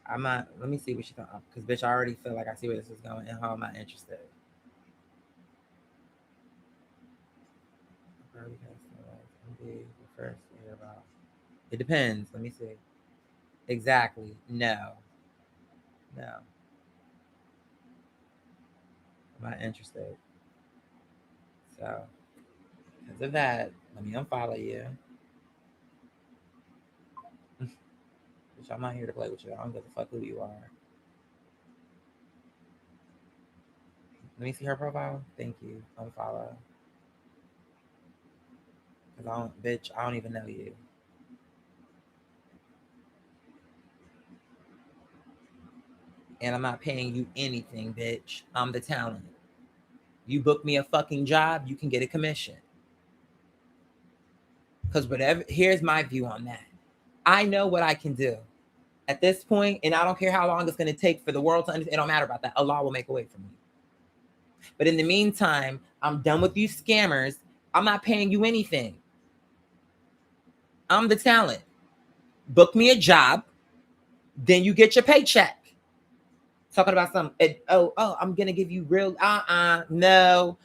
I'm not. Let me see what she's talking. Because bitch, I already feel like I see where this is going, and how am I interested? The first hear about. It depends. Let me see. Exactly. No. No. I'm not interested. So, because of that, let me unfollow you. bitch. I'm not here to play with you. I don't give a fuck who you are. Let me see her profile. Thank you. Unfollow. Cause I don't even know you. And I'm not paying you anything, bitch. I'm the talent. You book me a fucking job, you can get a commission. Because whatever, here's my view on that. I know what I can do at this point, and I don't care how long it's going to take for the world to understand. It don't matter about that. Allah will make a way for me. But in the meantime, I'm done with you scammers. I'm not paying you anything. I'm the talent. Book me a job, then you get your paycheck. Talking about some, I'm going to give you real, no.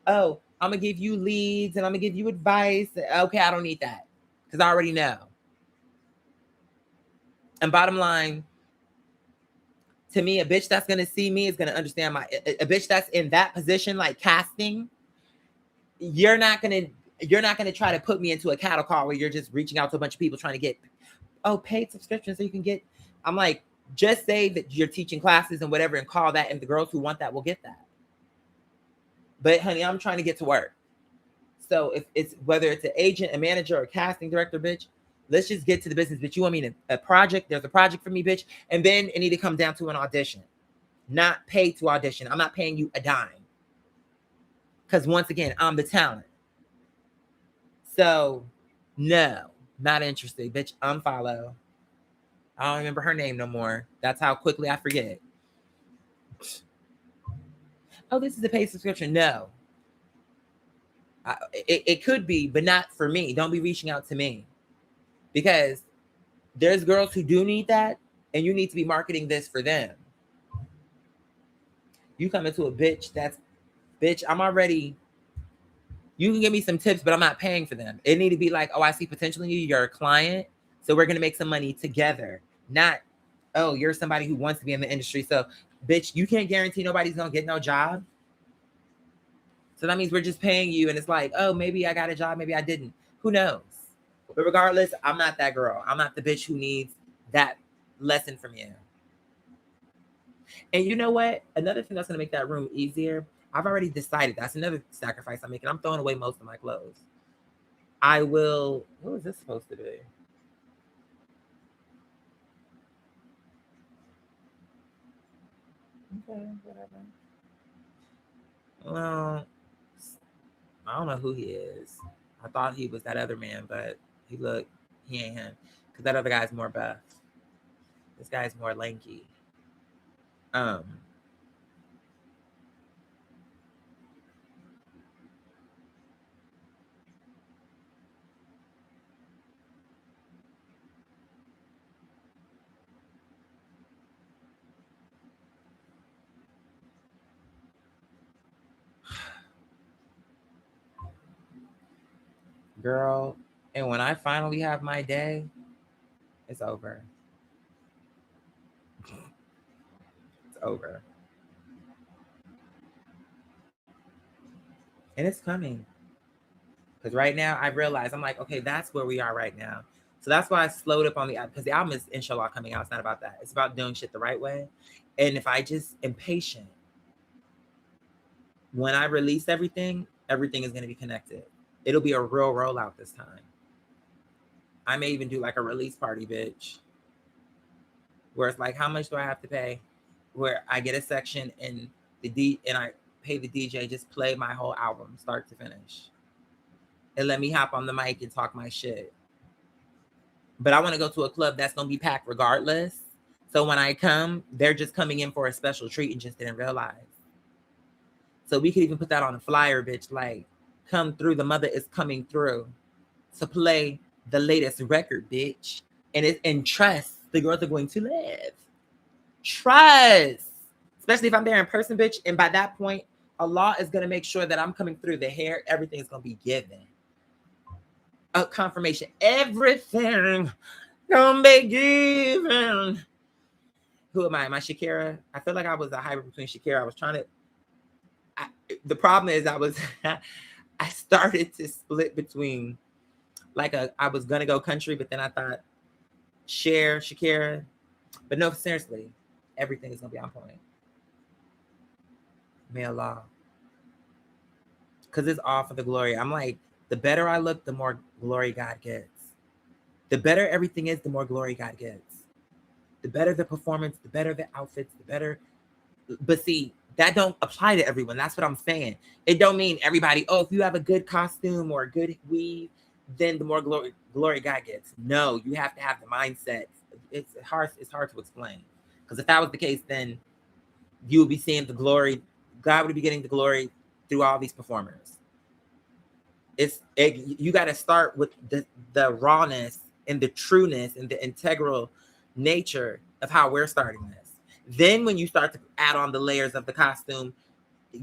Oh, I'm going to give you leads and I'm going to give you advice. Okay, I don't need that because I already know. And bottom line, to me, a bitch that's going to see me is going to understand a bitch that's in that position, like casting. You're not going to try to put me into a cattle call where you're just reaching out to a bunch of people trying to get, paid subscriptions so you can get. I'm like, just say that you're teaching classes and whatever and call that, and the girls who want that will get that. But honey, I'm trying to get to work. So if it's whether it's an agent, a manager, or a casting director, bitch, let's just get to the business. Bitch, you want me to a project? There's a project for me, bitch. And then it need to come down to an audition. Not pay to audition. I'm not paying you a dime. Because once again, I'm the talent. So no, not interested. Bitch, unfollow. I don't remember her name no more. That's how quickly I forget. Oh, this is a paid subscription. No. It could be, but not for me. Don't be reaching out to me. Because there's girls who do need that, and you need to be marketing this for them. You come into a bitch bitch, I'm already, you can give me some tips, but I'm not paying for them. It need to be like, I see potential in you. You're a client, so we're going to make some money together. Not, you're somebody who wants to be in the industry. So, bitch, you can't guarantee nobody's going to get no job. So that means we're just paying you, and it's like, maybe I got a job, maybe I didn't. Who knows? But regardless, I'm not that girl. I'm not the bitch who needs that lesson from you. And you know what? Another thing that's going to make that room easier, I've already decided. That's another sacrifice I'm making. I'm throwing away most of my clothes. I will. What was this supposed to be? Okay, whatever. Well, I don't know who he is. I thought he was that other man, but he ain't him. Because that other guy's more buff. This guy's more lanky. Girl, and when I finally have my day, it's over. It's over. And it's coming. Because right now I realize, I'm like, okay, that's where we are right now. So that's why I slowed up on the album, because the album is inshallah coming out. It's not about that. It's about doing shit the right way. And if I just am patient, when I release everything is going to be connected. It'll be a real rollout this time. I may even do like a release party, bitch, where it's like, how much do I have to pay? Where I get a section and I pay the DJ just play my whole album start to finish, and let me hop on the mic and talk my shit. But I want to go to a club that's gonna be packed regardless. So when I come, they're just coming in for a special treat and just didn't realize. So we could even put that on a flyer, bitch. Like, come through. The mother is coming through to play the latest record, bitch. And trust, the girls are going to live. Trust. Especially if I'm there in person, bitch. And by that point, Allah is going to make sure that I'm coming through. The hair, everything is going to be given. A confirmation. Everything going to be given. Who am I? Am I Shakira? I feel like I was a hybrid between Shakira. I was trying to... the problem is I started to split between... I was going to go country, but then I thought, share Shakira. But no, seriously, everything is gonna be on point. May Allah. Because it's all for the glory. I'm like, the better I look, the more glory God gets. The better everything is, the more glory God gets. The better the performance, the better the outfits, the better. But see, that don't apply to everyone. That's what I'm saying. It don't mean everybody, oh, if you have a good costume or a good weave, then the more glory God gets. No, you have to have the mindset. It's hard to explain. Because if that was the case, then you would be seeing the glory. God would be getting the glory through all these performers. You got to start with the rawness and the trueness and the integral nature of how we're starting this. Then when you start to add on the layers of the costume,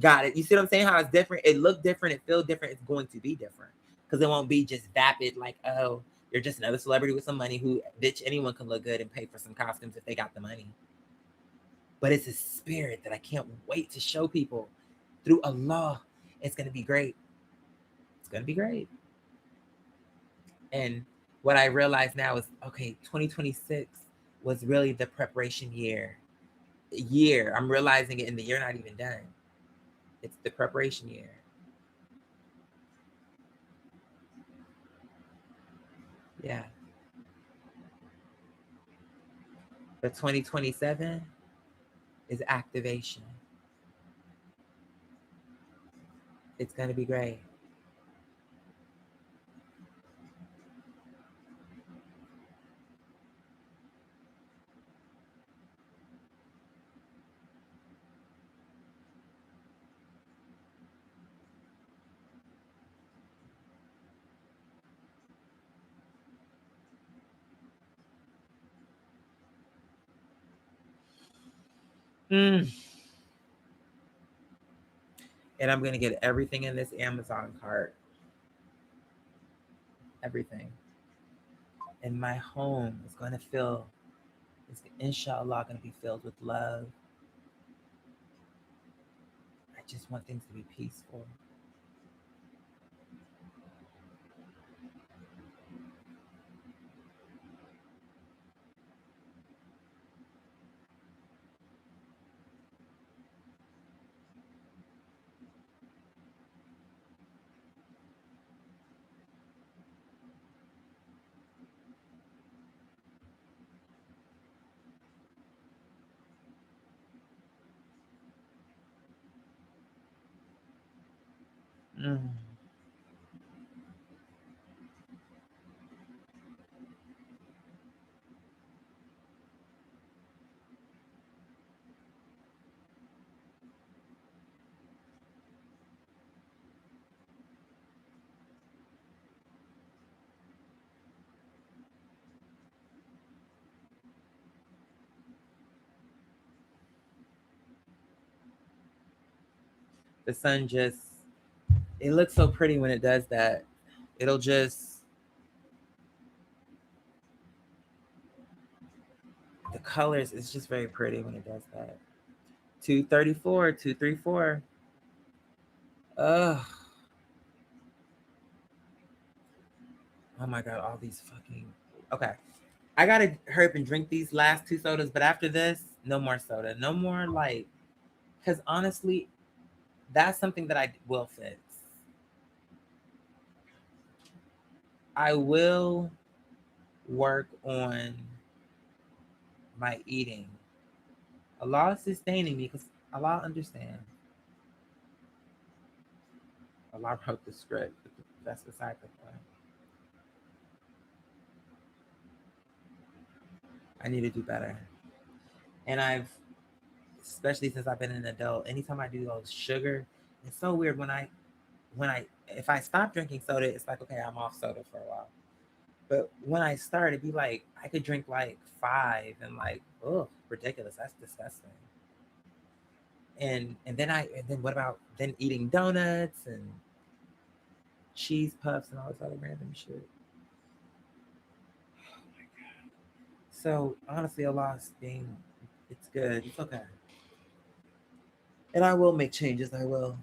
got it. You see what I'm saying? How it's different. It look different. It feel different. It's going to be different because it won't be just vapid like, oh, you're just another celebrity with some money who, bitch, anyone can look good and pay for some costumes if they got the money. But it's a spirit that I can't wait to show people through Allah. It's going to be great. It's going to be great. And what I realize now is, okay, 2026 was really the preparation year. I'm realizing it, and the year not even done. It's the preparation year. Yeah. But 2027 is activation. It's going to be great. And I'm going to get everything in this Amazon cart. Everything. And my home is going to it's inshallah going to be filled with love. I just want things to be peaceful. The sun it looks so pretty when it does that. It'll just, the colors, it's just very pretty when it does that. 234, 234. Ugh. Oh my God, all these fucking. Okay. I gotta hurry up and drink these last two sodas, but after this, no more soda. No more because honestly, that's something that I will fix. I will work on my eating. Allah is sustaining me because Allah understands. Allah wrote the script. That's beside the point. I need to do better. And especially since I've been an adult, anytime I do those sugar, it's so weird if I stop drinking soda, it's like, okay, I'm off soda for a while. But when I start, it'd be like, I could drink like 5 and like, oh, ridiculous. That's disgusting. And then what about then eating donuts and cheese puffs and all this other random shit? Oh my God. So honestly, it's good. It's okay. And I will make changes. I will.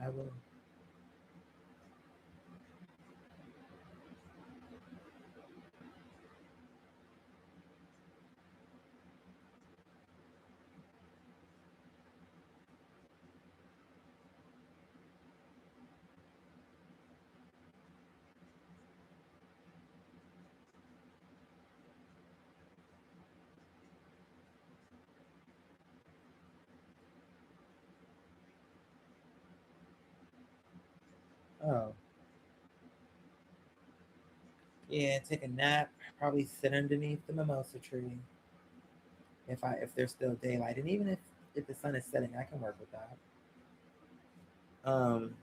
I will. Oh, yeah, take a nap. Probably sit underneath the mimosa tree if there's still daylight, and even if the sun is setting, I can work with that. Um,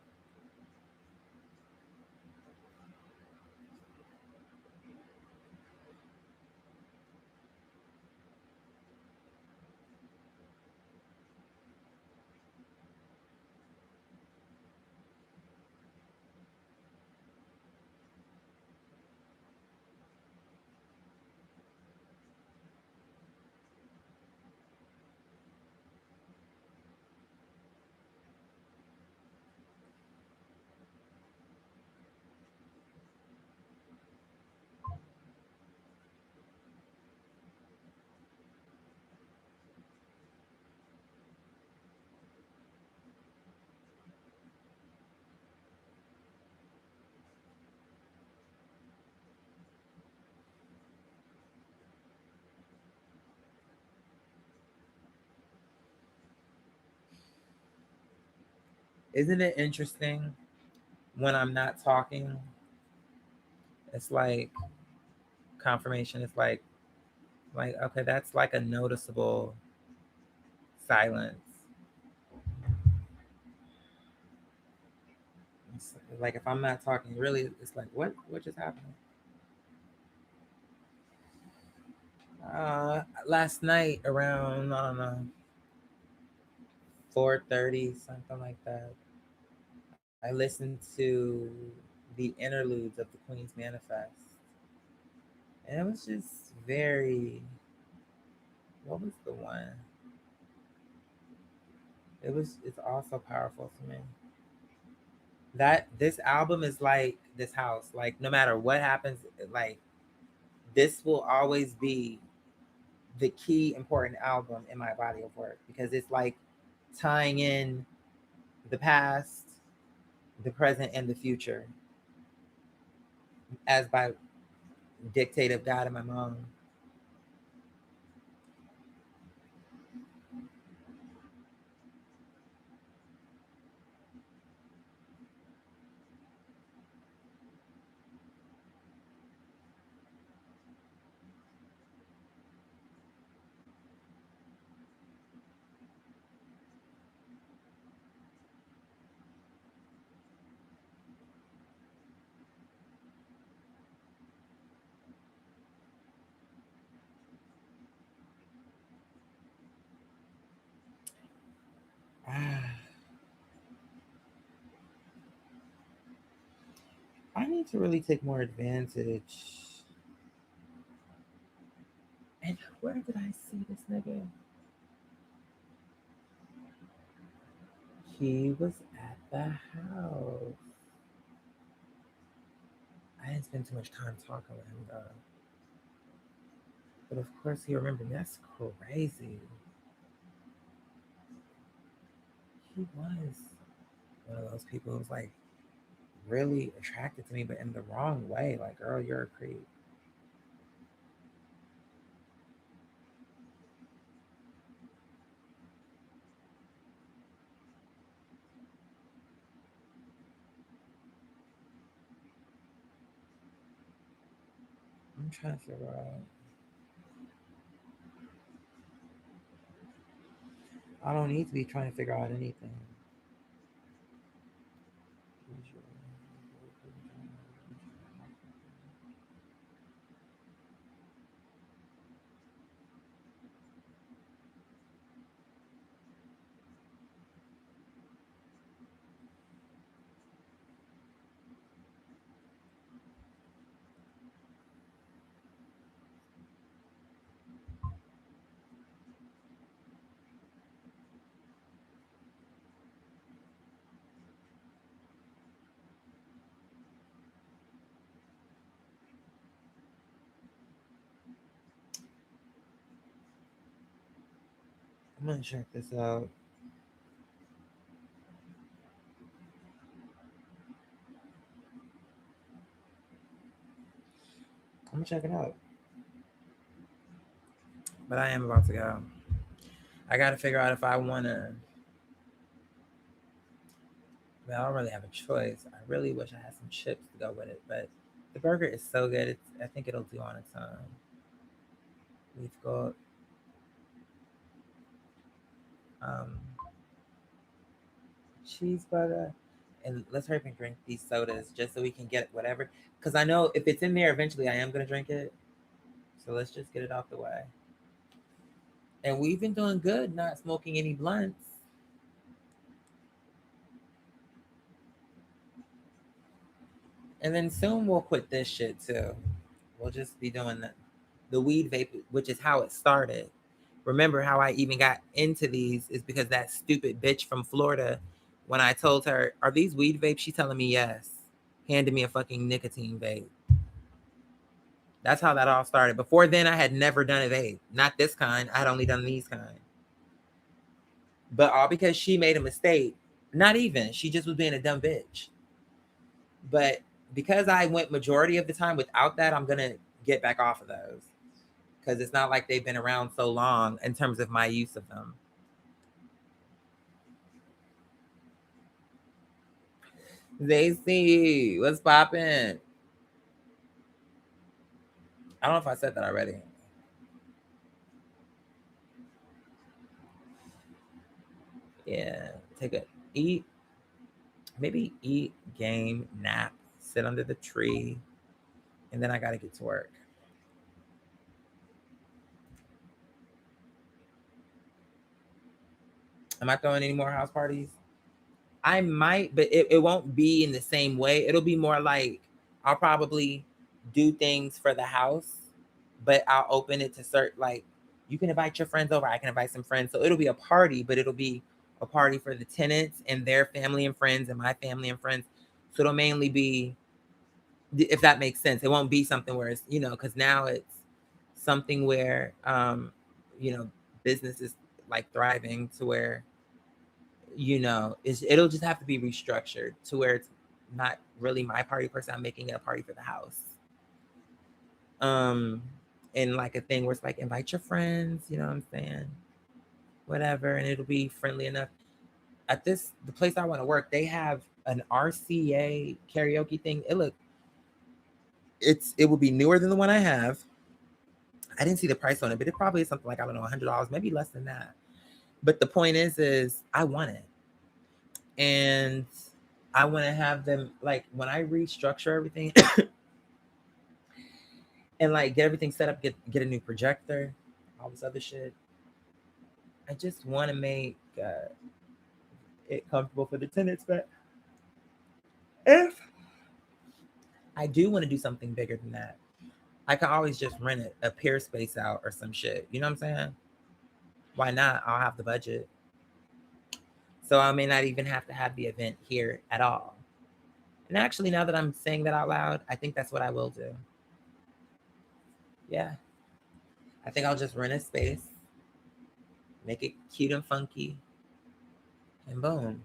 isn't it interesting when I'm not talking? It's like confirmation. It's like okay, that's like a noticeable silence. It's like if I'm not talking, really, it's like what just happened? Last night around I don't know 4:30 something like that. I listened to the interludes of the Queen's Manifest, and it was just very. What was the one? It's also powerful to me. That this album is like this house. Like no matter what happens, like this will always be the key important album in my body of work because it's like tying in the past, the present, and the future as by dictate of God and my mom. Ah, I need to really take more advantage. And where did I see this nigga? He was at the house. I didn't spend too much time talking with him though. But of course he remembered me. That's crazy. He was one of those people who was like really attracted to me, but in the wrong way. Like, girl, you're a creep. I'm trying to figure out. I don't need to be trying to figure out anything. I'm gonna check this out. I'm gonna check it out. But I am about to go. I gotta figure out if I wanna I don't really have a choice. I really wish I had some chips to go with it, but the burger is so good. I think it'll do on its own. We've got um, cheeseburger, and let's hurry up and drink these sodas just so we can get whatever. Because I know if it's in there, eventually I am gonna drink it. So let's just get it out the way. And we've been doing good, not smoking any blunts. And then soon we'll quit this shit too. We'll just be doing the weed vape, which is how it started. Remember how I even got into these is because that stupid bitch from Florida, when I told her, "Are these weed vapes?" She telling me yes. Handed me a fucking nicotine vape. That's how that all started. Before then, I had never done a vape. Not this kind. I had only done these kind. But all because she made a mistake. Not even. She just was being a dumb bitch. But because I went majority of the time without that, I'm gonna get back off of those. Because it's not like they've been around so long in terms of my use of them. Zacy, what's poppin'? I don't know if I said that already. Yeah, take a eat, maybe eat, game, nap, sit under the tree, and then I gotta get to work. Am I throwing any more house parties? I might, but it won't be in the same way. It'll be more like I'll probably do things for the house, but I'll open it to certain, like, you can invite your friends over. I can invite some friends. So it'll be a party, but it'll be a party for the tenants and their family and friends and my family and friends. So it'll mainly be, if that makes sense. It won't be something where it's, because now it's something where, business is like thriving to where it'll just have to be restructured to where it's not really my party person. I'm making it a party for the house. Um, and like a thing where it's like invite your friends, you know what I'm saying? Whatever, and it'll be friendly enough. At the place I want to work, they have an RCA karaoke thing. It will be newer than the one I have. I didn't see the price on it, but it probably is something like, I don't know, $100, maybe less than that. But the point is I want it. And I want to have them, like, when I restructure everything and like get everything set up, get a new projector, all this other shit. I just want to make it comfortable for the tenants. But if I do want to do something bigger than that, I can always just rent it, a peer space out or some shit. You know what I'm saying? Why not? I'll have the budget. So I may not even have to have the event here at all. And actually, now that I'm saying that out loud, I think that's what I will do. Yeah. I think I'll just rent a space, make it cute and funky, and boom.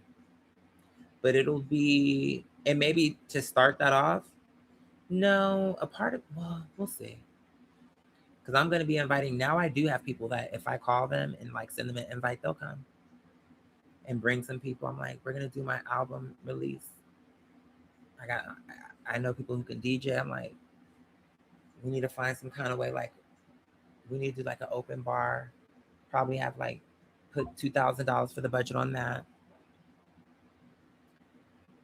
But it'll be, and maybe to start that off, no, a part of, well, we'll see. Because I'm going to be inviting, now I do have people that if I call them and like send them an invite, they'll come and bring some people. I'm like, we're going to do my album release. I know people who can DJ. I'm like, we need to find some kind of way, like, we need to do like an open bar, probably have like, put $2,000 for the budget on that.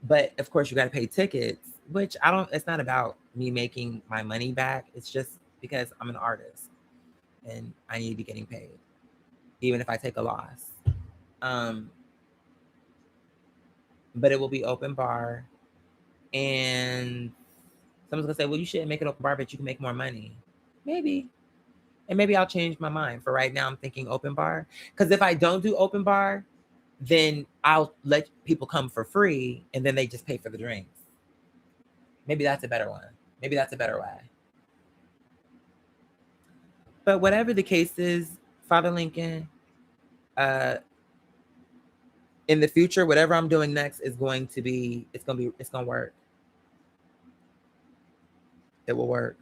But of course, you got to pay tickets, which I don't, it's not about me making my money back. It's just because I'm an artist and I need to be getting paid, even if I take a loss. Um, but it will be open bar. And someone's going to say, well, you shouldn't make it open bar, but you can make more money. Maybe. And maybe I'll change my mind. For right now, I'm thinking open bar. Because if I don't do open bar, then I'll let people come for free and then they just pay for the drinks. Maybe that's a better one. Maybe that's a better way. But whatever the case is, Father Lincoln, uh, in the future, whatever I'm doing next is going to be, it's gonna work. It will work.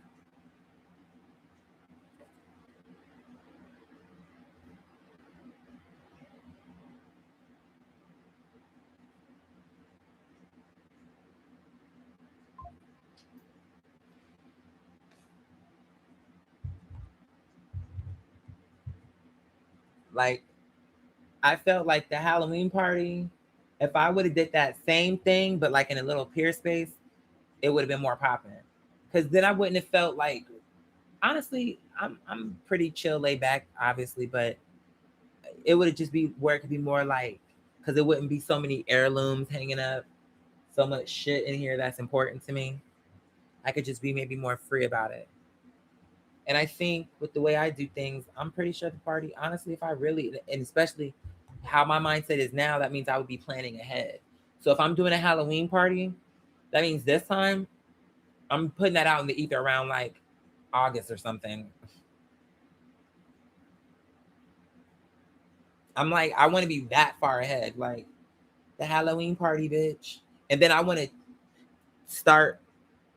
Like, I felt like the Halloween party, if I would have did that same thing, but like in a little peer space, it would have been more popping. Because then I wouldn't have felt like, honestly, I'm pretty chill, laid back, obviously, but it would just be where it could be more like, because it wouldn't be so many heirlooms hanging up, so much shit in here that's important to me. I could just be maybe more free about it. And I think with the way I do things, I'm pretty sure the party, honestly, if I really, and especially how my mindset is now, that means I would be planning ahead. So if I'm doing a Halloween party, that means this time I'm putting that out in the ether around like August or something. I'm like, I want to be that far ahead. Like, the Halloween party, bitch. And then I want to start,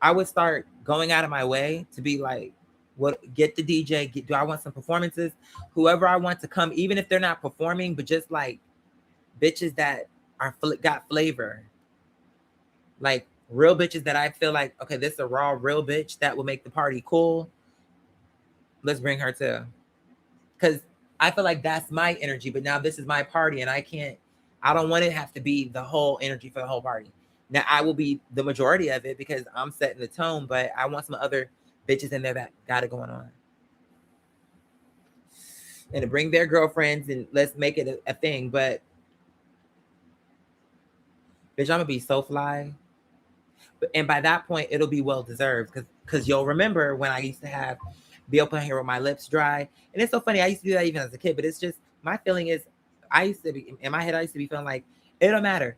I would start going out of my way to be like, what, get the DJ, do I want some performances? Whoever I want to come, even if they're not performing, but just like bitches that are got flavor. Like real bitches that I feel like, okay, this is a raw, real bitch that will make the party cool. Let's bring her too. Because I feel like that's my energy, but now this is my party and I don't want it to have to be the whole energy for the whole party. Now I will be the majority of it because I'm setting the tone, but I want some other bitches in there that got it going on. And to bring their girlfriends and let's make it a thing. But bitch, I'm gonna be so fly. And by that point, it'll be well deserved because you'll remember when I used to be open here with my lips dry. And it's so funny. I used to do that even as a kid, but it's just my feeling is I used to be in my head. I used to be feeling like it don't matter.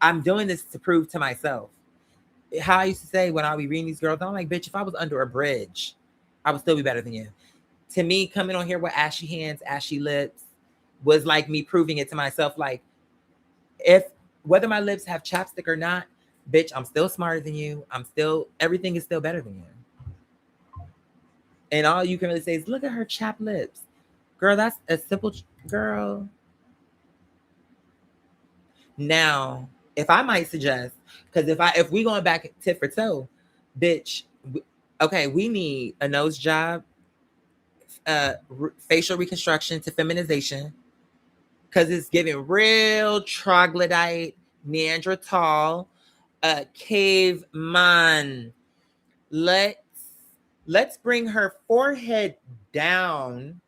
I'm doing this to prove to myself. How I used to say when I be reading these girls, I'm like, bitch, if I was under a bridge, I would still be better than you. To me, coming on here with ashy hands, ashy lips was like me proving it to myself. Like, if whether my lips have chapstick or not, bitch, I'm still smarter than you. Everything is still better than you. And all you can really say is, look at her chapped lips. Girl, that's a simple, girl. Now, if I might suggest, because if we going back tit for toe, bitch, okay, we need a nose job, facial reconstruction to feminization, because it's giving real troglodyte, Neanderthal, caveman. Let's bring her forehead down,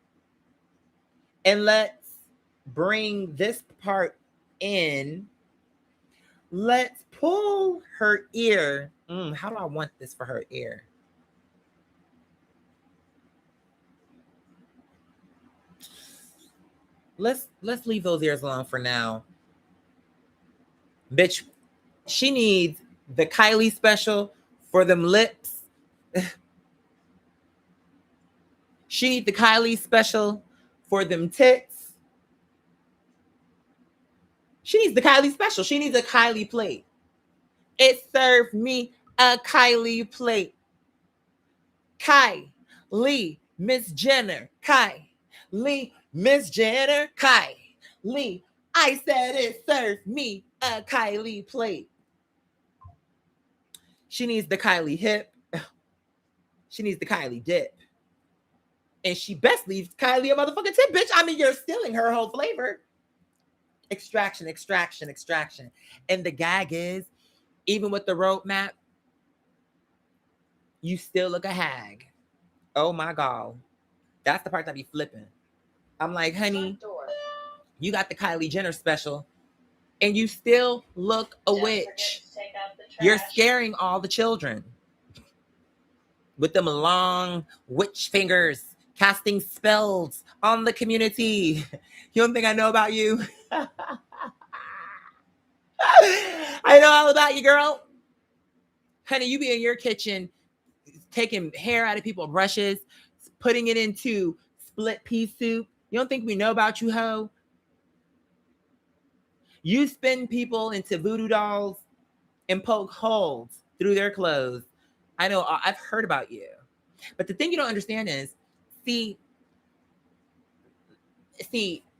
and let's bring this part in. Let's pull her ear. How do I want this for her ear? Let's leave those ears alone for now. Bitch, she needs the Kylie special for them lips. She needs the Kylie special for them tits. She needs the Kylie special. She needs a Kylie plate. It served me a Kylie plate. Kylie, Miss Jenner, Kylie, Miss Jenner, Kylie. I said it served me a Kylie plate. She needs the Kylie hip. She needs the Kylie dip. And she best leaves Kylie a motherfucking tip, bitch. I mean, you're stealing her whole flavor. Extraction. And the gag is, even with the roadmap, you still look a hag. Oh my God. That's the part that be flipping. I'm like, honey, you got the Kylie Jenner special and you still look a witch. You're scaring all the children with them long witch fingers, casting spells on the community. You don't think I know about you? I know all about you, girl. Honey, you be in your kitchen taking hair out of people's brushes, putting it into split pea soup. You don't think we know about you, hoe? You spin people into voodoo dolls and poke holes through their clothes. I know, I've heard about you. But the thing you don't understand is, see,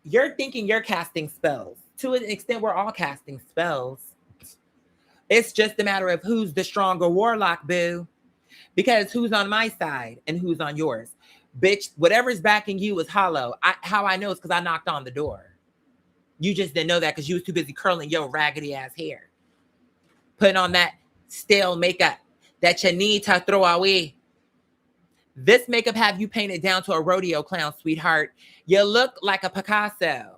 you're thinking you're casting spells. To an extent, we're all casting spells. It's just a matter of who's the stronger warlock, boo. Because who's on my side and who's on yours. Bitch, whatever's backing you is hollow. How I know is because I knocked on the door. You just didn't know that because you was too busy curling your raggedy ass hair. Putting on that stale makeup that you need to throw away. This makeup have you painted down to a rodeo clown, sweetheart. You look like a Picasso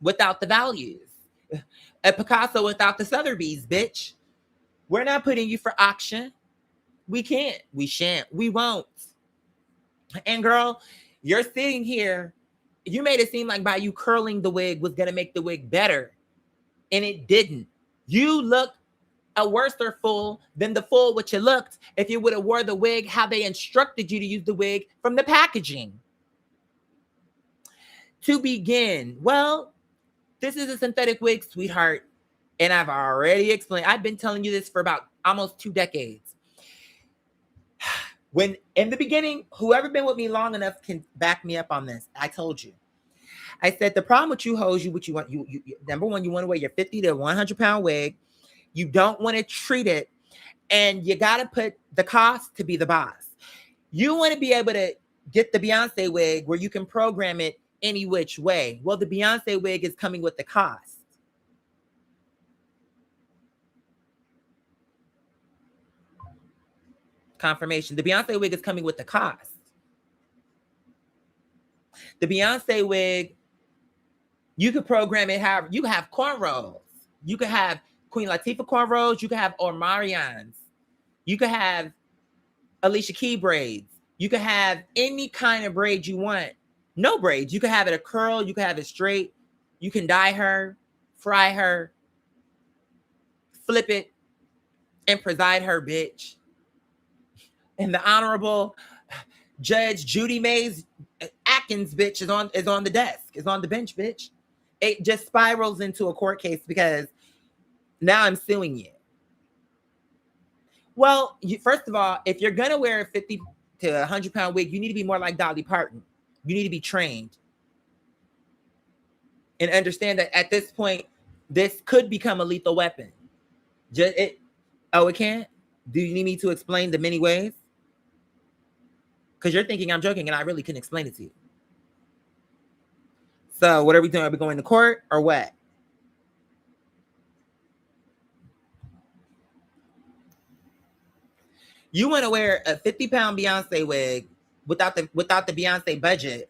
without the values. A Picasso without the Sotheby's, bitch. We're not putting you for auction. We can't. We shan't. We won't. And girl, you're sitting here. You made it seem like by you curling the wig was going to make the wig better. And it didn't. You look a worser fool than the fool which you looked if you would have wore the wig how they instructed you to use the wig from the packaging. To begin, well, this is a synthetic wig, sweetheart. And I've already explained. I've been telling you this for about almost 2 decades. When in the beginning, whoever been with me long enough can back me up on this. I told you. I said the problem with you hoes, what you want, you number one, you want to wear your 50 to 100 pound wig. You don't want to treat it, and you got to put the cost to be the boss. You want to be able to get the Beyonce wig where you can program it any which way. Well, the Beyonce wig is coming with the cost. Confirmation. The Beyonce wig is coming with the cost. The Beyonce wig, you could program it however. You can have cornrows. You could have Queen Latifah cornrows. You could have Omarions. You could have Alicia Keys braids. You could have any kind of braid you want. No braids. You could have it a curl. You could have it straight. You can dye her, fry her, flip it, and preside her, bitch. And the Honorable Judge Judy Mays Atkins, bitch, is on the desk, is on the bench, bitch. It just spirals into a court case because now I'm suing you. Well, first of all, if you're gonna wear a 50 to 100 pound wig, you need to be more like Dolly Parton. You need to be trained and understand that at this point, this could become a lethal weapon. It can't? Do you need me to explain the many ways? Because you're thinking I'm joking and I really couldn't explain it to you. So what are we doing? Are we going to court or what? You want to wear a 50-pound Beyonce wig without the Beyonce budget,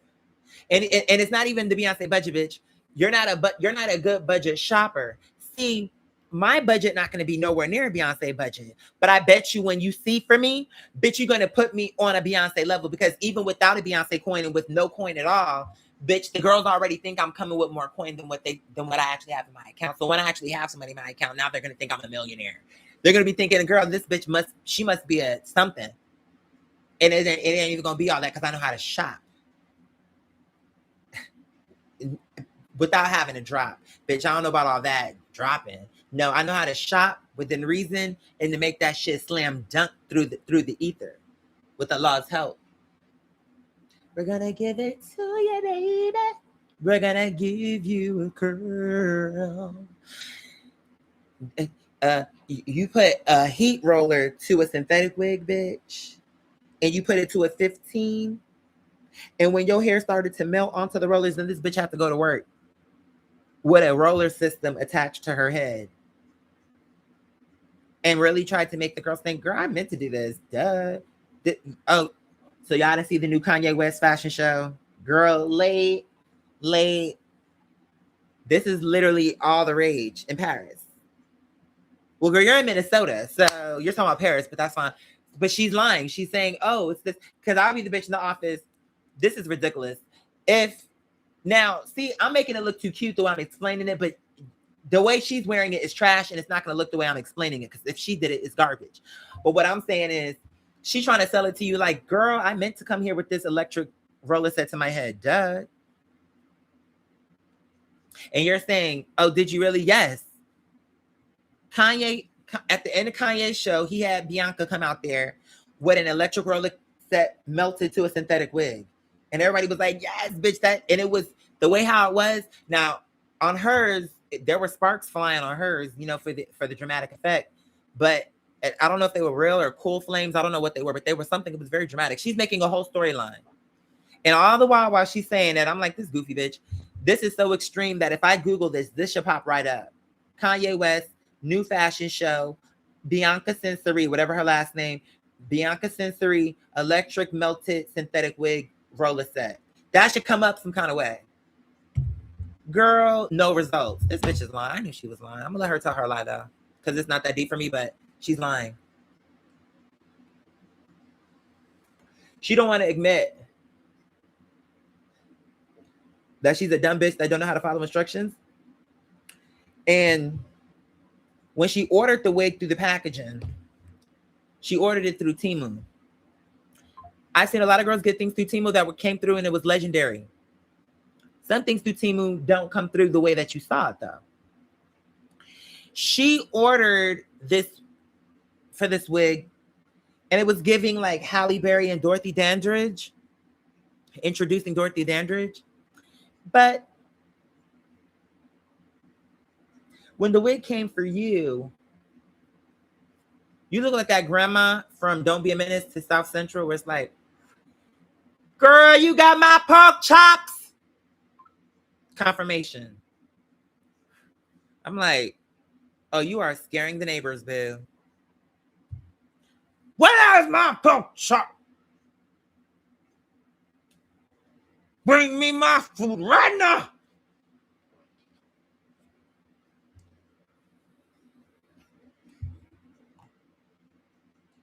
and it's not even the Beyonce budget, bitch. You're not a good budget shopper. See, my budget not going to be nowhere near a Beyonce budget, but I bet you when you see for me, bitch, you're going to put me on a Beyonce level because even without a Beyonce coin and with no coin at all, bitch, the girls already think I'm coming with more coin than what I actually have in my account. So when I actually have somebody in my account, now they're going to think I'm a millionaire. They're going to be thinking, girl, this bitch must be a something. And it ain't even going to be all that because I know how to shop without having to drop. Bitch, I don't know about all that dropping. No, I know how to shop within reason and to make that shit slam dunk through the ether with the law's help. We're going to give it to you, baby. We're going to give you a curl. You put a heat roller to a synthetic wig, bitch, and you put it to a 15, and when your hair started to melt onto the rollers, then this bitch have to go to work with a roller system attached to her head and really tried to make the girls think, girl, I meant to do this. Duh. So y'all didn't see the new Kanye West fashion show? Girl, late. This is literally all the rage in Paris. Well, girl, you're in Minnesota, so you're talking about Paris, but that's fine. But she's lying. She's saying, oh, it's this, because I'll be the bitch in the office. This is ridiculous. Now, see, I'm making it look too cute the way I'm explaining it, but the way she's wearing it is trash, and it's not going to look the way I'm explaining it, because if she did it, it's garbage. But what I'm saying is, she's trying to sell it to you like, girl, I meant to come here with this electric roller set to my head. Duh. And you're saying, oh, did you really? Yes. Kanye, at the end of Kanye's show, he had Bianca come out there with an electric roller set melted to a synthetic wig. And everybody was like, yes, bitch, that. And it was the way how it was. Now, on hers, there were sparks flying on hers, for the dramatic effect. But I don't know if they were real or cool flames. I don't know what they were, but they were something that was very dramatic. She's making a whole storyline. And all the while she's saying that, I'm like, this goofy bitch, this is so extreme that if I Google this should pop right up. Kanye West, new fashion show, Bianca Sensory, whatever her last name, Bianca Sensory, electric melted synthetic wig, roller set. That should come up some kind of way. Girl, no results. This bitch is lying. I knew she was lying. I'm gonna let her tell her lie though, because it's not that deep for me, but she's lying. She don't want to admit that she's a dumb bitch that don't know how to follow instructions. And when she ordered the wig through the packaging, she ordered it through Temu. I've seen a lot of girls get things through Temu that came through and it was legendary. Some things through Temu don't come through the way that you saw it though. She ordered this for this wig and it was giving like Halle Berry and Dorothy Dandridge, introducing Dorothy Dandridge. But when the wig came for you, you look like that grandma from Don't Be a Menace to South Central, where it's like, girl, you got my pork chops. Confirmation. I'm like, oh, you are scaring the neighbors, boo. Where is my pork chop? Bring me my food right now.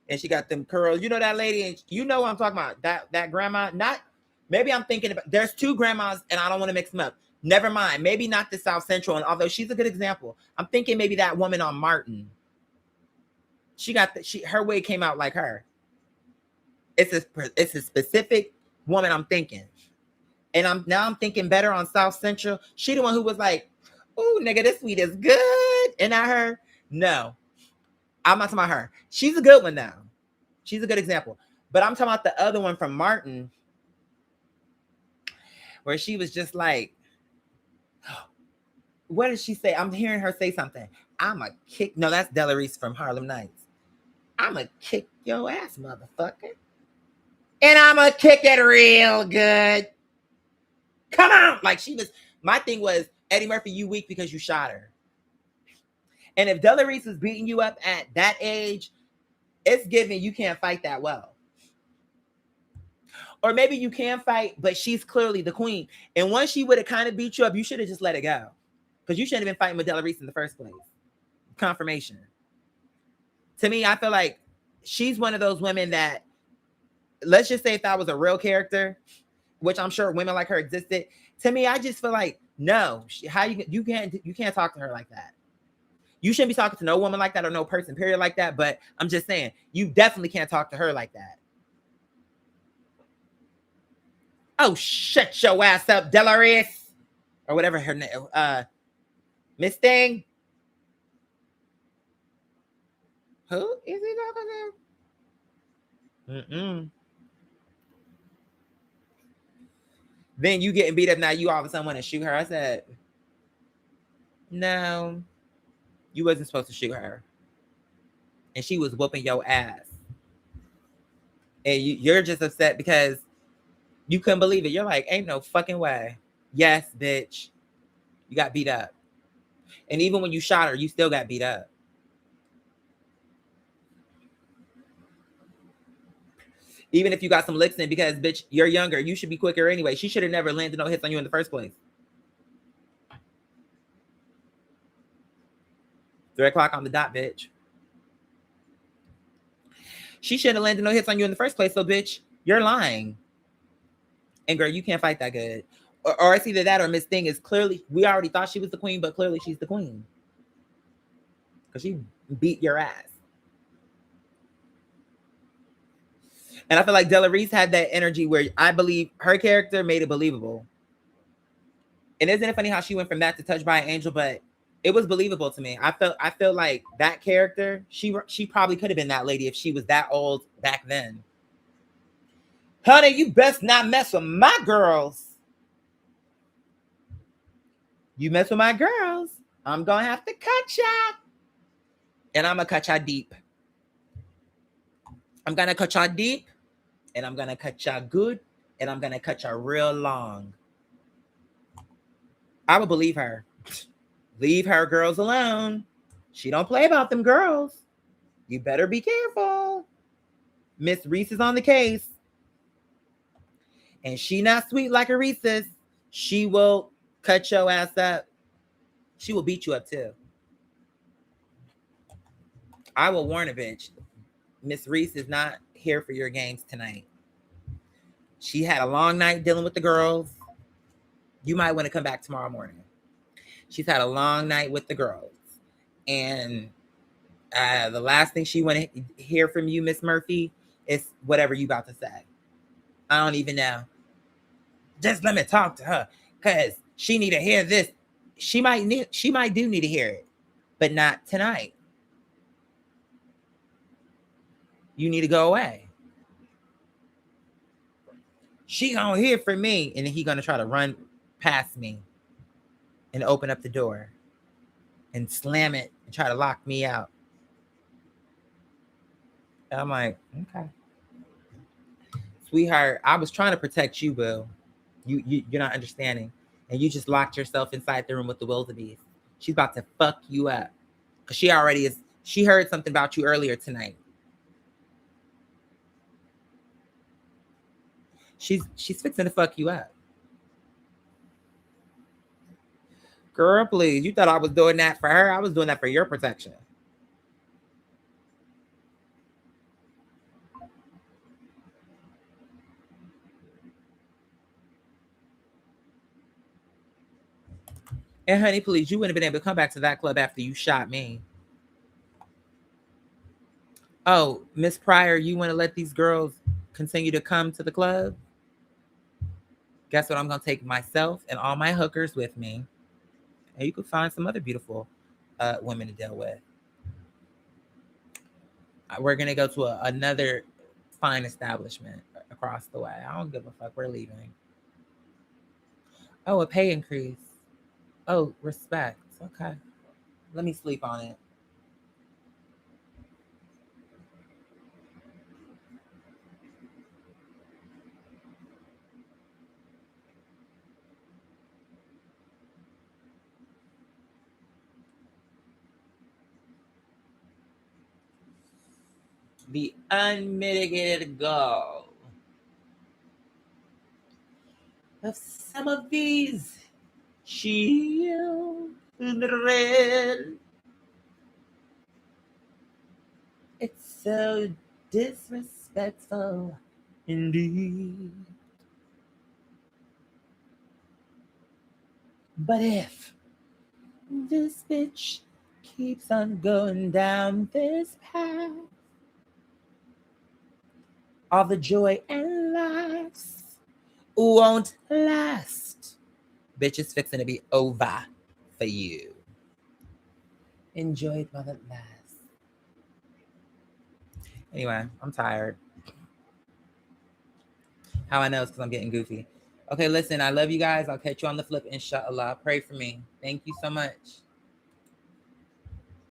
And she got them curls. You know that lady, and you know what I'm talking about. That grandma. Not maybe I'm thinking about. There's two grandmas, and I don't want to mix them up. Never mind. Maybe not the South Central, and although she's a good example, I'm thinking maybe that woman on Martin. She got her wig came out like her. It's a specific woman I'm thinking, and I'm thinking better on South Central. She the one who was like, "Ooh, nigga, this weed is good," and not her. No, I'm not talking about her. She's a good one now. She's a good example. But I'm talking about the other one from Martin, where she was just like, what did she say? I'm hearing her say something. I'm a kick. No, that's Delarice from Harlem Nights. I'm a kick your ass, motherfucker. And I'm a kick it real good. Come on. Like she was, my thing was, Eddie Murphy, you weak because you shot her. And if Delarice is beating you up at that age, it's giving you can't fight that well. Or maybe you can fight, but she's clearly the queen. And once she would have kind of beat you up, you should have just let it go. Because you shouldn't have been fighting with Delarice in the first place. Confirmation. To me, I feel like she's one of those women that, let's just say if that was a real character, which I'm sure women like her existed. To me, I just feel like, no, how you can't talk to her like that. You shouldn't be talking to no woman like that or no person, period, like that. But I'm just saying, you definitely can't talk to her like that. Oh, shut your ass up, Delarice. Or whatever her name. Miss Thing. Who is he talking to? Mm-mm. Then you getting beat up now. You all of a sudden want to shoot her. I said, no, you wasn't supposed to shoot her. And she was whooping your ass. And you're just upset because you couldn't believe it. You're like, ain't no fucking way. Yes, bitch. You got beat up. And even when you shot her, you still got beat up. Even if you got some licks in, because, bitch, you're younger. You should be quicker anyway. She should have never landed no hits on you in the first place. 3 o'clock on the dot, bitch. She shouldn't have landed no hits on you in the first place, so, bitch, you're lying. And, girl, you can't fight that good. Or it's either that or Miss Thing is clearly, we already thought she was the queen, but clearly she's the queen. Because she beat your ass. And I feel like Delarice had that energy where I believe her character made it believable. And isn't it funny how she went from that to Touched by an Angel, but it was believable to me. I feel like that character, she probably could have been that lady if she was that old back then. Honey, you best not mess with my girls. You mess with my girls, I'm gonna have to cut ya. And I'm gonna cut ya deep. I'm gonna cut y'all deep, and I'm gonna cut y'all good, and I'm gonna cut y'all real long. I would believe her. Leave her girls alone. She don't play about them girls. You better be careful. Miss Reese is on the case. And she not sweet like a Reese's. She will cut your ass up. She will beat you up too. I will warn a bitch. Miss Reese is not here for your games tonight. She had a long night dealing with the girls. You might want to come back tomorrow morning. She's had a long night with the girls. And the last thing she want to hear from you, Miss Murphy, is whatever you about to say. I don't even know. Just let me talk to her, cause she need to hear this. She might do need to hear it, but not tonight. You need to go away. She gonna hear from me, and then he gonna try to run past me and open up the door and slam it and try to lock me out. And I'm like, okay, sweetheart, I was trying to protect you, boo. You're not understanding, and you just locked yourself inside the room with the wildebeest. She's about to fuck you up, cause she already is. She heard something about you earlier tonight. She's fixing to fuck you up. Girl, please. You thought I was doing that for her? I was doing that for your protection. And honey, please, you wouldn't have been able to come back to that club after you shot me. Oh, Miss Pryor, you want to let these girls continue to come to the club? Guess what? I'm going to take myself and all my hookers with me. And you could find some other beautiful women to deal with. We're going to go to another fine establishment across the way. I don't give a fuck. We're leaving. Oh, a pay increase. Oh, respect. Okay. Let me sleep on it. The unmitigated gall of some of these children. It's so disrespectful indeed. But if this bitch keeps on going down this path, all the joy and laughs won't last. Bitch, it's fixing to be over for you. Enjoy it while it lasts. Anyway, I'm tired. How I know is because I'm getting goofy. Okay, listen, I love you guys. I'll catch you on the flip, inshallah. Pray for me. Thank you so much.